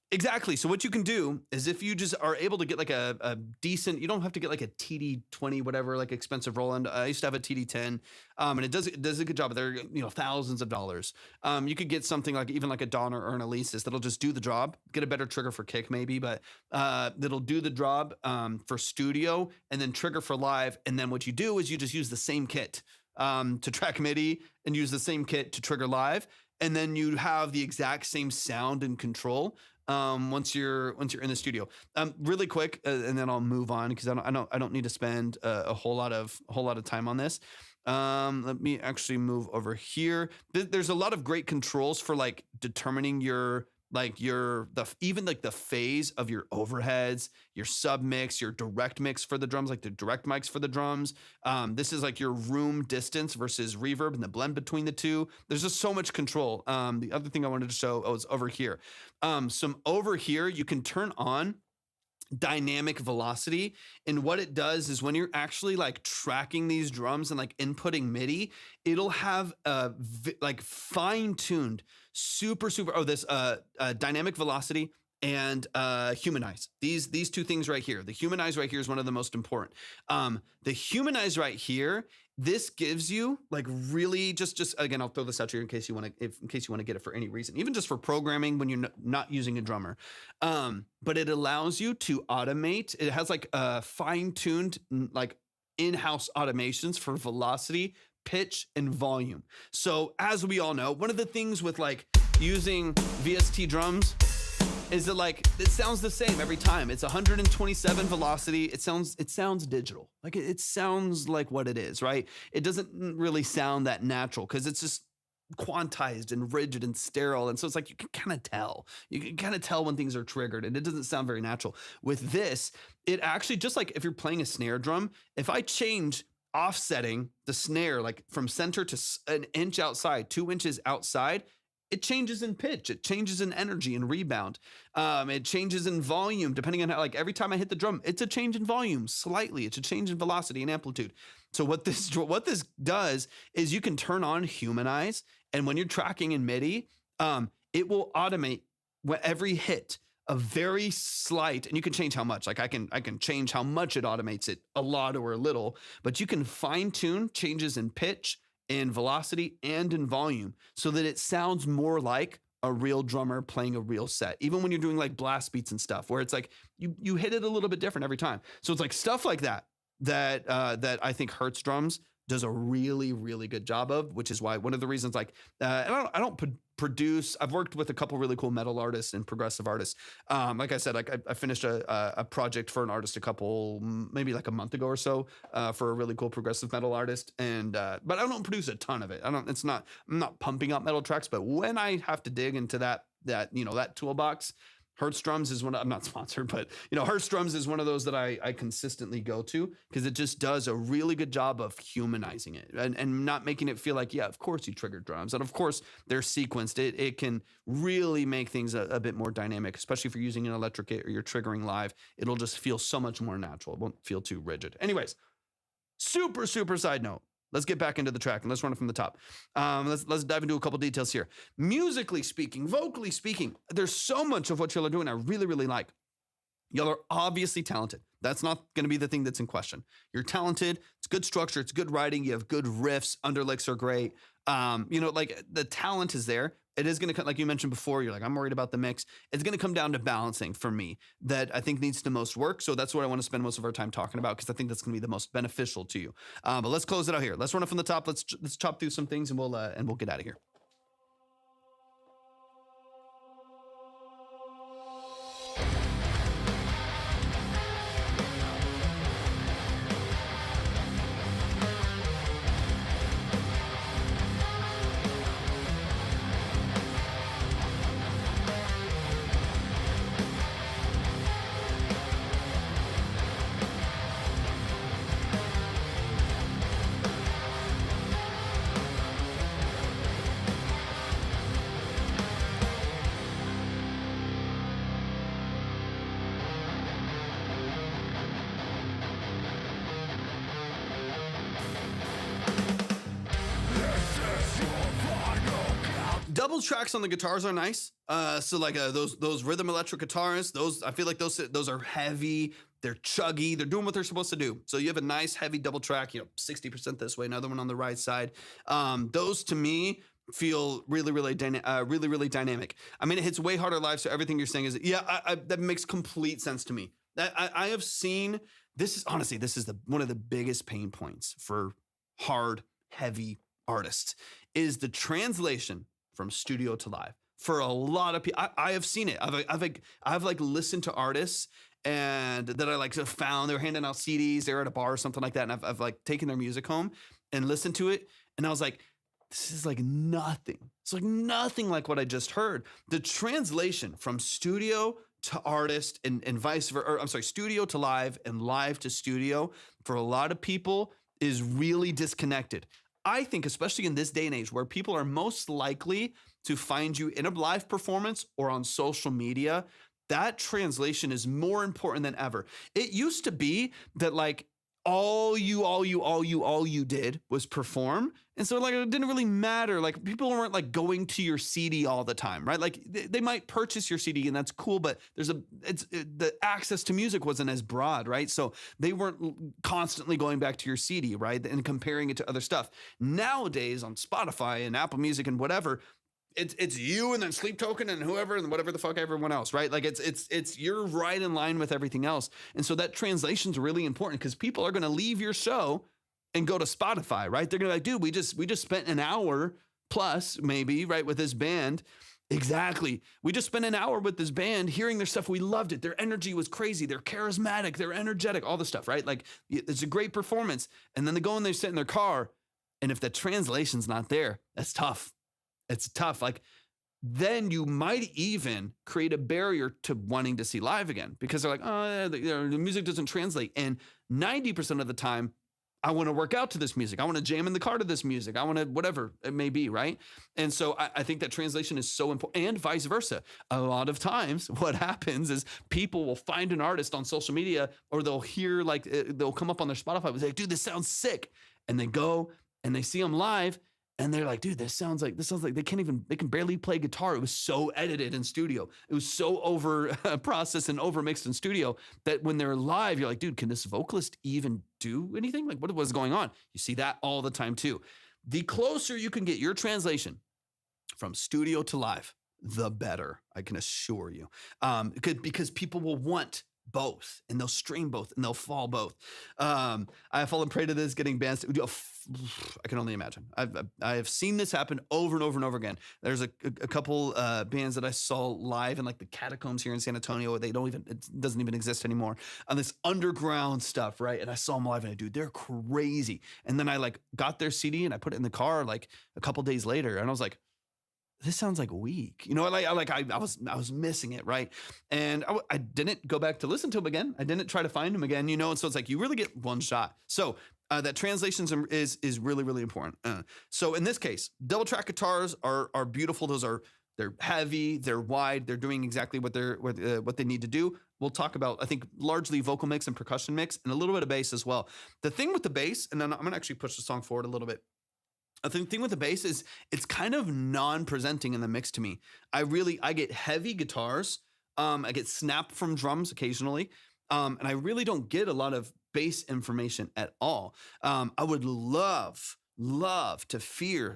Exactly. So what you can do is, if you just are able to get like a decent, you don't have to get like a TD20, whatever, like expensive Roland. I used to have a TD10, and it does a good job. They're thousands of dollars. You could get something like even like a Donner or an Alesis that'll just do the job. Get a better trigger for kick maybe, but that'll do the job for studio, and then trigger for live. And then what you do is you just use the same kit to track MIDI and use the same kit to trigger live, and then you have the exact same sound and control. Once you're in the studio, really quick, and then I'll move on because I don't need to spend a whole lot of time on this. Let me actually move over here. There's a lot of great controls for like determining even the phase of your overheads, your sub mix, your direct mix for the drums, like the direct mics for the drums. This is like your room distance versus reverb and the blend between the two. There's just so much control. The other thing I wanted to show is over here. Over here, you can turn on dynamic velocity. And what it does is when you're actually like tracking these drums and like inputting MIDI, it'll have like fine-tuned, super, this dynamic velocity and humanize. These two things right here. The humanize right here is one of the most important. The humanize right here, this gives you like really just again, I'll throw this out here in case you want to get it for any reason, even just for programming when you're not using a drummer. But it allows you to automate. It has like fine-tuned like in-house automations for velocity, pitch, and volume. So as we all know, one of the things with like using VST drums is that like it sounds the same every time. It's 127 velocity. It sounds digital. Like it sounds like what it is, right? It doesn't really sound that natural because it's just quantized and rigid and sterile. And so it's like you can kind of tell. You can kind of tell when things are triggered and it doesn't sound very natural. With this, it actually, just like if you're playing a snare drum, if I change offsetting the snare like from center to an inch outside, 2 inches outside, it changes in pitch, it changes in energy and rebound. It changes in volume, depending on how, like every time I hit the drum, it's a change in volume slightly. It's a change in velocity and amplitude. So what this does is you can turn on humanize. And when you're tracking in MIDI, it will automate every hit a very slight, and you can change how much. Like I can change how much it automates it, a lot or a little, but you can fine tune changes in pitch, in velocity, and in volume so that it sounds more like a real drummer playing a real set. Even when you're doing like blast beats and stuff where it's like you hit it a little bit different every time. So it's like stuff like that I think Hertz Drums does a really, really good job of, which is why one of the reasons like, and I don't produce, I've worked with a couple really cool metal artists and progressive artists. Like I said, like I finished a project for an artist maybe like a month ago or so, for a really cool progressive metal artist. And, but I don't produce a ton of it. I'm not pumping out metal tracks, but when I have to dig into that toolbox, Hertz Drums is I'm not sponsored, but Hertz Drums is one of those that I consistently go to because it just does a really good job of humanizing it and not making it feel like, yeah, of course you triggered drums. And of course they're sequenced. It can really make things a bit more dynamic, especially if you're using an electric kit or you're triggering live. It'll just feel so much more natural. It won't feel too rigid. Anyways, super side note. Let's get back into the track and let's run it from the top. Let's dive into a couple details here. Musically speaking, vocally speaking, there's so much of what y'all are doing I really, really like. Y'all are obviously talented. That's not going to be the thing that's in question. You're talented. It's good structure. It's good writing. You have good riffs. Underlicks are great. Like the talent is there. It is going to come, like you mentioned before, you're like, I'm worried about the mix. It's going to come down to balancing for me that I think needs the most work. So that's what I want to spend most of our time talking about because I think that's going to be the most beneficial to you. But let's close it out here. Let's run it from the top. Let's chop through some things and we'll get out of here. Double tracks on the guitars are nice. So like those rhythm electric guitars, I feel like those are heavy. They're chuggy. They're doing what they're supposed to do. So you have a nice heavy double track, 60% this way, another one on the right side. Those to me feel really dynamic. I mean, it hits way harder live. So everything you're saying is, that makes complete sense to me. I have seen, this is one of the biggest pain points for hard, heavy artists is the translation from studio to live. For a lot of people, I have seen it. I've listened to artists and that I have found they were handing out CDs, they're at a bar or something like that, and I've taken their music home and listened to it, and I was like, this is like nothing. It's like nothing like what I just heard. The translation from studio to artist and vice versa, studio to live and live to studio for a lot of people is really disconnected. I think, especially in this day and age where people are most likely to find you in a live performance or on social media, that translation is more important than ever. It used to be that like all you did was perform. And so like it didn't really matter. Like people weren't like going to your CD all the time, right? Like they might purchase your CD and that's cool, but the access to music wasn't as broad, right? So they weren't constantly going back to your CD, right? And comparing it to other stuff. Nowadays on Spotify and Apple Music and whatever, it's you and then Sleep Token and whoever and whatever the fuck everyone else, right? Like it's you're right in line with everything else. And so that translation's really important because people are going to leave your show and go to Spotify, right? They're going to be like, dude, we just spent an hour plus maybe, right, with this band. Exactly. We just spent an hour with this band hearing their stuff. We loved it. Their energy was crazy. They're charismatic. They're energetic, all the stuff, right? Like it's a great performance. And then they go and they sit in their car. And if the translation's not there, that's tough. It's tough. Like then you might even create a barrier to wanting to see live again because they're like, oh, the music doesn't translate. And 90% of the time, I want to work out to this music. I want to jam in the car to this music. I want to whatever it may be, right? And so I think that translation is so important and vice versa. A lot of times what happens is people will find an artist on social media or they'll hear like, they'll come up on their Spotify and say, dude, this sounds sick. And they go and they see them live. And they're like, dude, this sounds like they can barely play guitar. It was so edited in studio. It was so over processed and over mixed in studio that when they're live, you're like, dude, can this vocalist even do anything? Like what was going on? You see that all the time too. The closer you can get your translation from studio to live, the better, I can assure you. Because people will want both and they'll stream both and they'll fall both. I have fallen prey to this, getting bands to do I can only imagine. I have seen this happen over and over and over again. There's a couple bands that I saw live in like the catacombs here in San Antonio. It doesn't even exist anymore. On this underground stuff, right? And I saw them live and they're crazy. And then I like got their CD and I put it in the car like a couple days later and I was like, this sounds like weak, you know, I was missing it. Right. And I didn't go back to listen to him again. I didn't try to find him again, you know? And so it's like, you really get one shot. So that translations is really, really important. So in this case, double track guitars are beautiful. They're heavy, they're wide. They're doing exactly what they need to do. We'll talk about, I think, largely vocal mix and percussion mix and a little bit of bass as well. The thing with the bass, and then I'm going to actually push the song forward a little bit. I think the thing with the bass is it's kind of non-presenting in the mix to me. I get heavy guitars. I get snap from drums occasionally. And I really don't get a lot of bass information at all. I would love to feel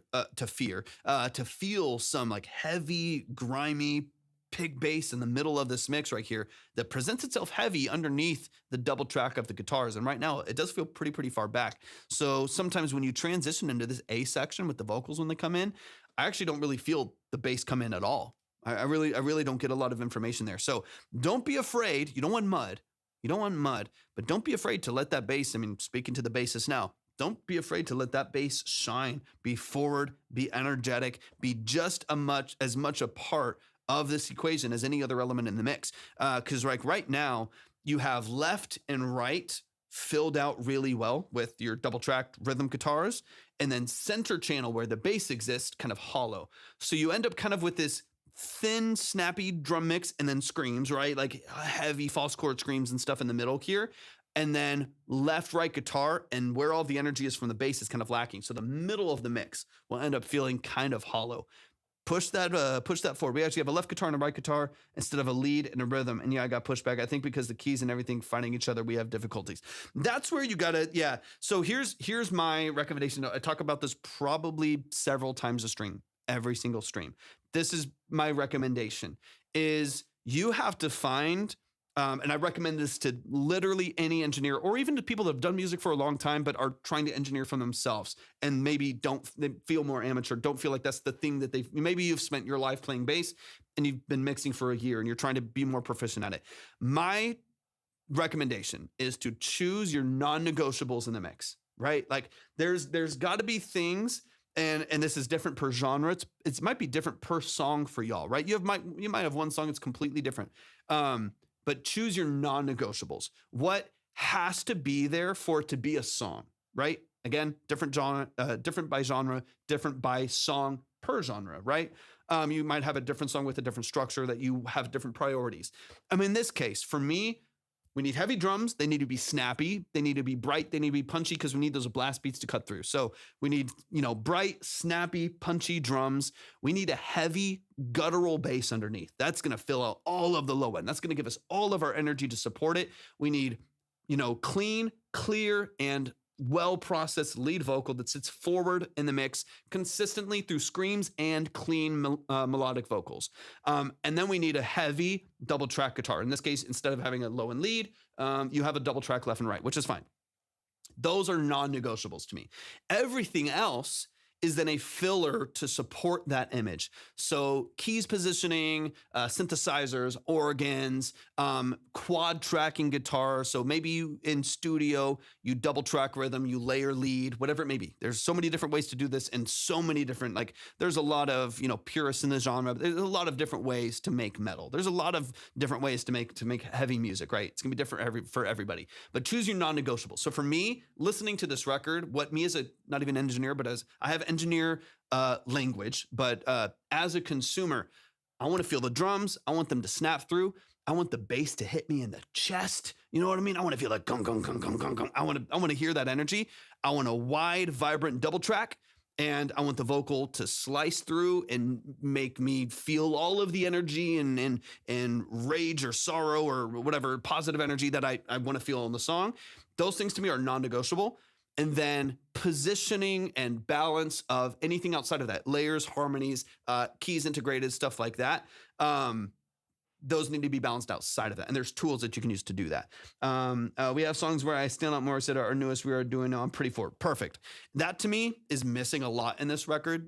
some like heavy, grimy pig bass in the middle of this mix right here that presents itself heavy underneath the double track of the guitars. And right now it does feel pretty far back. So sometimes when you transition into this A section with the vocals when they come in, I actually don't really feel the bass come in at all. I really don't get a lot of information there. So don't be afraid. You don't want mud, but don't be afraid to let that bass, I mean, speaking to the bassist now, don't be afraid to let that bass shine, be forward, be energetic, be just as much a part of this equation as any other element in the mix. Because like right now, you have left and right filled out really well with your double tracked rhythm guitars, and then center channel where the bass exists kind of hollow. So you end up kind of with this thin, snappy drum mix and then screams, right? Like heavy false chord screams and stuff in the middle here. And then left, right guitar, and where all the energy is from the bass is kind of lacking. So the middle of the mix will end up feeling kind of hollow. Push that forward. We actually have a left guitar and a right guitar instead of a lead and a rhythm. And yeah, I got pushed back. I think because the keys and everything finding each other, we have difficulties. That's where you gotta, yeah. So here's my recommendation. I talk about this probably several times a stream, every single stream. This is my recommendation is you have to find, and I recommend this to literally any engineer or even to people that have done music for a long time, but are trying to engineer for themselves and maybe they feel more amateur, don't feel like that's the thing that maybe you've spent your life playing bass and you've been mixing for a year and you're trying to be more proficient at it. My recommendation is to choose your non-negotiables in the mix, right? Like there's gotta be things, and this is different per genre. It might be different per song for y'all, right? You might have one song that's completely different. But choose your non-negotiables. What has to be there for it to be a song, right? Again, different genre, different by genre, different by song, per genre, right? You might have a different song with a different structure that you have different priorities. In this case, for me, we need heavy drums. They need to be snappy. They need to be bright. They need to be punchy because we need those blast beats to cut through. So we need, bright, snappy, punchy drums. We need a heavy guttural bass underneath. That's going to fill out all of the low end. That's going to give us all of our energy to support it. We need, clean, clear, and well-processed lead vocal that sits forward in the mix consistently through screams and clean melodic vocals. And then we need a heavy double track guitar. In this case, instead of having a low and lead, you have a double track left and right, which is fine. Those are non-negotiables to me. Everything else is then a filler to support that image. So keys positioning, synthesizers, organs, quad tracking guitar. So maybe you in studio, you double track rhythm, you layer lead, whatever it may be. There's so many different ways to do this and so many different, there's a lot of, purists in the genre. There's a lot of different ways to make metal. There's a lot of different ways to make heavy music, right? It's gonna be different for everybody, but choose your non-negotiable. So for me, listening to this record, what me as not even engineer, but as I have engineer language, but as a consumer, I want to feel the drums. I want them to snap through. I want the bass to hit me in the chest. You know what I mean? I want to feel like gong, gong, gong, gong, gong, gong. I want to hear that energy. I want a wide, vibrant double track, and I want the vocal to slice through and make me feel all of the energy and rage or sorrow or whatever positive energy that I want to feel in the song. Those things to me are non-negotiable. And then positioning and balance of anything outside of that, layers, harmonies, keys integrated, stuff like that. Those need to be balanced outside of that. And there's tools that you can use to do that. We have songs where I stand up more, said our newest we are doing now. I'm pretty for perfect. That to me is missing a lot in this record.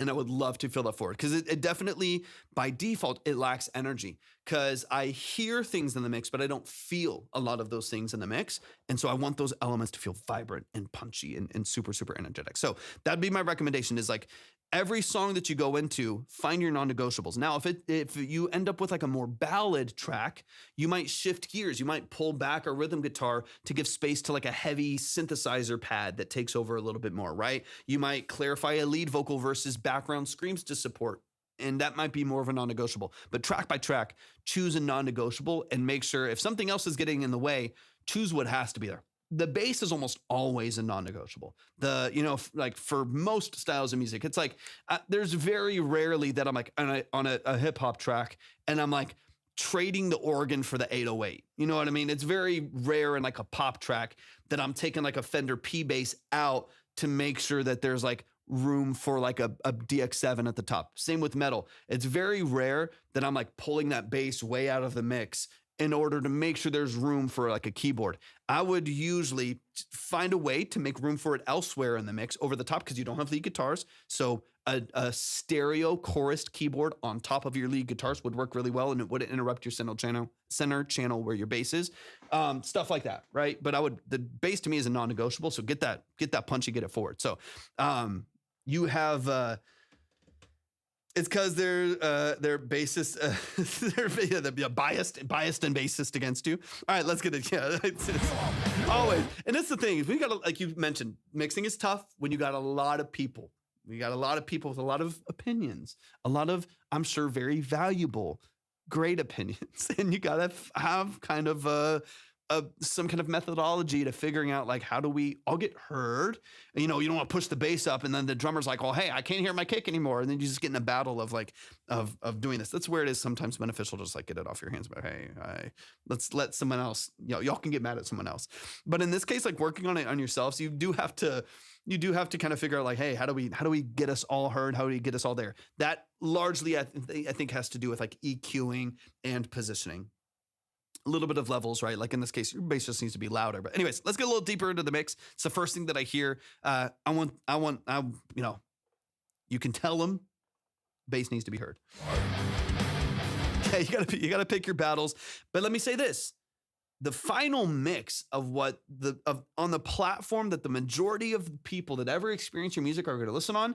And I would love to fill that forward because it definitely, by default, it lacks energy because I hear things in the mix, but I don't feel a lot of those things in the mix. And so I want those elements to feel vibrant and punchy and super, super energetic. So that'd be my recommendation is every song that you go into, find your non-negotiables. Now, if you end up with a more ballad track, you might shift gears. You might pull back a rhythm guitar to give space to a heavy synthesizer pad that takes over a little bit more, right? You might clarify a lead vocal versus background screams to support. And that might be more of a non-negotiable. But track by track, choose a non-negotiable and make sure if something else is getting in the way, choose what has to be there. The bass is almost always a non-negotiable. For most styles of music, it's there's very rarely that I'm on a hip hop track and I'm trading the organ for the 808. You know what I mean? It's very rare in a pop track that I'm taking a Fender P bass out to make sure that there's room for a DX7 at the top. Same with metal. It's very rare that I'm pulling that bass way out of the mix in order to make sure there's room for a keyboard. I would usually find a way to make room for it elsewhere in the mix over the top because you don't have lead guitars. So a stereo chorused keyboard on top of your lead guitars would work really well and it wouldn't interrupt your center channel where your bass is. Stuff like that, right? But the bass to me is a non-negotiable. So get that punchy, get it forward. So you have it's because they're bassist, they're biased and bassist against you. All right, let's get it. Yeah, it's always. And that's the thing. We got like you mentioned, mixing is tough when you got a lot of people. We got a lot of people with a lot of opinions, a lot of, I'm sure, very valuable, great opinions, and you gotta have kind of some kind of methodology to figuring out how do we all get heard. You know, you don't want to push the bass up and then the drummer's like, oh, hey, I can't hear my kick anymore. And then you just get in a battle of of doing this. That's where it is sometimes beneficial to just get it off your hands. But hey, let's let someone else, y'all can get mad at someone else. But in this case, working on it on yourselves, you do have to kind of figure out hey, how do we get us all heard? How do we get us all there? That largely, I think has to do with EQing and positioning. A little bit of levels, right? In this case, your bass just needs to be louder. But anyways, let's get a little deeper into the mix. It's the first thing that I hear. You can tell them bass needs to be heard. Okay, you gotta pick your battles. But let me say this. The final mix of on the platform that the majority of people that ever experience your music are going to listen on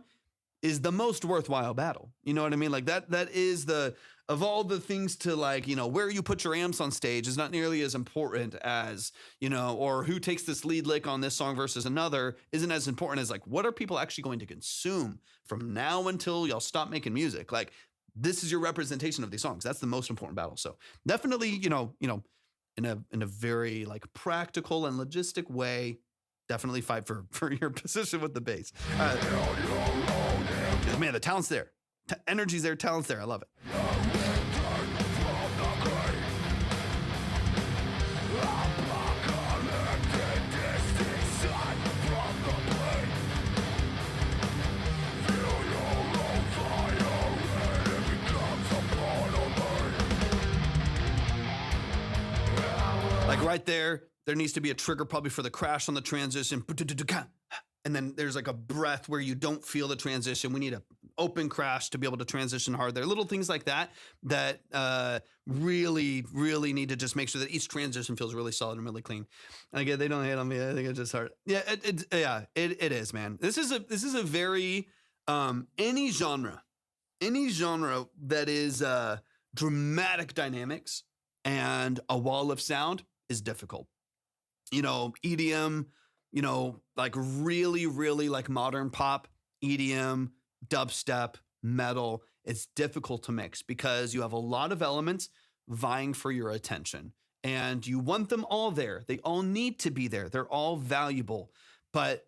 is the most worthwhile battle. You know what I mean? That is the all the things to like, where you put your amps on stage is not nearly as important as, or who takes this lead lick on this song versus another isn't as important as like, what are people actually going to consume from now until y'all stop making music? Like, this is your representation of these songs. That's the most important battle. So definitely, in a very like practical and logistic way, definitely fight for your position with the bass. Man, the talent's there. Energy's there, talent's there. I love it. Like right there needs to be a trigger probably for the crash on the transition. And then there's like a breath where you don't feel the transition. We need an open crash to be able to transition hard. There are little things like that really, really need to just make sure that each transition feels really solid and really clean. And again, they don't hate on me. I think it's just hard. Yeah, it is, man. This is a very any genre that is dramatic dynamics and a wall of sound is difficult. EDM, like really, really like modern pop, EDM, dubstep, metal. It's difficult to mix because you have a lot of elements vying for your attention and you want them all there. They all need to be there. They're all valuable, but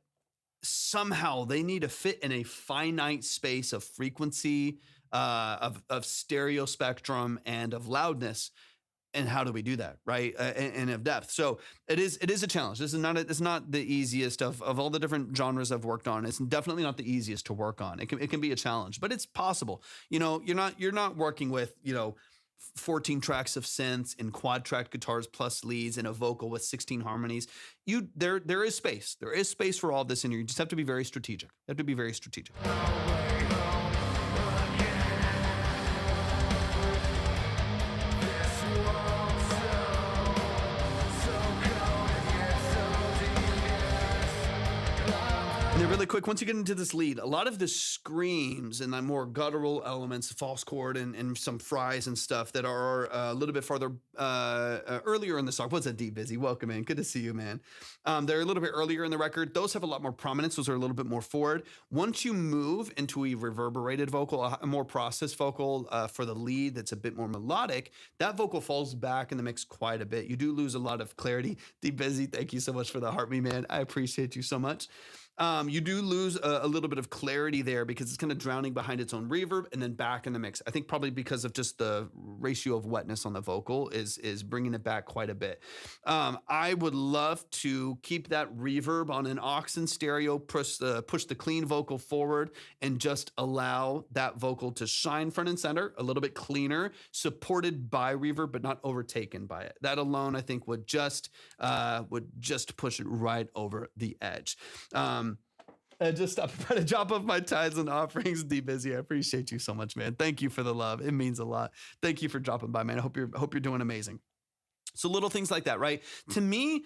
somehow they need to fit in a finite space of frequency, of stereo spectrum and of loudness. And how do we do that, right? And of depth. So it is a challenge. This is not it's not the easiest of all the different genres I've worked on. It's definitely not the easiest to work on. It can be a challenge, but it's possible. You're not working with 14 tracks of synths and quad tracked guitars plus leads and a vocal with 16 harmonies. There is space. There is space for all of this, and you just have to be very strategic. You have to be very strategic. And then really quick, once you get into this lead, a lot of the screams and the more guttural elements, false chord and some fries and stuff that are a little bit farther earlier in the song. What's up, D Busy? Welcome in. Good to see you, man. They're a little bit earlier in the record. Those have a lot more prominence. Those are a little bit more forward. Once you move into a reverberated vocal, a more processed vocal for the lead that's a bit more melodic, that vocal falls back in the mix quite a bit. You do lose a lot of clarity. D Busy, thank you so much for the heart me, man. I appreciate you so much. You do lose a little bit of clarity there because it's kind of drowning behind its own reverb and then back in the mix. I think probably because of just the ratio of wetness on the vocal is bringing it back quite a bit. I would love to keep that reverb on an aux and stereo, push the clean vocal forward and just allow that vocal to shine front and center, a little bit cleaner, supported by reverb, but not overtaken by it. That alone, I think, would just push it right over the edge. I just stopped by to drop off my tithes and offerings. D Busy, I appreciate you so much, man. Thank you for the love. It means a lot. Thank you for dropping by, man. I hope you're doing amazing. So little things like that, right? To me,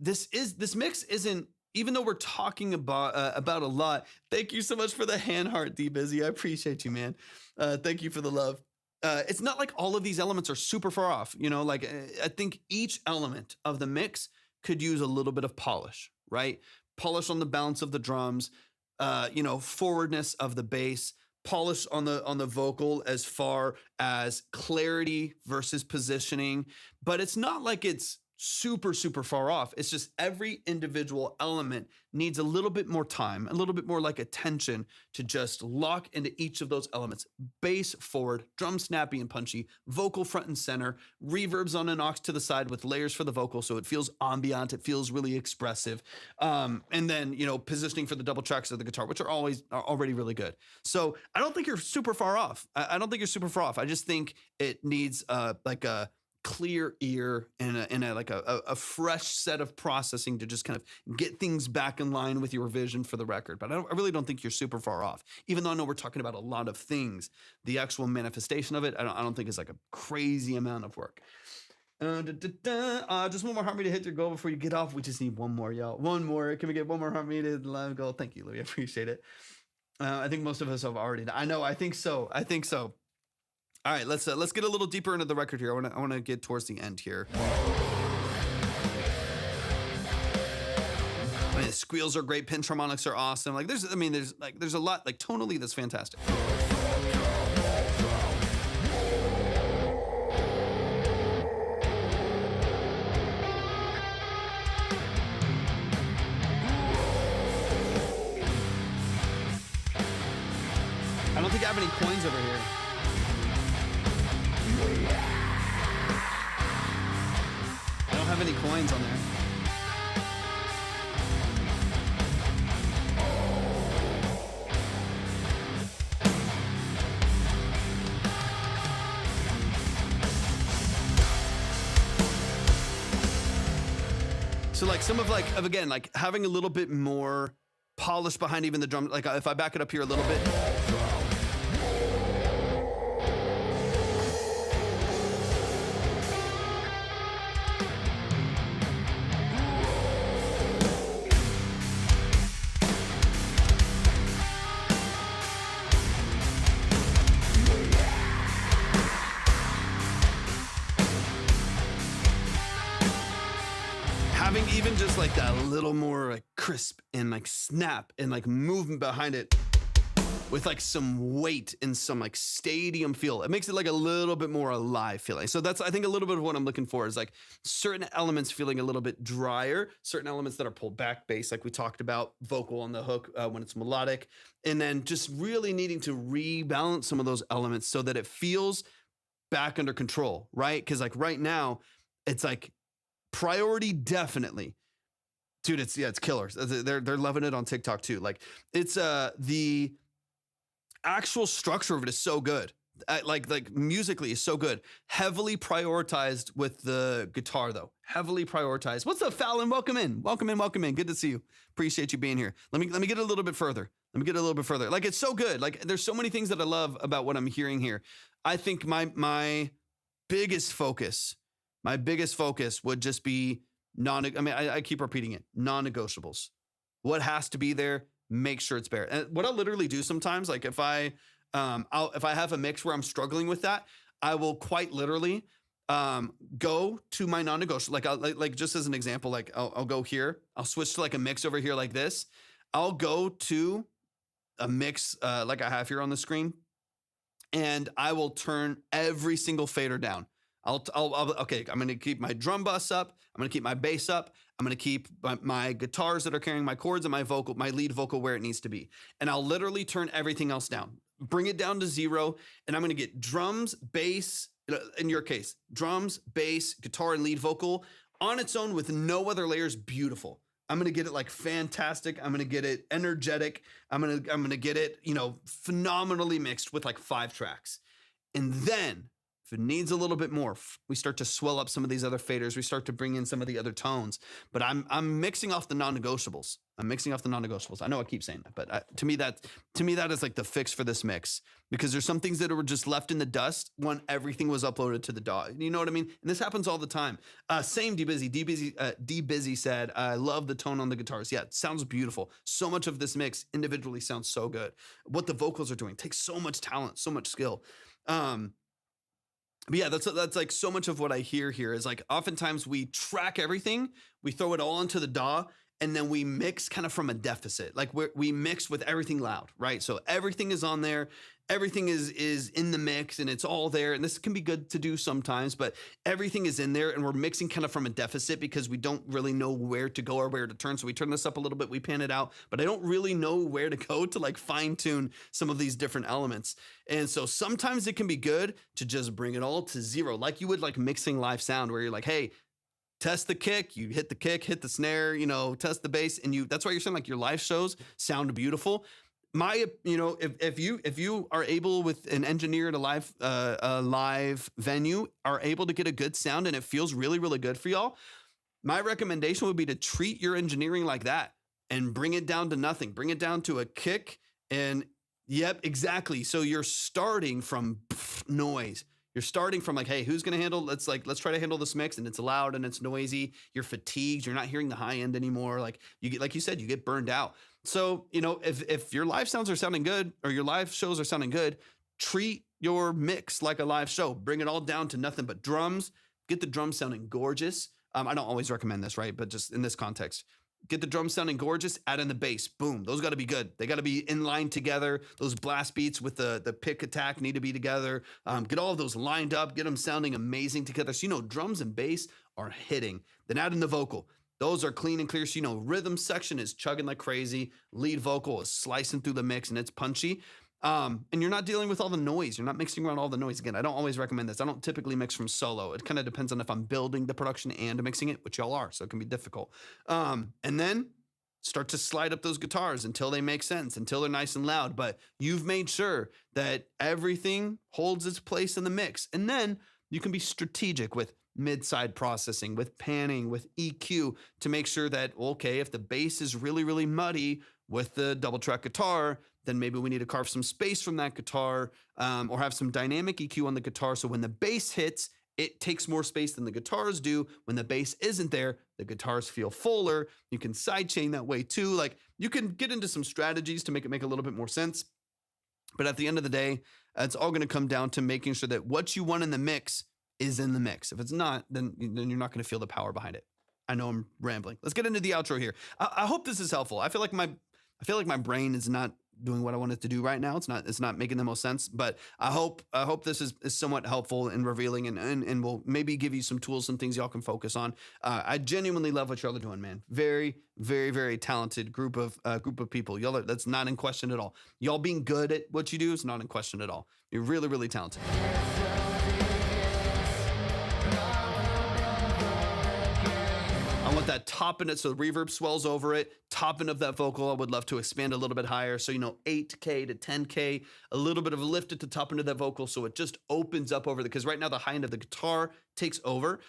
this mix isn't, even though we're talking about a lot. Thank you so much for the hand heart, D Busy. I appreciate you, man. Thank you for the love. It's not like all of these elements are super far off. I think each element of the mix could use a little bit of polish, right? Polish on the balance of the drums, forwardness of the bass, polish on the vocal as far as clarity versus positioning. But it's not like it's super, super far off. It's just every individual element needs a little bit more time, a little bit more like attention to just lock into each of those elements. Bass forward, drum snappy and punchy, vocal front and center, reverbs on an aux to the side with layers for the vocal so it feels ambient, it feels really expressive. And then, positioning for the double tracks of the guitar, which are already really good. So I don't think you're super far off. I don't think you're super far off. I just think it needs like a clear ear and a fresh set of processing to just kind of get things back in line with your vision for the record. But I really don't think you're super far off. Even though I know we're talking about a lot of things, the actual manifestation of it, I don't think is like a crazy amount of work. Just one more heartbeat to hit your goal before you get off. We just need one more, y'all. One more. Can we get one more heartbeat to the live goal? Thank you, Louis. I appreciate it. I think most of us have already. I know. I think so. All right, let's get a little deeper into the record here. I want to get towards the end here. I mean, the squeals are great. Pinch harmonics are awesome. Like there's a lot, like tonally that's fantastic. I don't think I have any coins over here. I don't have any coins on there. So like some of again, like having a little bit more polish behind even the drum. Like if I back it up here a little bit. Having even just like that little more like crisp and like snap and like movement behind it with like some weight and some like stadium feel. It makes it like a little bit more alive feeling. So that's, I think, a little bit of what I'm looking for is like certain elements feeling a little bit drier, certain elements that are pulled back, bass like we talked about, vocal on the hook when it's melodic, and then just really needing to rebalance some of those elements so that it feels back under control, right? Because like right now, it's like priority definitely. Dude, it's killers. They're loving it on TikTok too. Like it's the actual structure of it is so good. Like musically is so good. Heavily prioritized with the guitar though. Heavily prioritized. What's up, Fallon? Welcome in. Welcome in. Good to see you. Appreciate you being here. Let me get a little bit further. Like it's so good. Like there's so many things that I love about what I'm hearing here. I think my biggest focus would just be I keep repeating it, non-negotiables. What has to be there, make sure it's there. And what I'll literally do sometimes, like if I have a mix where I'm struggling with that, I will quite literally go to my non-negotiable. Like just as an example, like I'll go here, I'll switch to like a mix over here like this. I'll go to a mix like I have here on the screen, and I will turn every single fader down. Okay, I'm going to keep my drum bus up. I'm going to keep my bass up. I'm going to keep my guitars that are carrying my chords and my lead vocal where it needs to be. And I'll literally turn everything else down, bring it down to 0. And I'm going to get drums, bass, in your case, drums, bass, guitar, and lead vocal on its own with no other layers. Beautiful. I'm going to get it like fantastic. I'm going to get it energetic. I'm going to get it, phenomenally mixed with like 5 tracks. And then if it needs a little bit more, we start to swell up some of these other faders. We start to bring in some of the other tones. But I'm mixing off the non-negotiables. I know I keep saying that, but to me that is like the fix for this mix, because there's some things that were just left in the dust when everything was uploaded to the DAW. You know what I mean? And this happens all the time. Same D Busy said, I love the tone on the guitars. Yeah, it sounds beautiful. So much of this mix individually sounds so good. What the vocals are doing takes so much talent, so much skill. But yeah, that's like so much of what I hear here is like oftentimes we track everything, we throw it all into the DAW, and then we mix kind of from a deficit. Like we mix with everything loud, right? So everything is on there, everything is in the mix, and it's all there. And this can be good to do sometimes, but everything is in there, and we're mixing kind of from a deficit because we don't really know where to go or where to turn. So we turn this up a little bit, we pan it out, but I don't really know where to go to like fine tune some of these different elements. And so sometimes it can be good to just bring it all to 0, like you would like mixing live sound, where you're like, hey, test the kick, you hit the kick, hit the snare, test the bass, and that's why you're saying like your live shows sound beautiful. If you are able with an engineer at a live venue are able to get a good sound and it feels really, really good for y'all, my recommendation would be to treat your engineering like that and bring it down to nothing. Bring it down to a kick, and yep, exactly. So you're starting from noise. You're starting from like, hey, who's going to handle, let's try to handle this mix, and it's loud and it's noisy. You're fatigued. You're not hearing the high end anymore. Like you said, you get burned out. So, if your live sounds are sounding good, or your live shows are sounding good, treat your mix like a live show. Bring it all down to nothing but drums. Get the drums sounding gorgeous. I don't always recommend this, right? But just in this context, get the drums sounding gorgeous, add in the bass. Boom. Those got to be good. They got to be in line together. Those blast beats with the pick attack need to be together. Get all of those lined up. Get them sounding amazing together. So, drums and bass are hitting. Then add in the vocal. Those are clean and clear. So, rhythm section is chugging like crazy. Lead vocal is slicing through the mix and it's punchy. And you're not dealing with all the noise. You're not mixing around all the noise. Again, I don't always recommend this. I don't typically mix from solo. It kind of depends on if I'm building the production and mixing it, which y'all are, so it can be difficult. And then start to slide up those guitars until they make sense, until they're nice and loud. But you've made sure that everything holds its place in the mix. And then you can be strategic with mid-side processing, with panning, with EQ to make sure that, okay, if the bass is really, really muddy with the double track guitar, then maybe we need to carve some space from that guitar, or have some dynamic EQ on the guitar. So when the bass hits, it takes more space than the guitars do. When the bass isn't there, the guitars feel fuller. You can sidechain that way too. Like, you can get into some strategies to make it make a little bit more sense. But at the end of the day, it's all going to come down to making sure that what you want in the mix is in the mix. If it's not, then you're not going to feel the power behind it. I know I'm rambling. Let's get into the outro here. I hope this is helpful. I feel like my brain is not doing what I want it to do right now. It's not making the most sense, but I hope this is somewhat helpful and revealing and will maybe give you some tools, some things y'all can focus on. I genuinely love what y'all are doing, man. Very, very, very talented group of people. Y'all that's not in question at all. Y'all being good at what you do is not in question at all. You're really, really talented. I want that top end, so the reverb swells over it. Top end of that vocal, I would love to expand a little bit higher. So, 8K to 10K, a little bit of a lift at the top end of that vocal. So it just opens up over because right now the high end of the guitar takes over,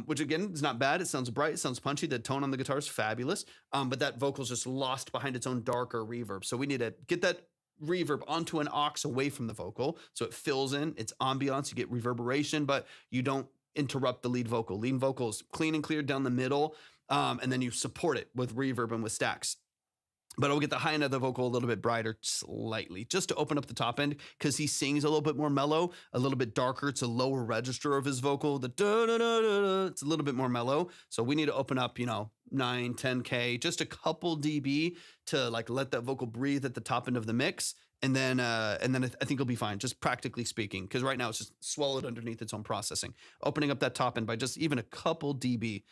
which again, is not bad. It sounds bright. It sounds punchy. The tone on the guitar is fabulous. But that vocal's just lost behind its own darker reverb. So we need to get that reverb onto an aux away from the vocal. So it fills in its ambiance. You get reverberation, but you don't interrupt the lead vocal. Lead vocal is clean and clear down the middle, and then you support it with reverb and with stacks. But I'll get the high end of the vocal a little bit brighter slightly, just to open up the top end, because he sings a little bit more mellow, a little bit darker. It's a lower register of his vocal. The da-da-da-da-da, it's a little bit more mellow. So we need to open up, 9, 10K, just a couple dB to let that vocal breathe at the top end of the mix. And then I think it'll be fine, just practically speaking, because right now it's just swallowed underneath its own processing. Opening up that top end by just even a couple dB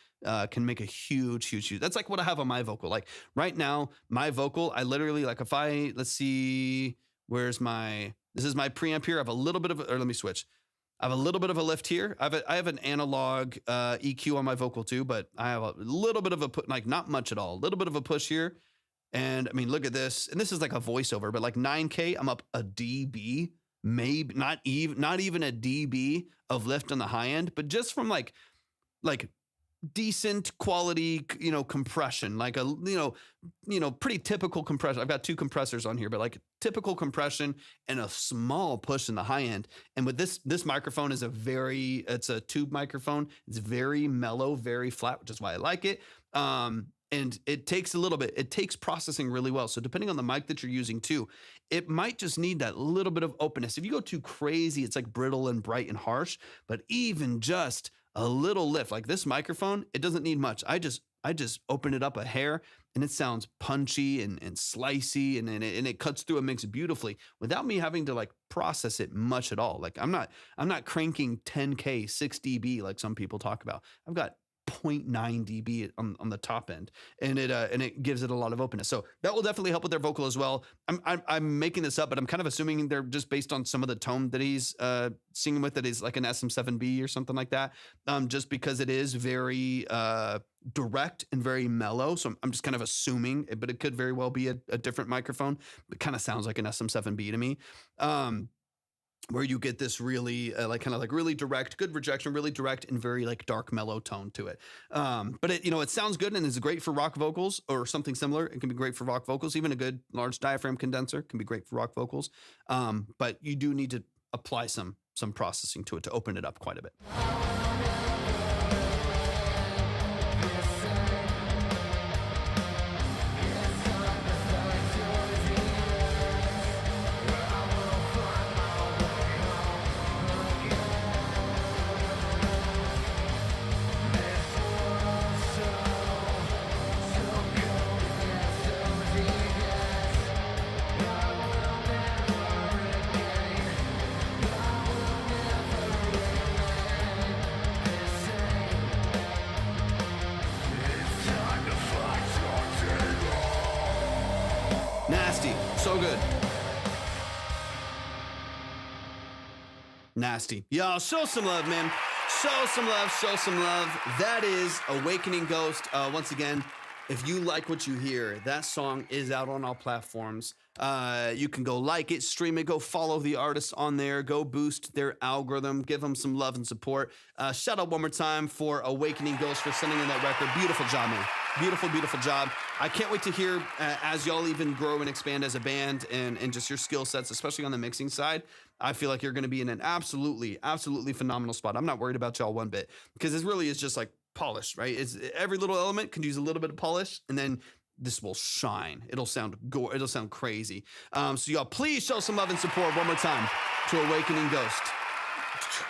can make a huge. That's like what I have on my vocal. Like right now, my vocal, I literally let's see, this is my preamp here. I have a little bit of, or let me switch. I have a little bit of a lift here. I have an analog EQ on my vocal too, but I have a little bit of a put, not much at all. A little bit of a push here. And I mean, look at this. And this is like a voiceover, but 9K, I'm up a dB, maybe not even a dB of lift on the high end, but just from like decent quality, compression, pretty typical compression. I've got 2 compressors on here, but typical compression and a small push in the high end. And with this microphone it's a tube microphone. It's very mellow, very flat, which is why I like it. And it takes processing really well. So depending on the mic that you're using too, it might just need that little bit of openness. If you go too crazy, it's brittle and bright and harsh, but even just a little lift, like this microphone, it doesn't need much. I just open it up a hair and it sounds punchy and slicey and it cuts through a mix beautifully without me having to process it much at all. I'm not cranking 10K, 6 dB like some people talk about. I've got 0.9 dB on the top end, and it gives it a lot of openness. So that will definitely help with their vocal as well. I'm making this up, but I'm kind of assuming they're just based on some of the tone that he's singing with. That is like an SM7B or something like that. Just because it is very direct and very mellow. So I'm just kind of assuming, but it could very well be a different microphone. It kind of sounds like an SM7B to me. Where you get this really really direct, good rejection, really direct and very dark mellow tone to it. But it sounds good and is great for rock vocals or something similar. It can be great for rock vocals. Even a good large diaphragm condenser can be great for rock vocals. But you do need to apply some processing to it to open it up quite a bit. Nasty. So good. Nasty. Yo, show some love, man. Show some love. Show some love. That is Awakening Ghost. Once again, if you like what you hear, that song is out on all platforms. You can go like it, stream it, go follow the artists on there, go boost their algorithm, give them some love and support. Shout out one more time for Awakening Ghost for sending in that record. Beautiful job, man. Beautiful, beautiful job. I can't wait to hear as y'all even grow and expand as a band and just your skill sets, especially on the mixing side. I feel like you're going to be in an absolutely, absolutely phenomenal spot. I'm not worried about y'all one bit because this really is just like polish, right? It's every little element can use a little bit of polish, and then this will shine. It'll sound it'll sound crazy. So y'all, please show some love and support one more time to Awakening Ghost.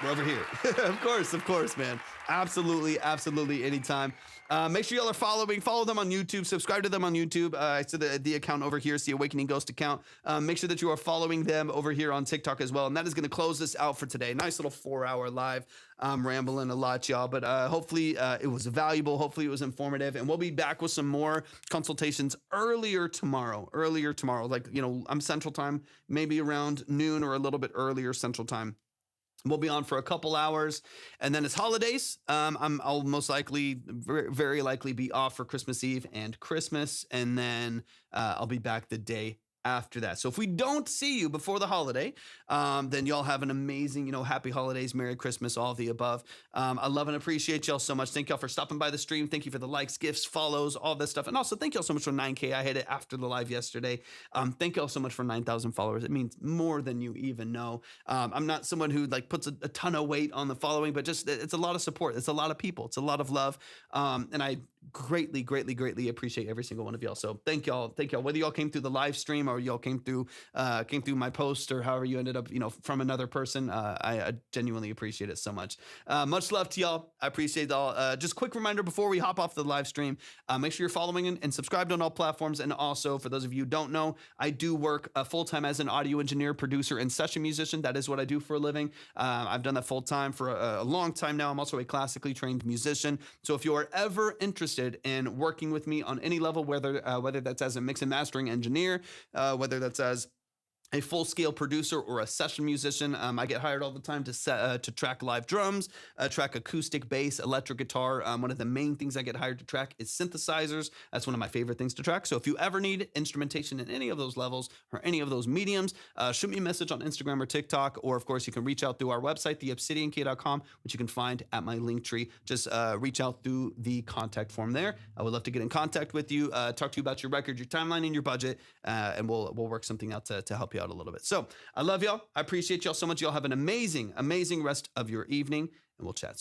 We're over here. Of course, man. Absolutely, absolutely, anytime. Make sure y'all are follow them on YouTube, subscribe to them on YouTube. I said the account over here is the Awakening Ghost account. Make sure that you are following them over here on TikTok as well. And that is going to close this out for today. Nice little 4-hour live. I'm rambling a lot, y'all, but hopefully it was valuable. Hopefully it was informative. And we'll be back with some more consultations earlier tomorrow. Like, I'm Central Time, maybe around noon or a little bit earlier Central Time. We'll be on for a couple hours, and then it's holidays. I'll most likely, very likely, be off for Christmas Eve and Christmas, and then I'll be back the day after that. So if we don't see you before the holiday, then y'all have an amazing, happy holidays, Merry Christmas, all of the above. I love and appreciate y'all so much. Thank y'all for stopping by the stream. Thank you for the likes, gifts, follows, all this stuff. And also thank y'all so much for 9K. I hit it after the live yesterday. Thank y'all so much for 9,000 followers. It means more than you even know. I'm not someone who puts a ton of weight on the following, but just it's a lot of support. It's a lot of people. It's a lot of love. And I greatly, greatly, greatly appreciate every single one of y'all. So thank y'all. Whether y'all came through the live stream or y'all came through my post or however you ended up, from another person, I genuinely appreciate it so much. Much love to y'all. I appreciate y'all. Just quick reminder before we hop off the live stream, make sure you're following and subscribed on all platforms. And also, for those of you who don't know, I do work full-time as an audio engineer, producer, and session musician. That is what I do for a living. I've done that full-time for a long time now. I'm also a classically trained musician. So if you are ever interested in working with me on any level, whether that's as a mix and mastering engineer, whether that's as a full-scale producer or a session musician. I get hired all the time to track live drums, track acoustic bass, electric guitar. One of the main things I get hired to track is synthesizers. That's one of my favorite things to track. So if you ever need instrumentation in any of those levels or any of those mediums, shoot me a message on Instagram or TikTok, or of course you can reach out through our website, theobsidiankey.com, which you can find at my link tree. Just reach out through the contact form there. I would love to get in contact with you, talk to you about your record, your timeline, and your budget, and we'll work something out to help you out a little bit. So I love y'all. I appreciate y'all so much. Y'all have an amazing, amazing rest of your evening, and we'll chat soon.